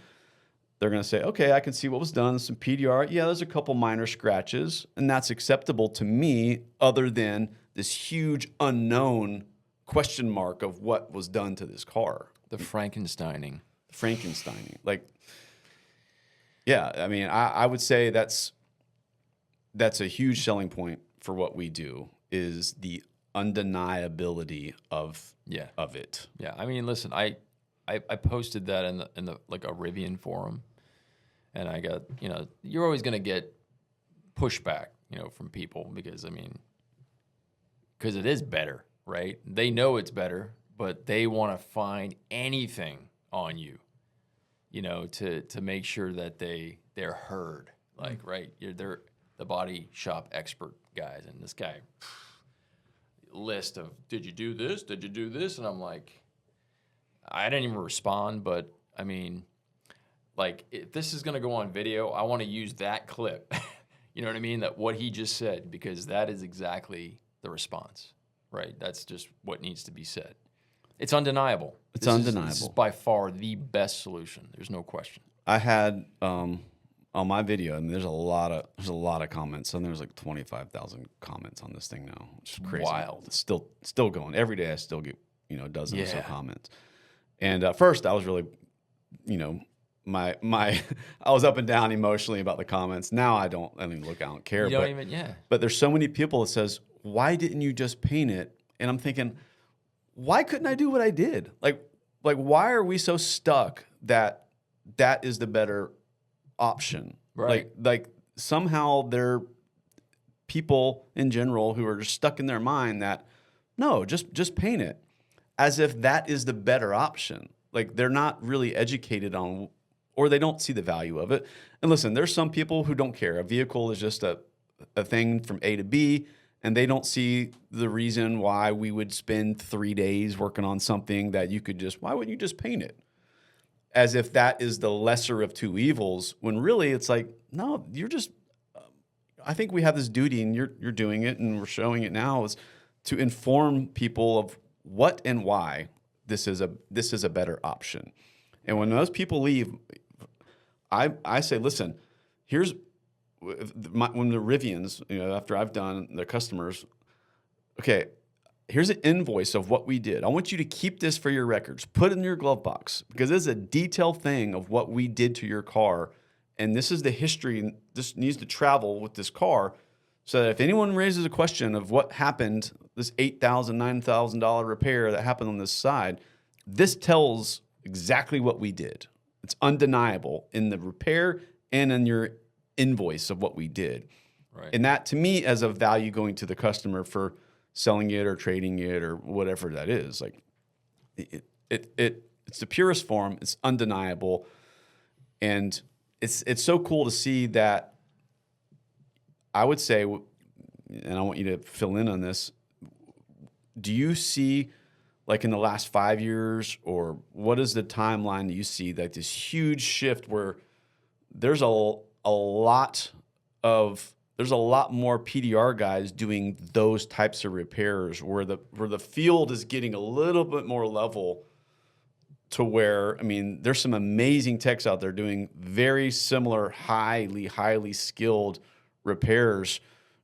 they're going to say, okay, I can see what was done, some PDR. Yeah, there's a couple minor scratches, and that's acceptable to me, other than this huge unknown question mark of what was done to this car. The Frankensteining. Like, yeah, I mean, I would say that's a huge selling point for what we do, is the undeniability of it. Yeah, I mean, listen, I posted that in the like a Rivian forum, and I got, you know, you're always going to get pushback, you know, from people because it is better, right? They know it's better, but they want to find anything on you, you know, to make sure that they're heard. Like, right, they're the body shop expert guys, and this guy list of, did you do this? Did you do this? And I'm like, I didn't even respond, but I mean, like, if this is going to go on video, I want to use that clip. You know what I mean? That what he just said, because that is exactly the response, right? That's just what needs to be said. It's undeniable. This is by far the best solution. There's no question. I had on my video, I mean, there's a lot of comments, and there's like 25,000 comments on this thing now, which is crazy. Wild. It's still going. Every day I still get, you know, dozens or so comments. And at first I was really, you know, my I was up and down emotionally about the comments. Now I don't even look. I don't care. You don't even. But there's so many people that says, why didn't you just paint it? And I'm thinking, why couldn't I do what I did? Like why are we so stuck that is the better option? Right. Like somehow there are people in general who are just stuck in their mind that, no, just paint it, as if that is the better option. Like, they're not really educated on, or they don't see the value of it. And listen, there's some people who don't care. A vehicle is just a thing from A to B, and they don't see the reason why we would spend 3 days working on something that you could why wouldn't you just paint it? As if that is the lesser of two evils, when really it's like, no, you're just, I think we have this duty, and you're doing it, and we're showing it now, is to inform people of what and why this is a better option. And when those people leave, I say, listen, here's when the Rivians, you know, after I've done the customers, okay, here's an invoice of what we did. I want you to keep this for your records. Put it in your glove box, because this is a detailed thing of what we did to your car. And this is the history, and this needs to travel with this car, so that if anyone raises a question of what happened, this $8,000, $9,000 repair that happened on this side, this tells exactly what we did. It's undeniable in the repair and in your invoice of what we did. Right. And that, to me, as a value going to the customer for selling it or trading it or whatever that is. Like, it's the purest form. It's undeniable. And it's so cool to see that. I would say, and I want you to fill in on this, do you see, like, in the last 5 years, or what is the timeline that you see, like, this huge shift where there's a lot more PDR guys doing those types of repairs, where the field is getting a little bit more level, to where, I mean, there's some amazing techs out there doing very similar, highly skilled repairs,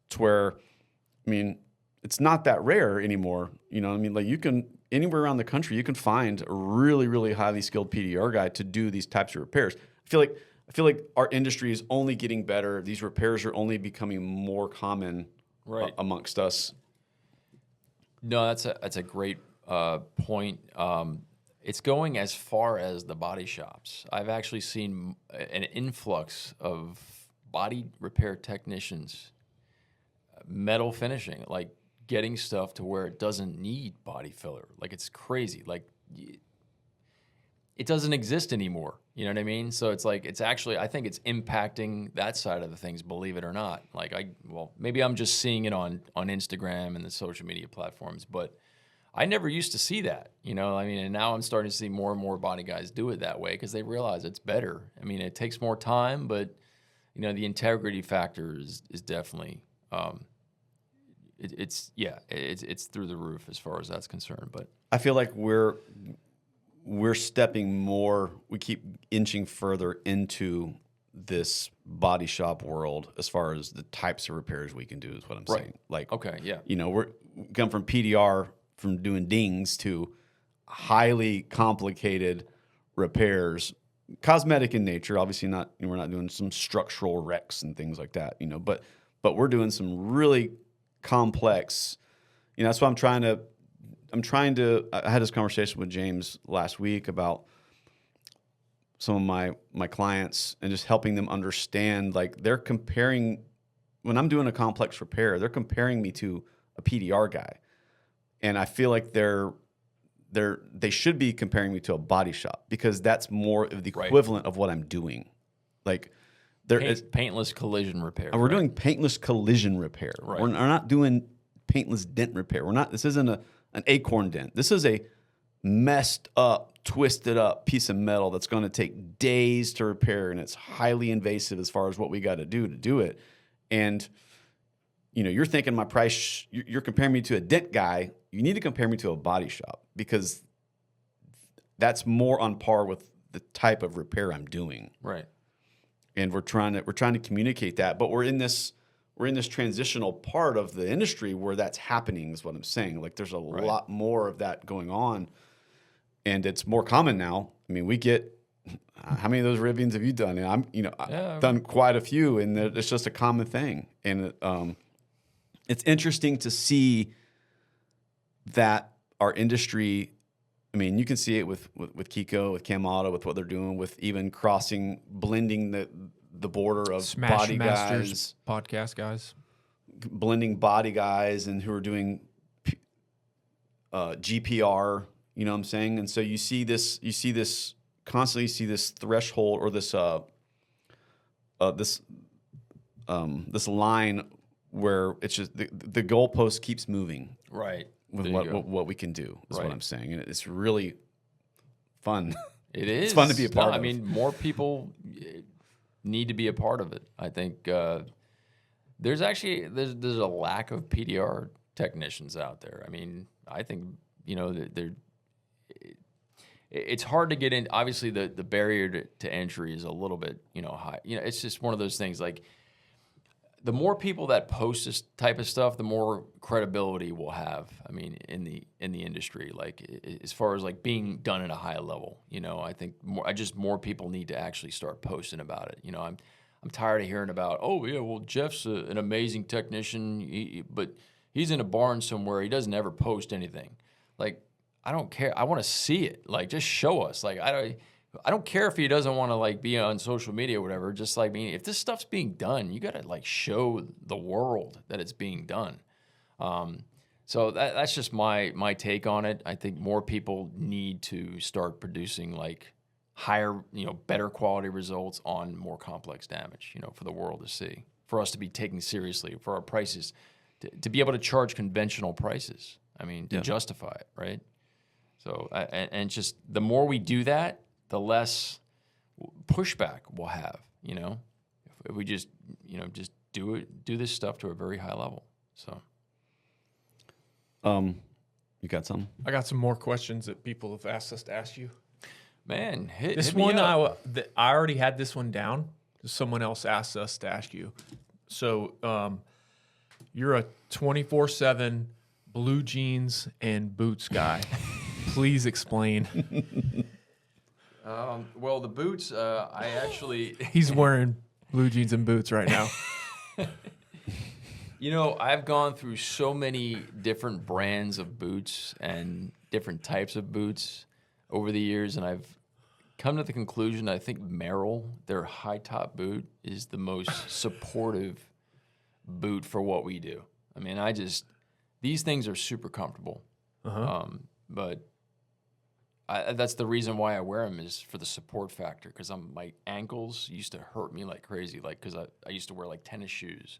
to where, I mean, it's not that rare anymore. You know what I mean? Like, you can, anywhere around the country, you can find a really highly skilled PDR guy to do these types of repairs. I feel like our industry is only getting better. These repairs are only becoming more common, right, amongst us. No, that's a great point. It's going as far as the body shops. I've actually seen an influx of body repair technicians, metal finishing, like getting stuff to where it doesn't need body filler. Like, it's crazy. Like, it doesn't exist anymore. You know what I mean? So it's like, it's actually, I think it's impacting that side of the things, believe it or not. Like maybe I'm just seeing it on Instagram and the social media platforms, but I never used to see that, you know? I mean, and now I'm starting to see more and more body guys do it that way because they realize it's better. I mean, it takes more time, but you know, the integrity factor is definitely, it's through the roof as far as that's concerned. But I feel like we're stepping more, we keep inching further into this body shop world as far as the types of repairs we can do is what I'm saying. Like, okay, yeah. You know, we come from PDR, from doing dings to highly complicated repairs, cosmetic in nature, obviously not, we're not doing some structural wrecks and things like that, you know, but we're doing some really complex, you know, that's why I had this conversation with James last week about some of my clients and just helping them understand, like they're comparing, when I'm doing a complex repair, they're comparing me to a PDR guy. And I feel like they should be comparing me to a body shop because that's more of the equivalent of what I'm doing. Like paintless collision repair. We're doing paintless collision repair. Right. We're not doing paintless dent repair. This isn't an acorn dent. This is a messed up, twisted up piece of metal that's going to take days to repair, and it's highly invasive as far as what we got to do it. And you know, you're thinking my price, you're comparing me to a dent guy. You need to compare me to a body shop because that's more on par with the type of repair I'm doing. Right. And we're trying to communicate that, but we're in this transitional part of the industry where that's happening is what I'm saying. Like there's a lot more of that going on, and it's more common now. I mean, we get, how many of those ribbons have you done? And I've done quite a few, and it's just a common thing. And it's interesting to see that our industry, I mean, you can see it with Kiko, with Camauto, with what they're doing, with even blending the border of Smash body Masters guys, podcast guys, blending body guys and who are doing GPR, you know what I'm saying? And so you see this constantly, see this threshold or this line where it's just the goalpost keeps moving. Right. With what we can do is what I'm saying. And it's really fun. It is. It's fun to be a part of. I mean, more people need to be a part of it. I think there's a lack of PDR technicians out there. I mean, I think, you know, it's hard to get in. Obviously, the barrier to entry is a little bit, you know, high. You know, it's just one of those things like, the more people that post this type of stuff, the more credibility we'll have. I mean, in the industry, like as far as like being done at a high level, you know, I think more people need to actually start posting about it. You know, I'm tired of hearing about, oh yeah, well Jeff's an amazing technician, but he's in a barn somewhere. He doesn't ever post anything. Like, I don't care. I want to see it. Like, just show us. Like, I don't care if he doesn't want to like be on social media or whatever. Just like, I mean, if this stuff's being done, you got to like show the world that it's being done. So that's just my take on it. I think more people need to start producing like higher, you know, better quality results on more complex damage, you know, for the world to see, for us to be taken seriously, for our prices to be able to charge conventional prices. I mean, to justify it, right? So, and just the more we do that, the less pushback we'll have, you know, if we just, you know, just do this stuff to a very high level. So, you got some? I got some more questions that people have asked us to ask you. Man, hit This me one, up. I already had this one down. Someone else asked us to ask you. So, you're a 24/7 blue jeans and boots guy. Please explain. Well, the boots, I actually... He's wearing blue jeans and boots right now. You know, I've gone through so many different brands of boots and different types of boots over the years, and I've come to the conclusion I think Merrell, their high-top boot, is the most supportive boot for what we do. I mean, these things are super comfortable, but that's the reason why I wear them, is for the support factor, because my ankles used to hurt me like crazy, like because I used to wear like tennis shoes,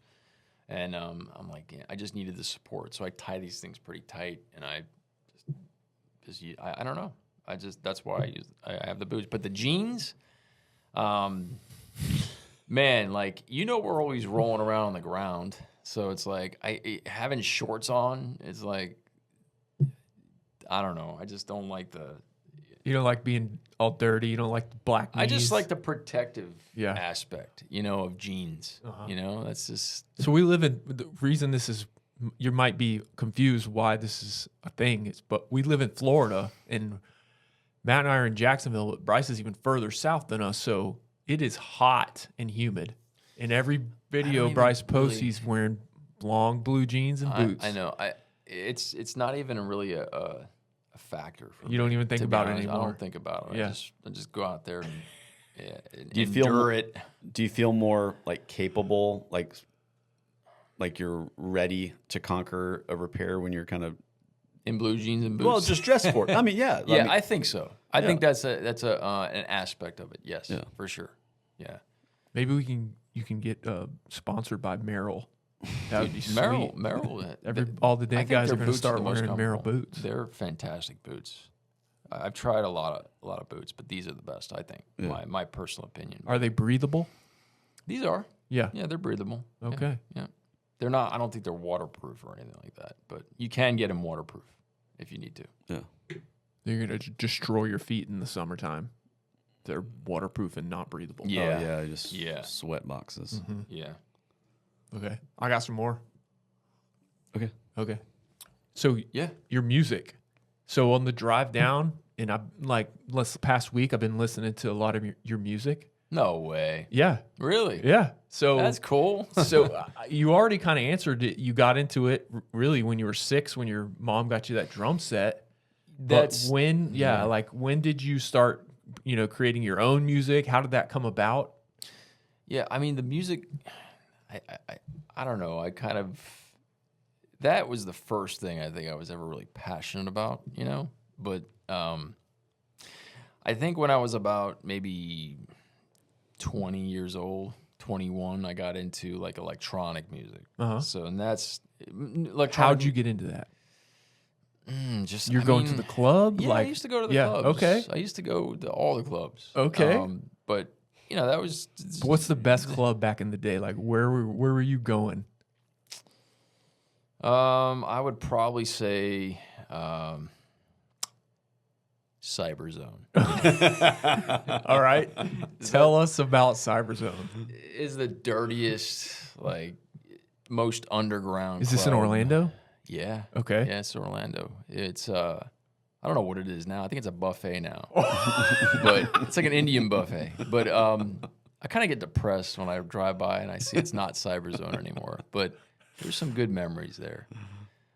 and I'm like, yeah, I just needed the support, so I tie these things pretty tight, and I don't know, that's why I have the boots. But the jeans, man, like, we're always rolling around on the ground, so it's like having shorts on is like, I don't know, I just don't like the. You don't like being all dirty. You don't like the black knees. I just like the protective aspect, of jeans. That's just. So we live in, the reason this is, you might be confused why this is a thing, but we live in Florida, and Matt and I are in Jacksonville, but Brice is even further south than us, so it is hot and humid. In every video Brice posts, he's wearing long blue jeans and boots. I know. It's not even really a factor for me. You don't even think about it anymore. I don't think about it. Yeah. I just go out there and Do you feel more like capable, like you're ready to conquer a repair when you're kind of in blue jeans and boots? Well, just dressed for it. I mean, yeah. Yeah, I think so. I think that's an aspect of it. Yes, for sure. Yeah. Maybe you can get sponsored by Merrill. That would be sweet. Merrill. All the Dent guys are going to start wearing Merrill boots. They're fantastic boots. I've tried a lot of boots, but these are the best, I think. Yeah. My personal opinion. Are they breathable? These are. Yeah. Yeah, they're breathable. Okay. Yeah. They're not. I don't think they're waterproof or anything like that, but you can get them waterproof if you need to. Yeah. You're going to destroy your feet in the summertime. They're waterproof and not breathable. Yeah. Oh, yeah. Just sweat boxes. Mm-hmm. Yeah. Okay. I got some more. Okay. So yeah, your music. So on the drive down, and the past week, I've been listening to a lot of your music. No way. Yeah. Really? Yeah. So that's cool. So you already kind of answered it. You got into it really when you were 6, when your mom got you that drum set. That's when did you start, creating your own music? How did that come about? Yeah, I mean, the music, I don't know. That was the first thing I think I was ever really passionate about, But I think when I was about maybe 20 years old, 21, I got into like electronic music. Uh-huh. So, and that's electronic. How'd you get into that? Going to the club? Yeah, I used to go to the clubs. Okay. I used to go to all the clubs. Okay. But that was. What's the best club back in the day? Like, where were you going? I would probably say Cyberzone. All right. Tell us about Cyberzone. Is the dirtiest, most underground Is this club. in Orlando? Yeah. Okay. Yeah, it's Orlando. It's I don't know what it is now. I think it's a buffet now. But it's like an Indian buffet. But I kind of get depressed when I drive by and I see it's not Cyberzone anymore. But there's some good memories there.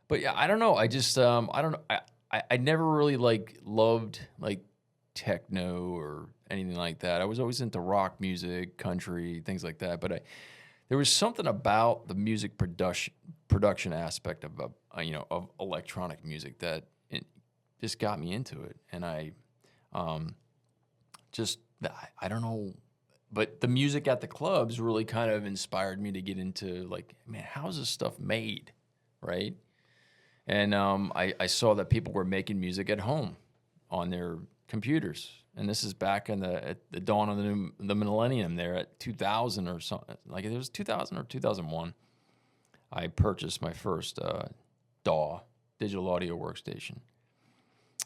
But yeah, I don't know. I just I don't know. I never really loved techno or anything like that. I was always into rock music, country, things like that. But there was something about the music production aspect of of electronic music that it just got me into it. And I don't know. But the music at the clubs really kind of inspired me to get into man, how's this stuff made, right? And I saw that people were making music at home on their computers, and this is back at the dawn of the millennium. There at 2000 or something, it was 2000 or 2001. I purchased my first DAW, digital audio workstation,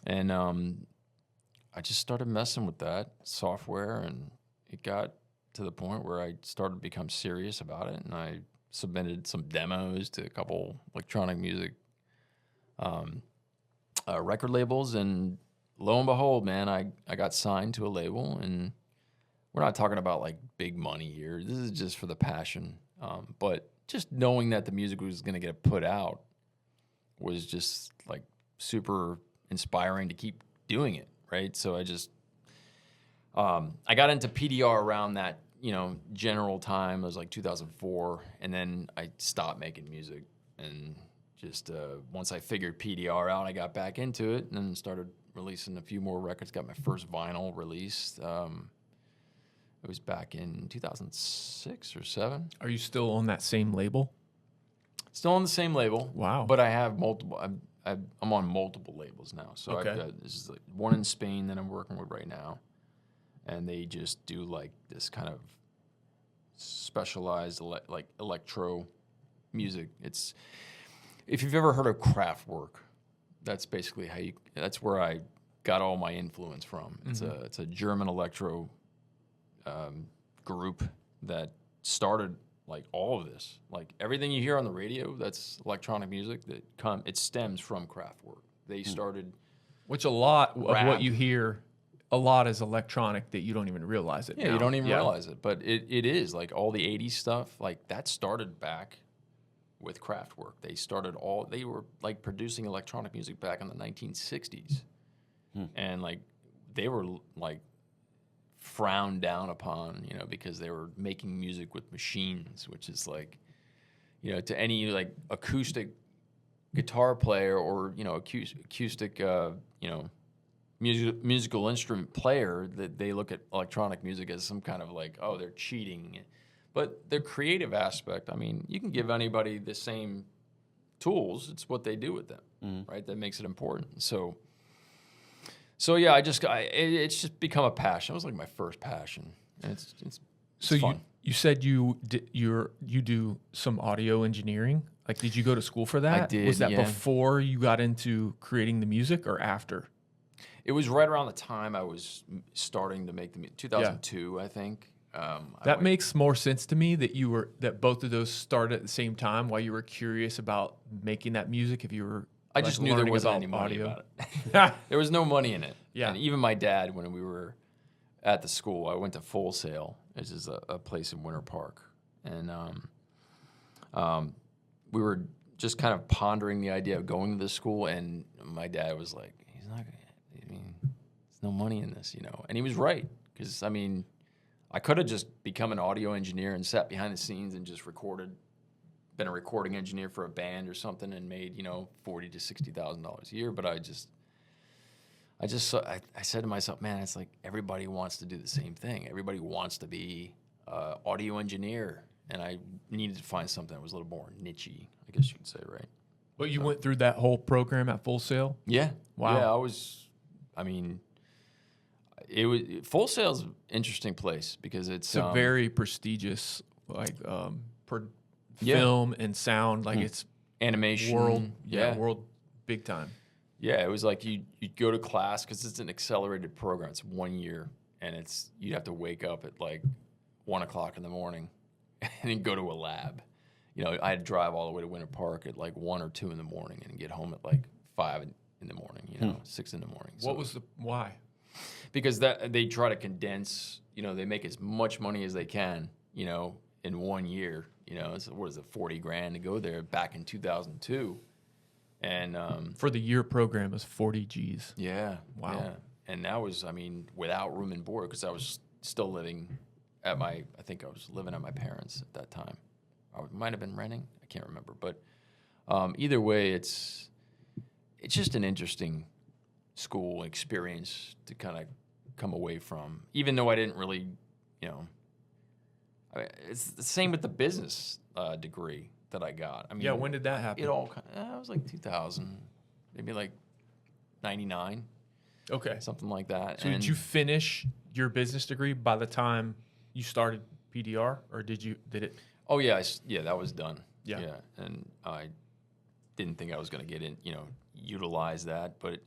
and I just started messing with that software, and it got to the point where I started to become serious about it, and I submitted some demos to a couple electronic music record labels, and lo and behold, man, I got signed to a label, and we're not talking about big money here. This is just for the passion, but just knowing that the music was going to get put out was just super inspiring to keep doing it, right? So I just I got into PDR around that general time. It was 2004, and then I stopped making music, and just once I figured PDR out, I got back into it and then started releasing a few more records. Got my first vinyl released. It was back in 2006 or 7. Are you still on that same label? Still on the same label. Wow. But I have multiple. I'm on multiple labels now. So Okay. I've got this is like one in Spain that I'm working with right now, and they just do like this kind of specialized like electro music. It's if you've ever heard of Kraftwerk, that's basically that's where I got all my influence from. It's a German electro group that started like all of this, like everything you hear on the radio that's electronic music it stems from Kraftwerk. They started, which a lot of rap. what you hear, a lot is electronic that you don't even realize it. Yeah, now. you don't even realize it, but it is like all the '80s stuff. Like that started back with Kraftwerk. They were like producing electronic music back in the 1960s, and like they were like frowned down upon, because they were making music with machines, which is like, to any like acoustic guitar player or acoustic musical instrument player, that they look at electronic music as some kind of like, oh, they're cheating. But the creative aspect, I mean, you can give anybody the same tools. It's what they do with them, right? That makes it important. So yeah, it's just become a passion. It was like my first passion, and it's So fun. you said you do some audio engineering. Like, did you go to school for that? I did. Was that yeah. before you got into creating the music or after? It was right around the time I was starting to make 2002, I think. That makes more sense to me that both of those started at the same time. While you were curious about making that music, if you were. I just knew there wasn't any money about it. There was no money in it. Yeah. And even my dad, when we were at the school, I went to Full Sail, which is a place in Winter Park. And we were just kind of pondering the idea of going to this school. And my dad was like, there's no money in this, And he was right. Because, I could have just become an audio engineer and sat behind the scenes and just been a recording engineer for a band or something and made, $40,000 to $60,000 a year. But I said to myself, man, it's like everybody wants to do the same thing. Everybody wants to be an audio engineer. And I needed to find something that was a little more niche-y, I guess you could say, right? But you went through that whole program at Full Sail? Yeah. Wow. Yeah, Full Sail's an interesting place because it's a very prestigious, like, film and sound, like it's animation, world big time. Yeah, it was like you'd go to class because it's an accelerated program. It's 1 year, and you'd have to wake up at like 1 o'clock in the morning and then go to a lab. I had to drive all the way to Winter Park at like 1 or 2 in the morning and get home at like 5 in the morning. 6 in the morning. What was why? Because they try to condense. They make as much money as they can. In 1 year. What is it, $40,000 to go there back in 2002. And for the year program is 40 G's. Yeah. Wow. Yeah. And that was, without room and board, because I was still living at I think I was living at my parents at that time. I might have been renting. I can't remember. But either way, it's just an interesting school experience to kind of come away from, even though I didn't really, it's the same with the business degree that I got. When did that happen? It was like 2000, maybe like 99. Okay. Something like that. So did you finish your business degree by the time you started PDR, or did it? Oh yeah, that was done. Yeah. And I didn't think I was going to get in, utilize that, but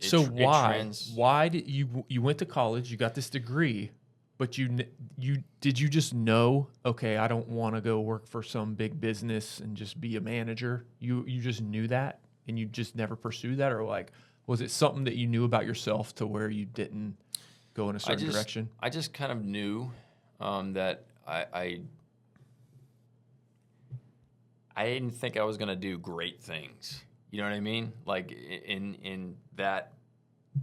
why did you went to college, you got this degree, but did you just know, okay, I don't want to go work for some big business and just be a manager? You just knew that and you just never pursued that, or like, was it something that you knew about yourself to where you didn't go in a certain direction? I just kind of knew that I didn't think I was going to do great things. You know what I mean? Like in that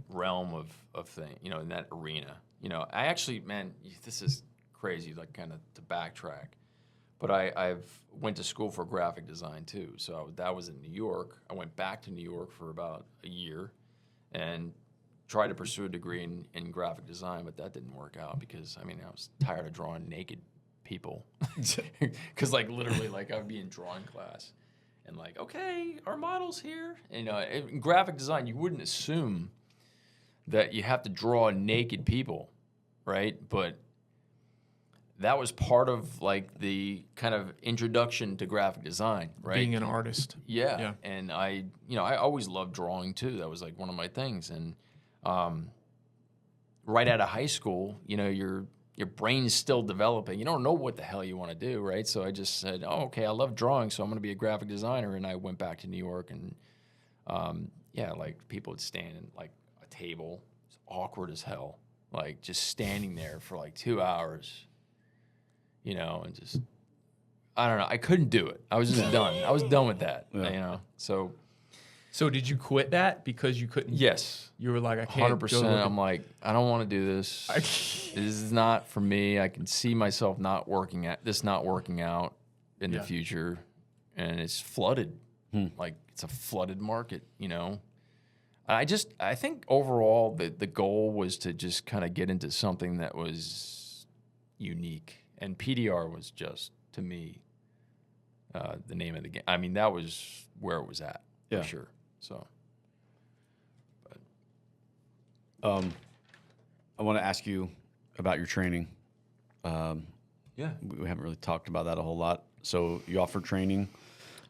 realm of thing, in that arena. I actually, man, this is crazy, like kind of to backtrack. But I've went to school for graphic design too. So that was in New York. I went back to New York for about a year and tried to pursue a degree in graphic design, but that didn't work out because, I mean, I was tired of drawing naked people. Because, like, literally, like, I would be in drawing class and, like, okay, our model's here. And, in graphic design, you wouldn't assume that you have to draw naked people, right? But that was part of, like, the kind of introduction to graphic design, right? Being an artist. Yeah. And I always loved drawing too. That was like one of my things. And right out of high school, you know, your brain's still developing. You don't know what the hell you want to do, right? So I just said, oh, okay, I love drawing, so I'm going to be a graphic designer. And I went back to New York, and like people would stand in like a table. It's awkward as hell, like just standing there for like 2 hours, you know, and just, I don't know. I couldn't do it. I was just done. I was done with that, you know. So did you quit that because you couldn't? Yes. You were like, I can't 100%. I'm like, I don't want to do this. This is not for me. I can see myself not working out in the future, and it's flooded. Like, it's a flooded market, you know. I think overall the goal was to just kind of get into something that was unique, and PDR was just, to me, the name of the game. I mean, that was where it was at, for sure. So, I want to ask you about your training. We haven't really talked about that a whole lot. So you offer training.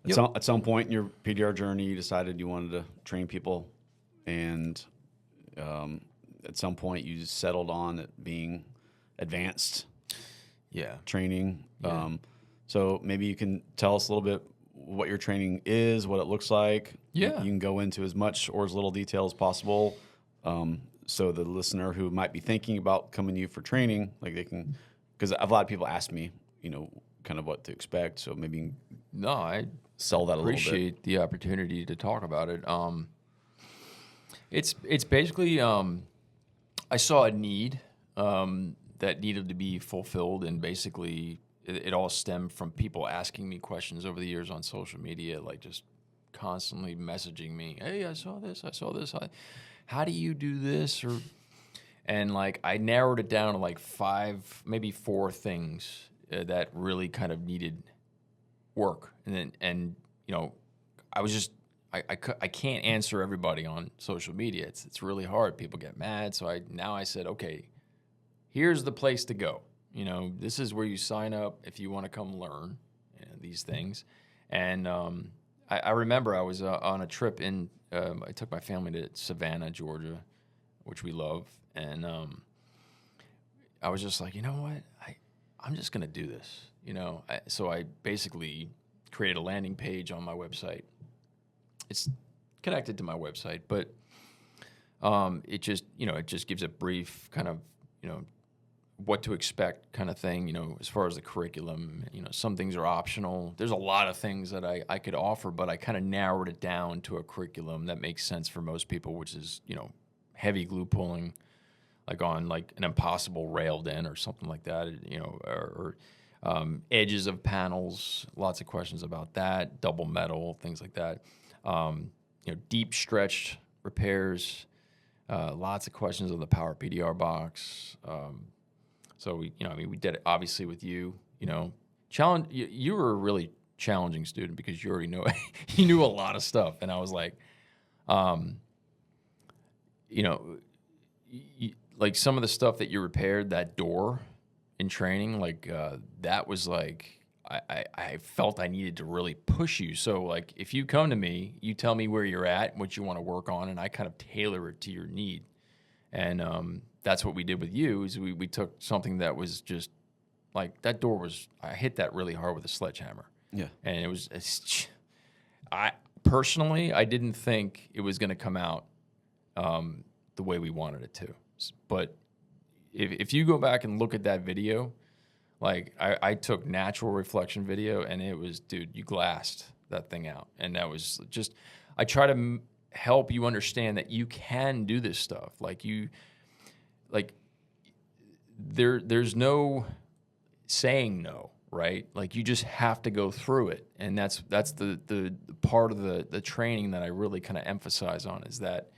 At some point in your PDR journey, you decided you wanted to train people, and at some point you settled on it being advanced training. So maybe you can tell us a little bit what your training is, what it looks like. You can go into as much or as little detail as possible, so the listener who might be thinking about coming to you for training, like they can, because a lot of people ask me, you know, kind of what to expect. So maybe I sell that a little bit. Appreciate the opportunity to talk about it. It's basically I saw a need that needed to be fulfilled, and basically it all stemmed from people asking me questions over the years on social media, like just constantly messaging me, hey, I saw this. How do you do this? And like I narrowed it down to like 5, maybe 4 things that really kind of needed work. And you know, I was just I can't answer everybody on social media. It's really hard. People get mad. So I said, okay, here's the place to go. You know, this is where you sign up if you want to come learn these things. And I remember I was on a trip I took my family to Savannah, Georgia, which we love. And I was just like, you know what? I'm just going to do this, you know? So I basically created a landing page on my website. It's connected to my website, but it just gives a brief kind of, you know, what to expect kind of thing, you know, as far as the curriculum. You know, some things are optional. There's a lot of things that I could offer, but I kind of narrowed it down to a curriculum that makes sense for most people, which is, you know, heavy glue pulling, like on like an impossible railed in or something like that, you know, or edges of panels, lots of questions about that, double metal, things like that. You know, deep stretched repairs, lots of questions on the Power PDR box. So we did it obviously with you, you know, you were a really challenging student because you already know, you knew a lot of stuff. And I was like, you know, like some of the stuff that you repaired, that door in training, like that was like, I felt I needed to really push you. So like, if you come to me, you tell me where you're at and what you want to work on, and I kind of tailor it to your need. And that's what we did with you, is we took something that was just like, that door was, I hit that really hard with a sledgehammer. Yeah. And I didn't think it was going to come out the way we wanted it to. But if you go back and look at that video, like I took natural reflection video, and it was, dude, you glassed that thing out. And that was just, I try to help you understand that you can do this stuff. There's no saying no, right? Like, you just have to go through it. And that's the part of the training that I really kind of emphasize on, is that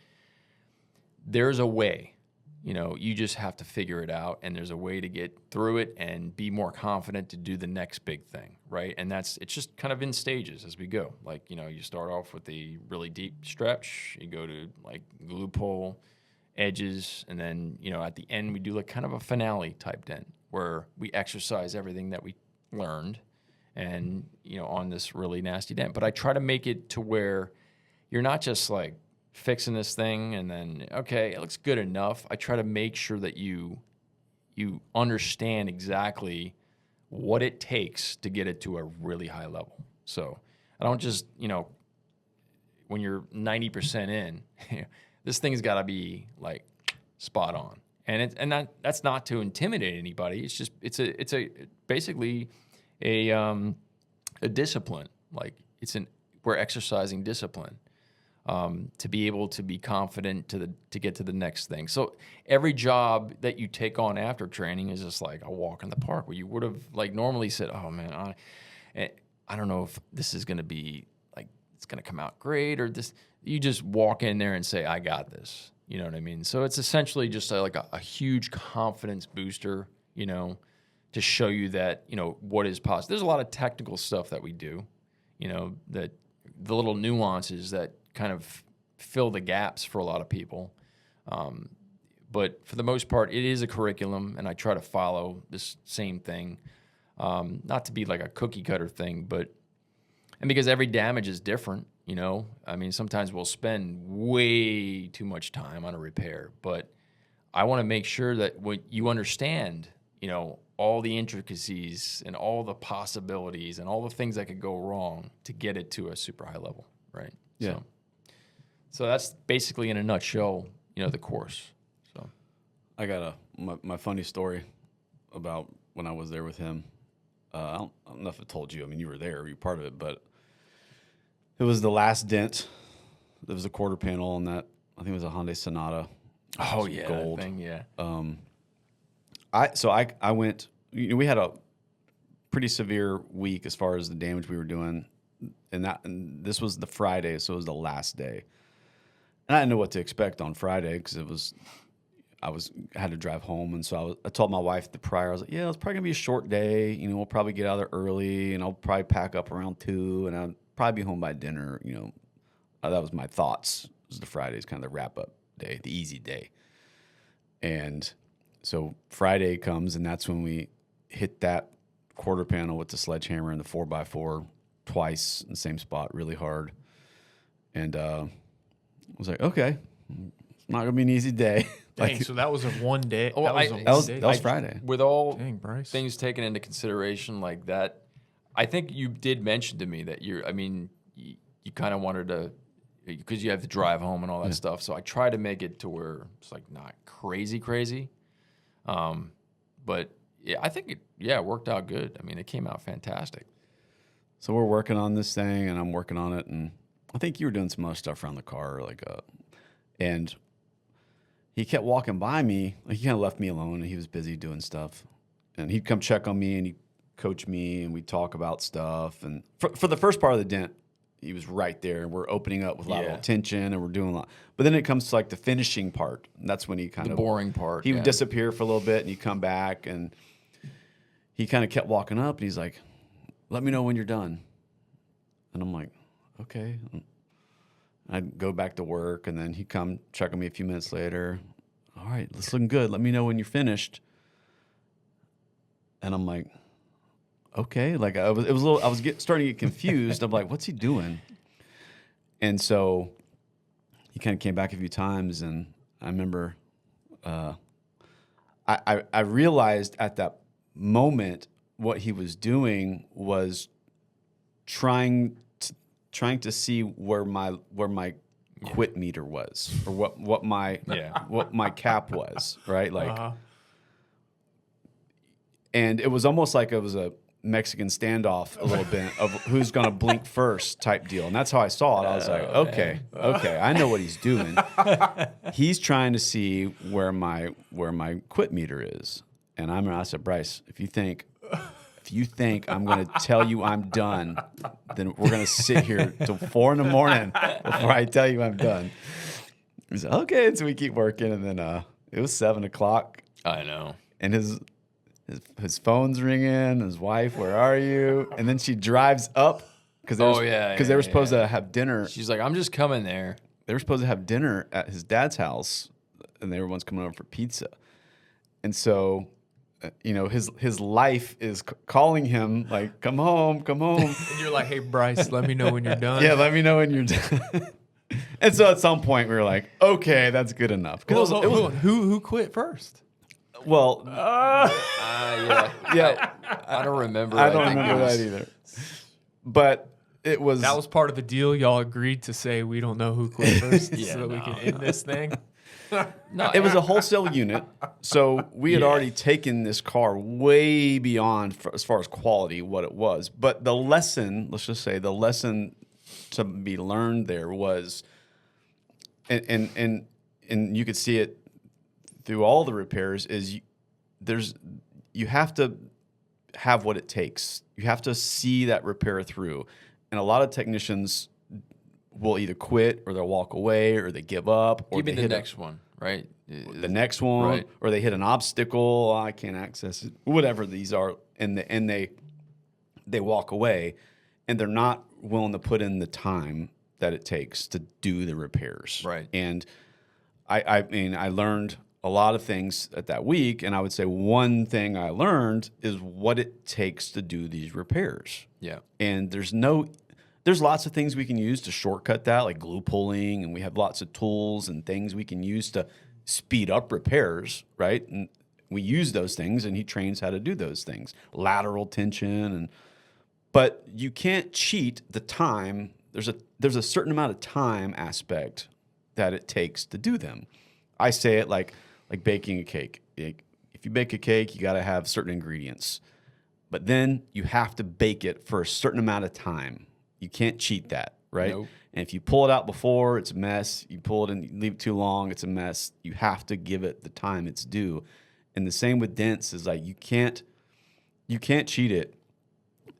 there's a way. You just have to figure it out, and there's a way to get through it and be more confident to do the next big thing, right? And it's just kind of in stages as we go. Like, you start off with a really deep stretch, you go to like glue pull, edges, and then, at the end we do like kind of a finale type dent where we exercise everything that we learned and, on this really nasty dent. But I try to make it to where you're not just like fixing this thing and then, okay, it looks good enough. I try to make sure that you understand exactly what it takes to get it to a really high level. So I don't just, when you're 90% in, this thing's got to be like spot on. And that's not to intimidate anybody. It's just it's basically a discipline. Like we're exercising discipline. To be able to be confident to get to the next thing. So every job that you take on after training is just like a walk in the park where you would have like normally said, oh man, I don't know if this is going to be like, it's going to come out great or this. You just walk in there and say, I got this. You know what I mean? So it's essentially just like a huge confidence booster, to show you that, what is possible. There's a lot of technical stuff that we do, that the little nuances that kind of fill the gaps for a lot of people. But for the most part, it is a curriculum, and I try to follow this same thing. Not to be like a cookie cutter thing, and because every damage is different, I mean, sometimes we'll spend way too much time on a repair, but I want to make sure that when you understand, all the intricacies and all the possibilities and all the things that could go wrong to get it to a super high level, right? Yeah. So that's basically in a nutshell, the course. So I got my funny story about when I was there with him. I don't know if I told you. I mean, you were there, you were part of it, but it was the last dent. There was a quarter panel on that. I think it was a Hyundai Sonata. Oh yeah, gold. That thing, yeah. I went. We had a pretty severe week as far as the damage we were doing, and this was the Friday, so it was the last day. And I didn't know what to expect on Friday because I had to drive home, and so I told my wife the prior. I was like, yeah, it's probably gonna be a short day. We'll probably get out of there early, and I'll probably pack up around 2, and I'll probably be home by dinner. That was my thoughts. It was the Friday's kind of the wrap up day, the easy day. And so Friday comes, and that's when we hit that quarter panel with the sledgehammer and the 4x4 twice in the same spot, really hard. And I was like, okay, it's not gonna be an easy day. Dang, so that was a one day. Oh, that was Friday. With all Brice. things taken into consideration like that, I think you did mention to me that you kind of wanted to, because you have to drive home and all that stuff. So I try to make it to where it's like not crazy. But yeah, I think it worked out good. I mean, it came out fantastic. So we're working on this thing, and I'm working on it, and I think you were doing some other stuff around the car, and he kept walking by me. Like, he kind of left me alone, and he was busy doing stuff. And he'd come check on me, and he'd coach me, and we'd talk about stuff. And for the first part of the dent, he was right there, and we're opening up with a lot of attention, and we're doing a lot. But then it comes to like the finishing part. And that's when he kind of boring part. He would disappear for a little bit, and he'd come back, and he kind of kept walking up, and he's like, "Let me know when you're done." And I'm like, "Okay." I'd go back to work, and then he'd come check on me a few minutes later. "All right, it's looking good. Let me know when you're finished." And I'm like, "Okay." Like I was starting to get confused. I'm like, "What's he doing?" And so he kind of came back a few times, and I remember I realized at that moment what he was doing was trying to see where my quit meter was, or what my cap was, right? Like, and it was almost like it was a Mexican standoff a little bit of who's going to blink first type deal. And that's how I saw it. I was like, okay, I know what he's doing. He's trying to see where my quit meter is. And I said, "Brice, if you think I'm going to tell you I'm done, then we're going to sit here till 4 a.m. before I tell you I'm done." He said, okay. And so we keep working. And then it was 7 o'clock. I know. And his phone's ringing. His wife, where are you? And then she drives up because they were supposed to have dinner. She's like, I'm just coming there. They were supposed to have dinner at his dad's house, and everyone's coming over for pizza. And so, his life is calling him like, come home. And you're like, hey, Brice, let me know when you're done. Yeah, let me know when you're done. And so at some point we were like, okay, that's good enough. Who quit first? Well, yeah. I don't remember. I don't remember that either. But that was part of the deal. Y'all agreed to say we don't know who quit first, we can end this thing. No, it was a wholesale unit, so we had already taken this car way beyond as far as quality what it was. But the lesson, let's just say, the lesson to be learned there was, and you could see it through all the repairs, is you have to have what it takes. You have to see that repair through. And a lot of technicians will either quit or they'll walk away or they give up. Or give me the next one, right? The next one, right. Or they hit an obstacle. Oh, I can't access it. Whatever these are, and they walk away, and they're not willing to put in the time that it takes to do the repairs. Right. And I mean, I learned a lot of things at that week, and I would say one thing I learned is what it takes to do these repairs. Yeah. And there's lots of things we can use to shortcut that, like glue pulling, and we have lots of tools and things we can use to speed up repairs, right? And we use those things, and he trains how to do those things, lateral tension, but you can't cheat the time. There's a certain amount of time aspect that it takes to do them. I say it like baking a cake. If you bake a cake, you got to have certain ingredients, but then you have to bake it for a certain amount of time. You can't cheat that, right? Nope. And if you pull it out before, it's a mess. You pull it and you leave it too long, it's a mess. You have to give it the time it's due. And the same with dents is like you can't cheat it,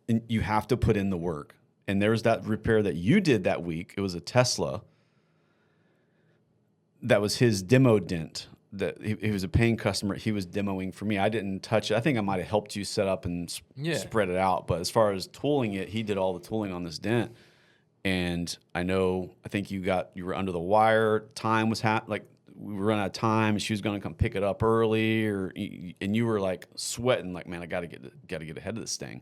and you have to put in the work. And there's that repair that you did that week. It was a Tesla. That was his demo dent. That he was a paying customer. He was demoing for me. I didn't touch it. I think I might have helped you set up and spread it out. But as far as tooling it, he did all the tooling on this dent. And I think you were under the wire. Time was we were running out of time. She was going to come pick it up early, and you were like sweating, like, man, I got to get ahead of this thing.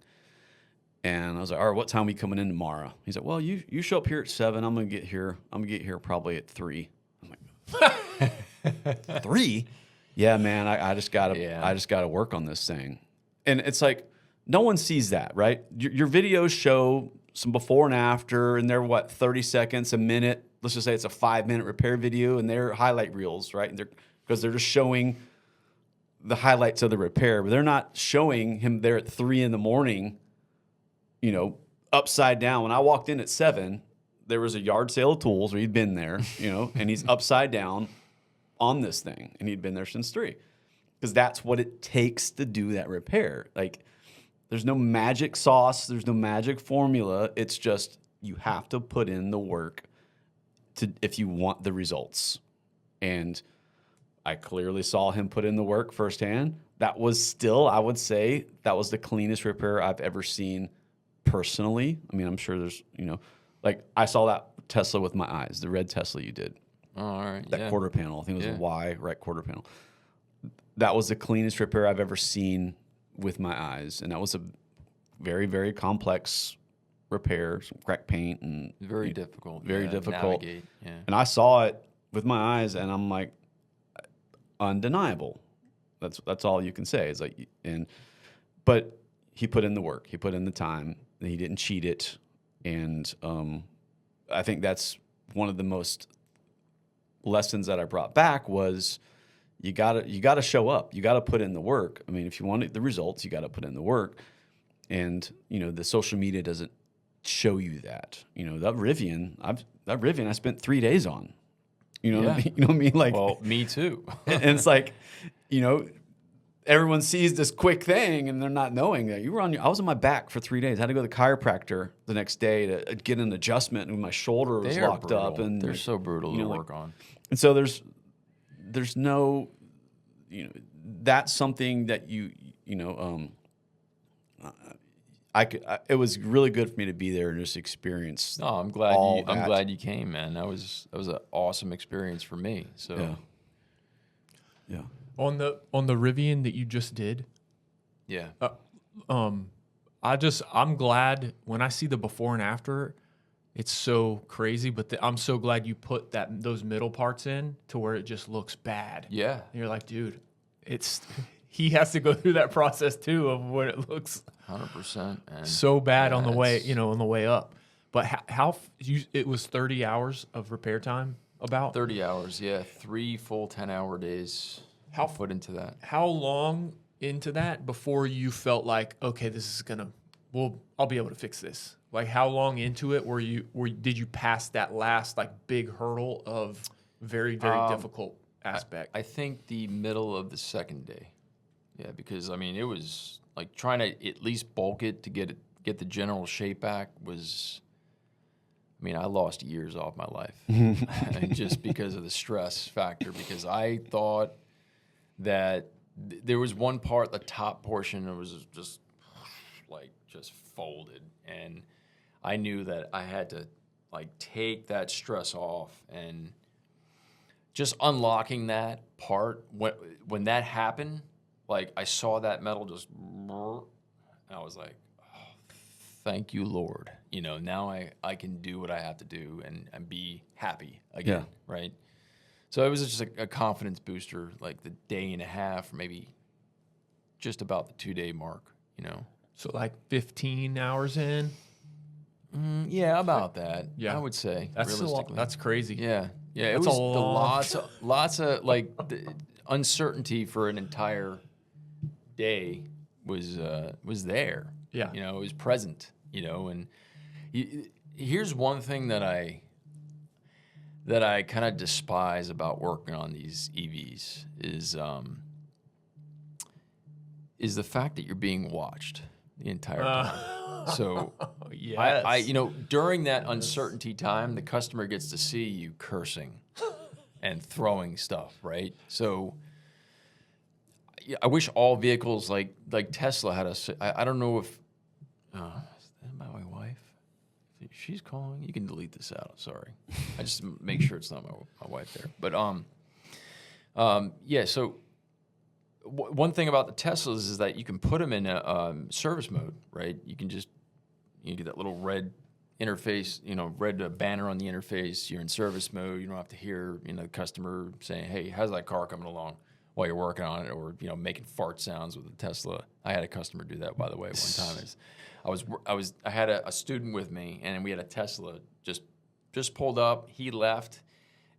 And I was like, all right, what time are we coming in tomorrow? He's like, well, you show up here at 7. I'm gonna get here probably at 3. I'm like, 3? Yeah, man, I just gotta work on this thing. And it's like no one sees that, right? Your videos show some before and after, and they're 30 seconds, a minute. Let's just say it's a 5-minute repair video, and they're highlight reels, right? And because they're just showing the highlights of the repair, but they're not showing him there at 3 a.m, upside down. When I walked in at 7, there was a yard sale of tools where he'd been there, and he's upside down on this thing, and he'd been there since 3, because that's what it takes to do that repair. Like, there's no magic sauce, there's no magic formula. It's just you have to put in the work if you want the results. And I clearly saw him put in the work firsthand. That was still, I would say, that was the cleanest repair I've ever seen personally. I mean, I'm sure there's, I saw that Tesla with my eyes, the red Tesla you did. Oh, all right. That quarter panel. I think it was a Y, right quarter panel. That was the cleanest repair I've ever seen with my eyes. And that was a very, very complex repair, some cracked paint and very difficult. Very difficult. Navigate. Yeah. And I saw it with my eyes, and I'm like, undeniable. That's all you can say. It's like, but he put in the work. He put in the time. And he didn't cheat it. And I think that's one of the most lessons that I brought back was you gotta show up. You gotta put in the work. I mean, if you want the results, you gotta put in the work. And the social media doesn't show you that. That Rivian I spent 3 days on. You know what I mean? Like, well, me too. And it's like, everyone sees this quick thing, and they're not knowing that I was on my back for 3 days. I had to go to the chiropractor the next day to get an adjustment, and my shoulder was locked up. And they're so brutal to work on. And so there's no, that's something that it was really good for me to be there and just experience. No, I'm glad you came, man. That was an awesome experience for me. So yeah. On the Rivian that you just did, yeah. I'm glad when I see the before and after, it's so crazy. But I'm so glad you put those middle parts in to where it just looks bad. Yeah, and you're like, dude, he has to go through that process too of what it looks 100% so bad on the way up. But it was 30 hours of repair time, about 30 hours. Yeah, 3 full 10-hour days. How put into that? How long into that before you felt like, okay, this is I'll be able to fix this? Like, how long into it did you pass that last like big hurdle of very, very difficult aspect? I think the middle of the second day. Yeah, because it was like trying to at least bulk it to get the general shape back was. I lost years off my life, and just because of the stress factor. Because I thought that there was one part, the top portion, that was just folded, and I knew that I had to take that stress off, and just unlocking that part when that happened, I saw that metal just, and I was like, oh, thank you, Lord. Now I can do what I have to do and be happy again, right? So it was just a confidence booster, the day and a half, maybe just about the 2-day mark, So 15 hours in? Yeah, about that. Yeah. I would say, that's realistically. That's crazy. Yeah. Yeah, That's it was lots of the uncertainty for an entire day was there. Yeah. It was present, and here's one thing that I kind of despise about working on these EVs is the fact that you're being watched the entire time. So yes. I during that uncertainty time, the customer gets to see you cursing and throwing stuff, right? So I wish all vehicles like Tesla had I don't know if is that my wife? If she's calling, you can delete this out. Sorry. I just make sure it's not my wife there. But yeah, so one thing about the Teslas is that you can put them in a service mode, right? You can get that little red interface, red banner on the interface. You're in service mode. You don't have to hear, the customer saying, "Hey, how's that car coming along?" while you're working on it, or making fart sounds with the Tesla. I had a customer do that, by the way, one time. I had a student with me, and we had a Tesla just pulled up. He left,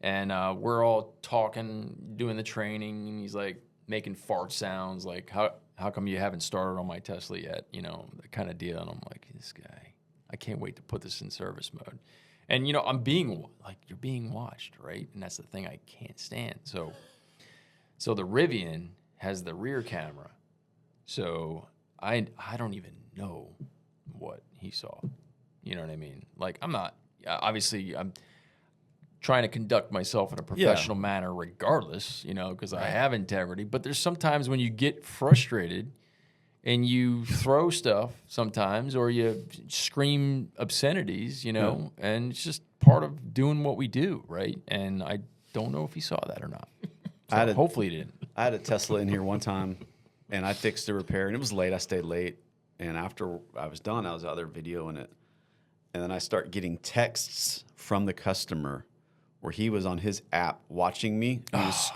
and we're all talking, doing the training, and he's like making fart sounds, like how come you haven't started on my Tesla yet? That kind of deal. And I'm like, this guy, I can't wait to put this in service mode. And I'm being you're being watched, right? And that's the thing I can't stand. So the Rivian has the rear camera. So I don't even know what he saw. You know what I mean? I'm trying to conduct myself in a professional manner regardless, because I have integrity. But there's sometimes when you get frustrated and you throw stuff sometimes, or you scream obscenities, and it's just part of doing what we do, right? And I don't know if he saw that or not. So hopefully he didn't. I had a Tesla in here one time, and I fixed the repair, and it was late. I stayed late, and after I was done, I was out there videoing it, and then I start getting texts from the customer where he was on his app watching me.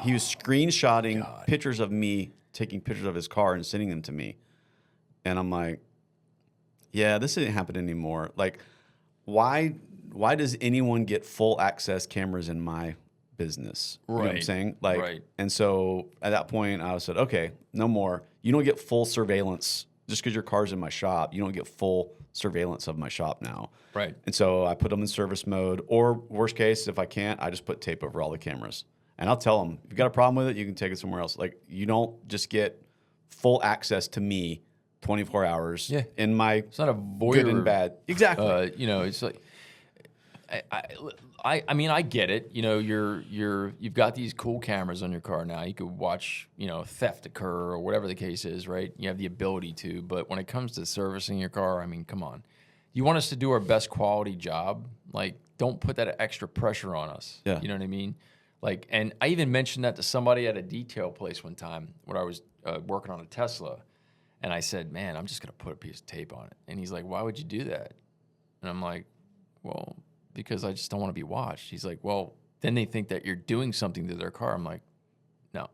He was screenshotting pictures of me taking pictures of his car and sending them to me, and I'm like, yeah, this didn't happen anymore. Why does anyone get full access cameras in my business? You know what I'm saying? Right. And so at that point I said, okay, no more. You don't get full surveillance just because your car's in my shop. You don't get full surveillance of my shop now. Right. And so I put them in service mode, or worst case, if I can't, I just put tape over all the cameras. And I'll tell them, if you've got a problem with it, you can take it somewhere else. You don't just get full access to me 24 hours in my it's not a voyeur, good and bad. Exactly. It's I mean, I get it. You know, you've got these cool cameras on your car now. You could watch, you know, theft occur or whatever the case is, right? You have the ability to. But when it comes to servicing your car, I mean, come on. You want us to do our best quality job? Like, don't put that extra pressure on us. Yeah. You know what I mean? Like, and I even mentioned that to somebody at a detail place one time when I was working on a Tesla. And I said, man, I'm just going to put a piece of tape on it. And he's like, why would you do that? And I'm like, well, because I just don't want to be watched. He's like, well, then they think that you're doing something to their car. I'm like, no.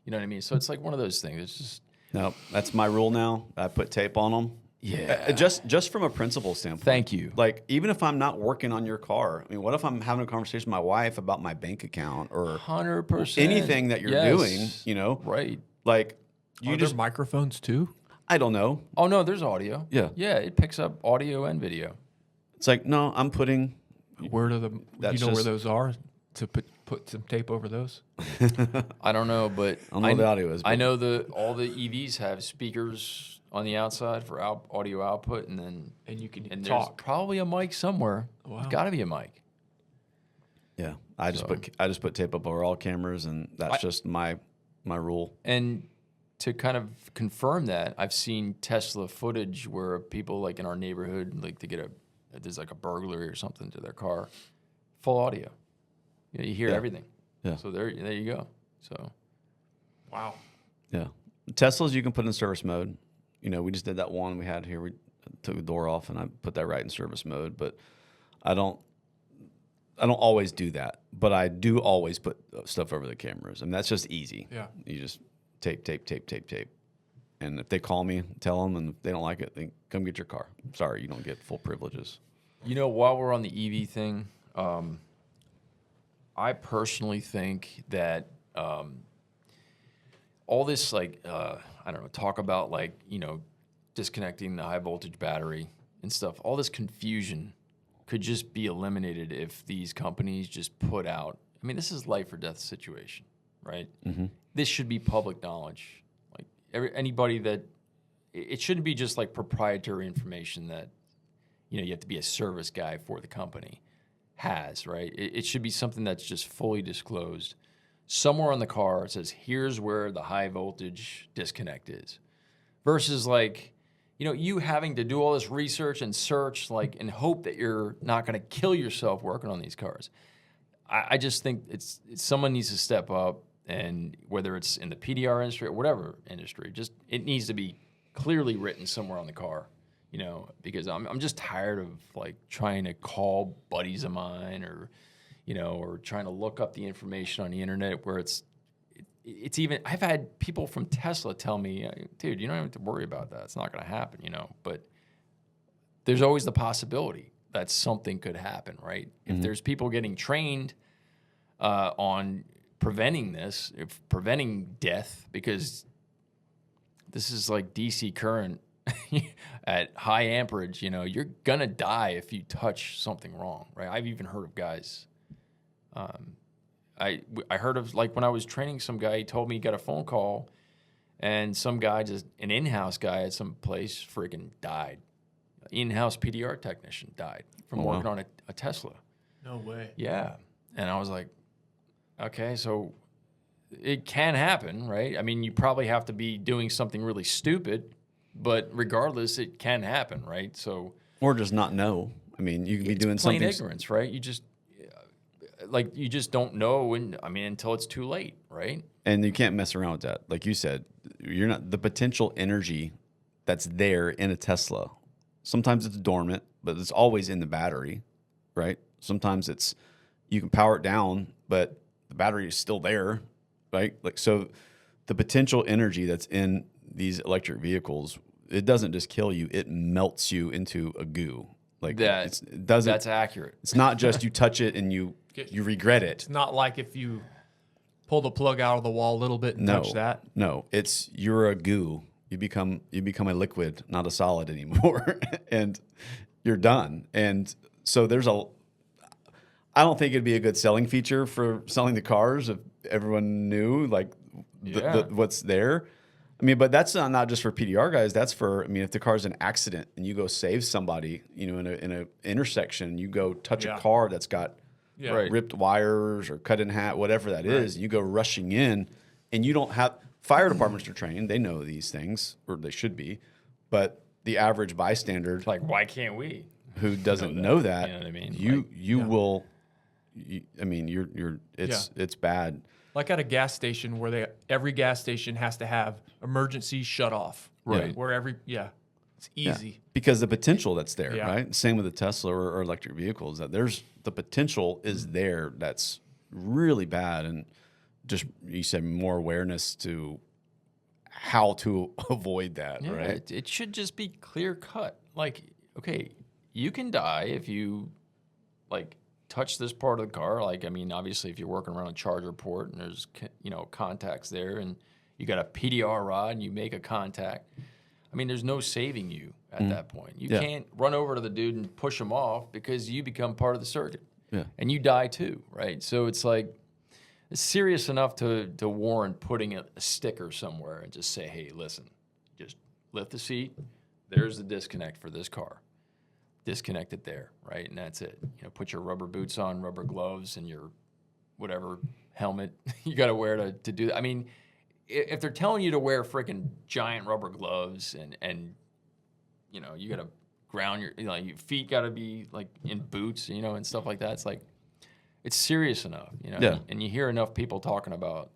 You know what I mean? So it's like one of those things. It's just. No, that's my rule now. I put tape on them. Yeah. Just from a principle standpoint. Thank you. Like, even if I'm not working on your car, I mean, what if I'm having a conversation with my wife about my bank account or 100%. anything that you're doing, you know? Right. Like, Are there microphones too? I don't know. Oh, no, there's audio. Yeah. Yeah, it picks up audio and video. It's like, no, I'm putting. Where do where just- those are to put some tape over those? I don't know, but I don't know what the audio is. I but- know all the EVs have speakers on the outside for audio output, and you can there's talk. probably a mic somewhere. Wow. There's got to be a mic. Yeah, I just put tape up over all cameras, and that's just my rule. And to kind of confirm that, I've seen Tesla footage where people like in our neighborhood, like there's like a burglary or something to their car, full audio. You know, you hear everything. Yeah. So there you go. So. Wow. Yeah, Teslas you can put in service mode. You know, we just did that one we had here. We took the door off, and I put that right in service mode. But I don't always do that. But I do always put stuff over the cameras, and that's just easy. Yeah. You just tape. And if they call me, tell them, and if they don't like it, then come get your car. Sorry, you don't get full privileges. You know, while we're on the EV thing, I personally think that all this, like, I don't know, talk about, like, you know, disconnecting the high voltage battery and stuff, all this confusion could just be eliminated if these companies just put out, I mean, this is life or death situation, right? Mm-hmm. This should be public knowledge. Like, anybody that, it shouldn't be just like proprietary information that, you know, you have to be a service guy for the company has, right? It should be something that's just fully disclosed. Somewhere on the car, it says, here's where the high voltage disconnect is. Versus, like, you know, you having to do all this research and search, like, and hope that you're not going to kill yourself working on these cars. I just think it's someone needs to step up, and whether it's in the PDR industry or whatever industry, just it needs to be clearly written somewhere on the car, you know, because I'm just tired of, like, trying to call buddies of mine or, you know, or trying to look up the information on the internet where it's even, I've had people from Tesla tell me, dude, you don't have to worry about that. It's not going to happen, you know, but there's always the possibility that something could happen, right? Mm-hmm. If there's people getting trained on preventing this, preventing death, because this is like DC current at high amperage, you know, you're going to die if you touch something wrong, right? I've even heard of guys, I heard of, like, when I was training some guy, he told me he got a phone call and some guy, just an in-house guy at some place, freaking died. In-house PDR technician died from working on a Tesla. No way. Yeah. And I was like, okay, so it can happen, right? I mean, you probably have to be doing something really stupid, but regardless, it can happen, right? So, or just not know. I mean, you could be doing plain something. ignorance, right? You just, like, you just don't know, until it's too late, right? And you can't mess around with that. Like you said, you're not, the potential energy that's there in a Tesla. Sometimes it's dormant, but it's always in the battery, right? Sometimes it's, you can power it down, but the battery is still there, right? Like, so the potential energy that's in these electric vehicles, it doesn't just kill you, it melts you into a goo. Like, it doesn't. That's accurate. It's not just you touch it and you regret it. It's not like if you pull the plug out of the wall a little bit and touch that. No, it's, you're a goo. You become a liquid, not a solid anymore, and you're done. And so I don't think it'd be a good selling feature for selling the cars if everyone knew, like, what's there. I mean, but that's not just for PDR guys. That's for, I mean, if the car's an accident and you go save somebody, you know, in a intersection, you go touch a car that's got ripped wires or cut in half, whatever that is, you go rushing in, and you don't have, fire departments are trained. They know these things, or they should be, but the average bystander, It's like, why can't we? who doesn't know that, you know what I mean? You will, I mean, it's bad. Like at a gas station where every gas station has to have emergency shut off. Right. Where it's easy. Because the potential that's there, Yeah. right? Same with the Tesla or electric vehicles, that the potential is there that's really bad. And just, you said, more awareness to how to avoid that, right? It should just be clear cut. Like, okay, you can die if you, like, touch this part of the car. Like, I mean, obviously, if you're working around a charger port and there's, you know, contacts there, and you got a PDR rod and you make a contact, I mean, there's no saving you at that point. You can't run over to the dude and push him off, because you become part of the circuit. Yeah. And you die too, right? So it's like, it's serious enough to warrant putting a sticker somewhere and just say, hey, listen, just lift the seat. There's the disconnect for this car. Disconnect it there, right? And that's it. You know, put your rubber boots on, rubber gloves, and your whatever helmet you got to wear to do that. I mean, if they're telling you to wear freaking giant rubber gloves and you know, you got to ground your feet got to be like in boots, you know, and stuff like that. It's like, it's serious enough, you know. Yeah. And you hear enough people talking about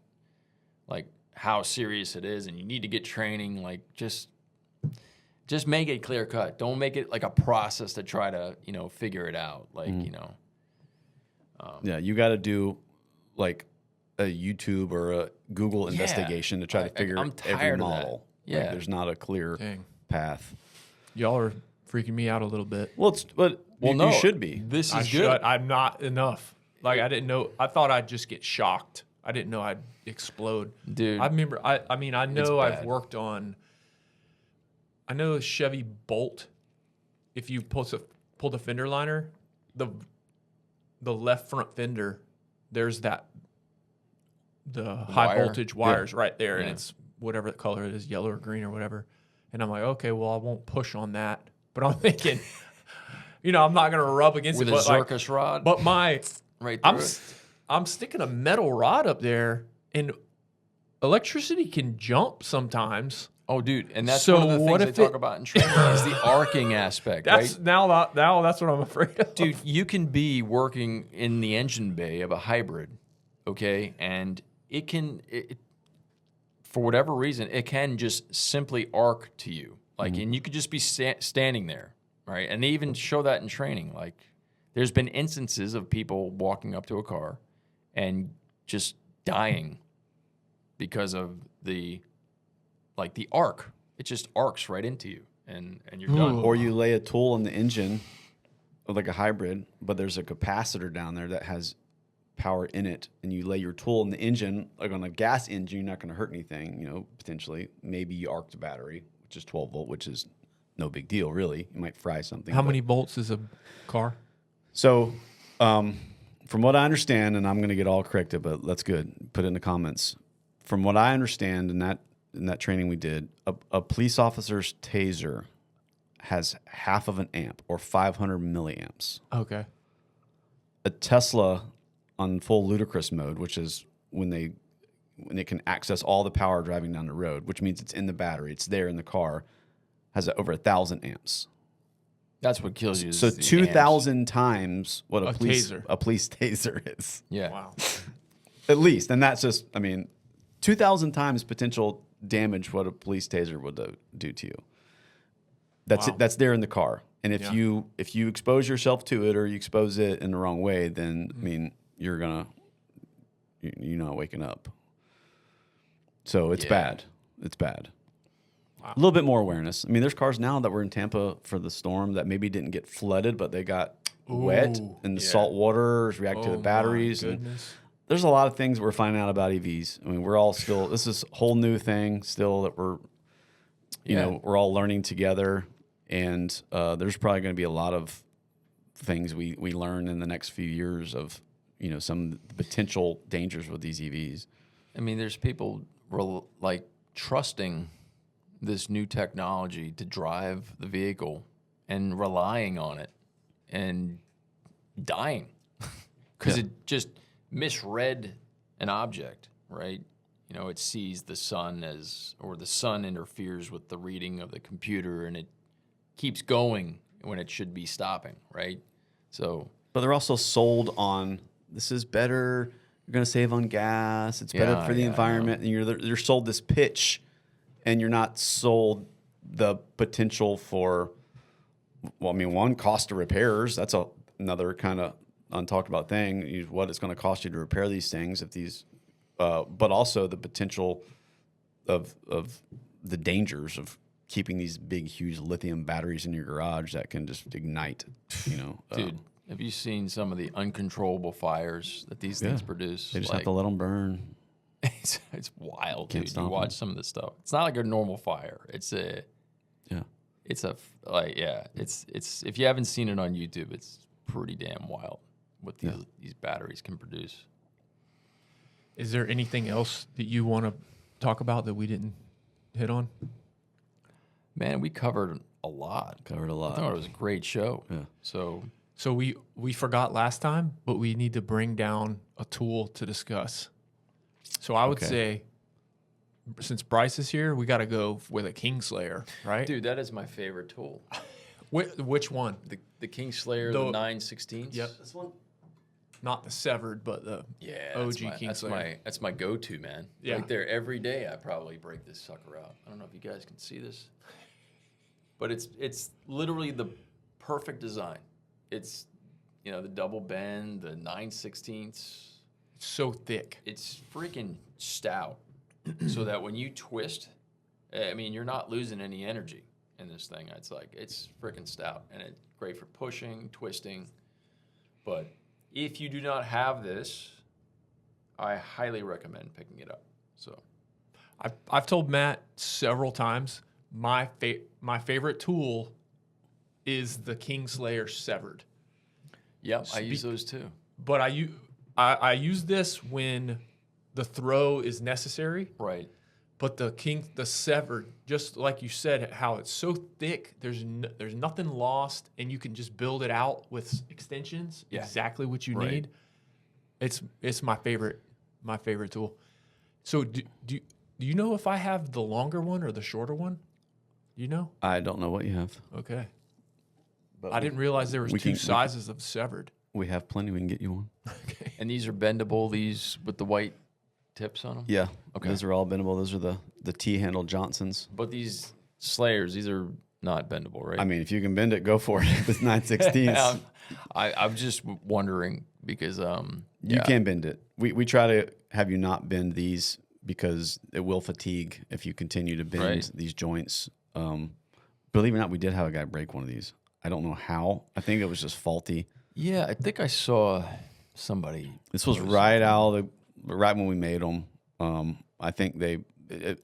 like how serious it is, and you need to get training. Like, just make it clear cut. Don't make it like a process to try to, you know, figure it out. Like, you know. You got to do like a YouTube or a Google investigation to try to figure I'm every tired of that. model. Yeah. Like, there's not a clear path. Y'all are freaking me out a little bit. Well, you should be. This is good. I'm not enough. Like, I didn't know. I thought I'd just get shocked. I didn't know I'd explode. Dude. I remember, I mean, I know bad. I've worked on, I know a Chevy Bolt, if you pull the fender liner, the left front fender, there's the high voltage wires right there, and it's whatever the color it is, yellow or green or whatever. And I'm like, okay, well, I won't push on that. But I'm thinking, you know, I'm not going to rub against With it. a But Zircus rod? But my, right through it. I'm sticking a metal rod up there, and electricity can jump sometimes. Oh, dude, and that's So one of the what things they if talk about in training is the arcing aspect, That's right? now that's what I'm afraid of. Dude, you can be working in the engine bay of a hybrid, okay, and it can, for whatever reason, it can just simply arc to you, like, and you could just be standing there, right? And they even show that in training. Like, there's been instances of people walking up to a car and just dying because of the arc. It just arcs right into you, and you're done. Or you lay a tool in the engine, like a hybrid, but there's a capacitor down there that has power in it, and you lay your tool in the engine, like on a gas engine, you're not going to hurt anything, you know, potentially. Maybe you arc the battery, which is 12 volt, which is no big deal, really. You might fry something. How many volts is a car? So, from what I understand, and I'm going to get all corrected, but that's good. Put it in the comments. From what I understand in that training we did, a police officer's taser has half of an amp, or 500 milliamps. Okay. A Tesla on full ludicrous mode, which is when it can access all the power driving down the road, which means it's in the battery, it's there in the car, has over 1,000 amps. That's what kills you. So 2,000 times what a police taser is. Yeah. Wow. At least, and that's just, I mean, 2,000 times potential damage what a police taser would do to you. That's it. That's there in the car. And if you expose yourself to it, or you expose it in the wrong way, then I mean, you're not waking up. So it's bad. It's bad. Wow. A little bit more awareness. I mean, there's cars now that were in Tampa for the storm that maybe didn't get flooded, but they got wet, and the salt water reacted to the batteries. And there's a lot of things we're finding out about EVs. I mean, we're all still, this is a whole new thing still that we're, you know, we're all learning together. And there's probably going to be a lot of things we learn in the next few years of, you know, some potential dangers with these EVs. I mean, there's people like trusting this new technology to drive the vehicle and relying on it and dying because it just misread an object, right? You know, it sees the sun or the sun interferes with the reading of the computer, and it keeps going when it should be stopping, right? So, but they're also sold on this is better. You're going to save on gas. It's better for the environment. And you're sold this pitch, and you're not sold the potential for, well, I mean, one, cost of repairs. That's another kind of untalked about thing. What it's going to cost you to repair these things if these, but also the potential of the dangers of keeping these big, huge lithium batteries in your garage that can just ignite, you know. Dude, have you seen some of the uncontrollable fires that these things produce? They just have to let them burn. It's wild, dude. You watch some of this stuff. It's not like a normal fire. It's if you haven't seen it on YouTube, it's pretty damn wild what these batteries can produce. Is there anything else that you want to talk about that we didn't hit on? Man, we covered a lot. I thought it was a great show. Yeah. So we forgot last time, but we need to bring down a tool to discuss. So I would say, since Brice is here, we got to go with a King Slayer, right? dude, that is my favorite tool. Which one? The King Slayer, the 9/16. Yep. This one? Not the severed, but the OG King Slayer. That's my go-to, man. Yeah. Right there, every day I probably break this sucker out. I don't know if you guys can see this, but it's literally the perfect design. It's, you know, the double bend, the 9/16. It's so thick. It's freaking stout, so that when you twist, I mean, you're not losing any energy in this thing. It's freaking stout, and it's great for pushing, twisting. But if you do not have this, I highly recommend picking it up. So, I've told Matt several times my favorite tool is the King Slayer severed. Yep, I use those too. But I use this when the throw is necessary. Right. But the severed, just like you said, how it's so thick, there's nothing lost, and you can just build it out with extensions. Yeah. Exactly what you need. It's my favorite tool. So do you know if I have the longer one or the shorter one? You know? I don't know what you have. Okay. But I didn't realize there was two sizes of severed. We have plenty. We can get you one. Okay. And these are bendable, these with the white tips on them? Yeah. Okay. Those are all bendable. Those are the T-handle Johnsons. But these Slayers, these are not bendable, right? I mean, if you can bend it, go for it with 9/16. I'm just wondering because you can bend it. We try to have you not bend these because it will fatigue if you continue to bend these joints. Believe it or not, we did have a guy break one of these. I don't know how. I think it was just faulty. Yeah, I think I saw somebody. This was right when we made them. I think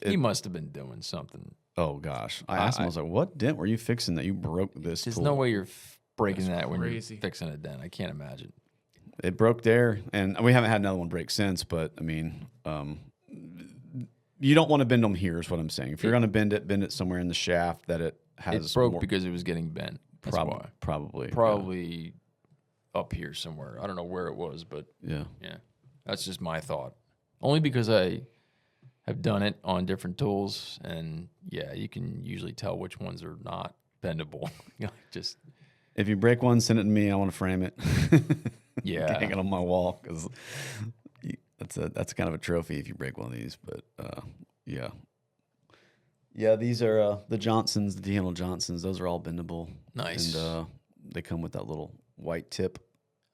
he must have been doing something. Oh gosh! I asked him. I was like, "What dent were you fixing that you broke this?" There's tool? no way you're breaking That's that when crazy. you're fixing a dent. I can't imagine. It broke there, and we haven't had another one break since. But I mean, you don't want to bend them here, is what I'm saying. If you're going to bend it somewhere in the shaft that it has. It broke because it was getting bent. That's why. Probably up here somewhere. I don't know where it was, but yeah. That's just my thought. Only because I have done it on different tools, and you can usually tell which ones are not bendable. Just if you break one, send it to me. I want to frame it. Yeah, hang it on my wall because that's kind of a trophy if you break one of these. But these are the Johnsons, the D-handle Johnsons. Those are all bendable. Nice. And they come with that little white tip.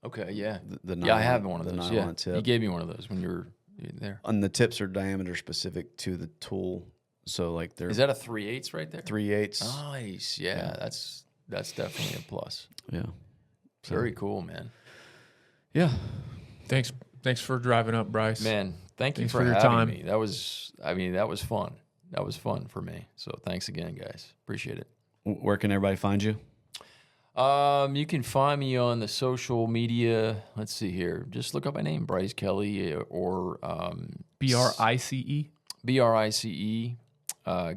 Okay, yeah. I have one of those. Yeah, tip. you gave me one of those when you were there. And the tips are diameter specific to the tool. So like they're Is that a 3/8 right there? 3/8. Nice. Yeah, that's definitely a plus. Yeah. Very cool, man. Yeah. Thanks for driving up, Brice. Man, thanks for for your having time. me. That was fun. That was fun for me. So thanks again, guys. Appreciate it. Where can everybody find you? You can find me on the social media. Let's see here. Just look up my name, Brice Kelly, or BRICE. BRICE.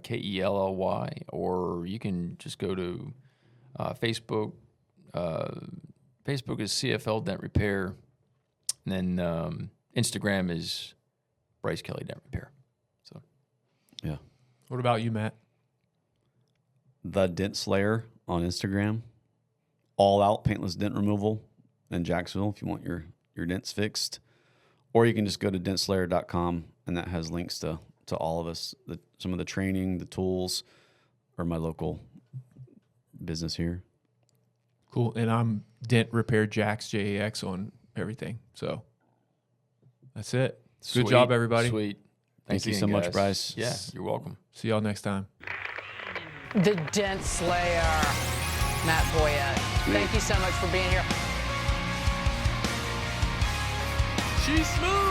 Kelly, or you can just go to Facebook. Facebook is CFL Dent Repair, and then Instagram is Brice Kelly Dent Repair. So, yeah. What about you, Matt? The Dent Slayer on Instagram. All out paintless dent removal in Jacksonville if you want your dents fixed. Or you can just go to dentslayer.com, and that has links to all of us, some of the training, the tools, or my local business here. Cool. And I'm Dent Repair Jax, Jax on everything. So that's it. Good job, everybody. Sweet. Thank you so much, Brice. Yeah, you're welcome. See y'all next time. The Dent Slayer, Matt Boyette. Thank you so much for being here. She's smooth.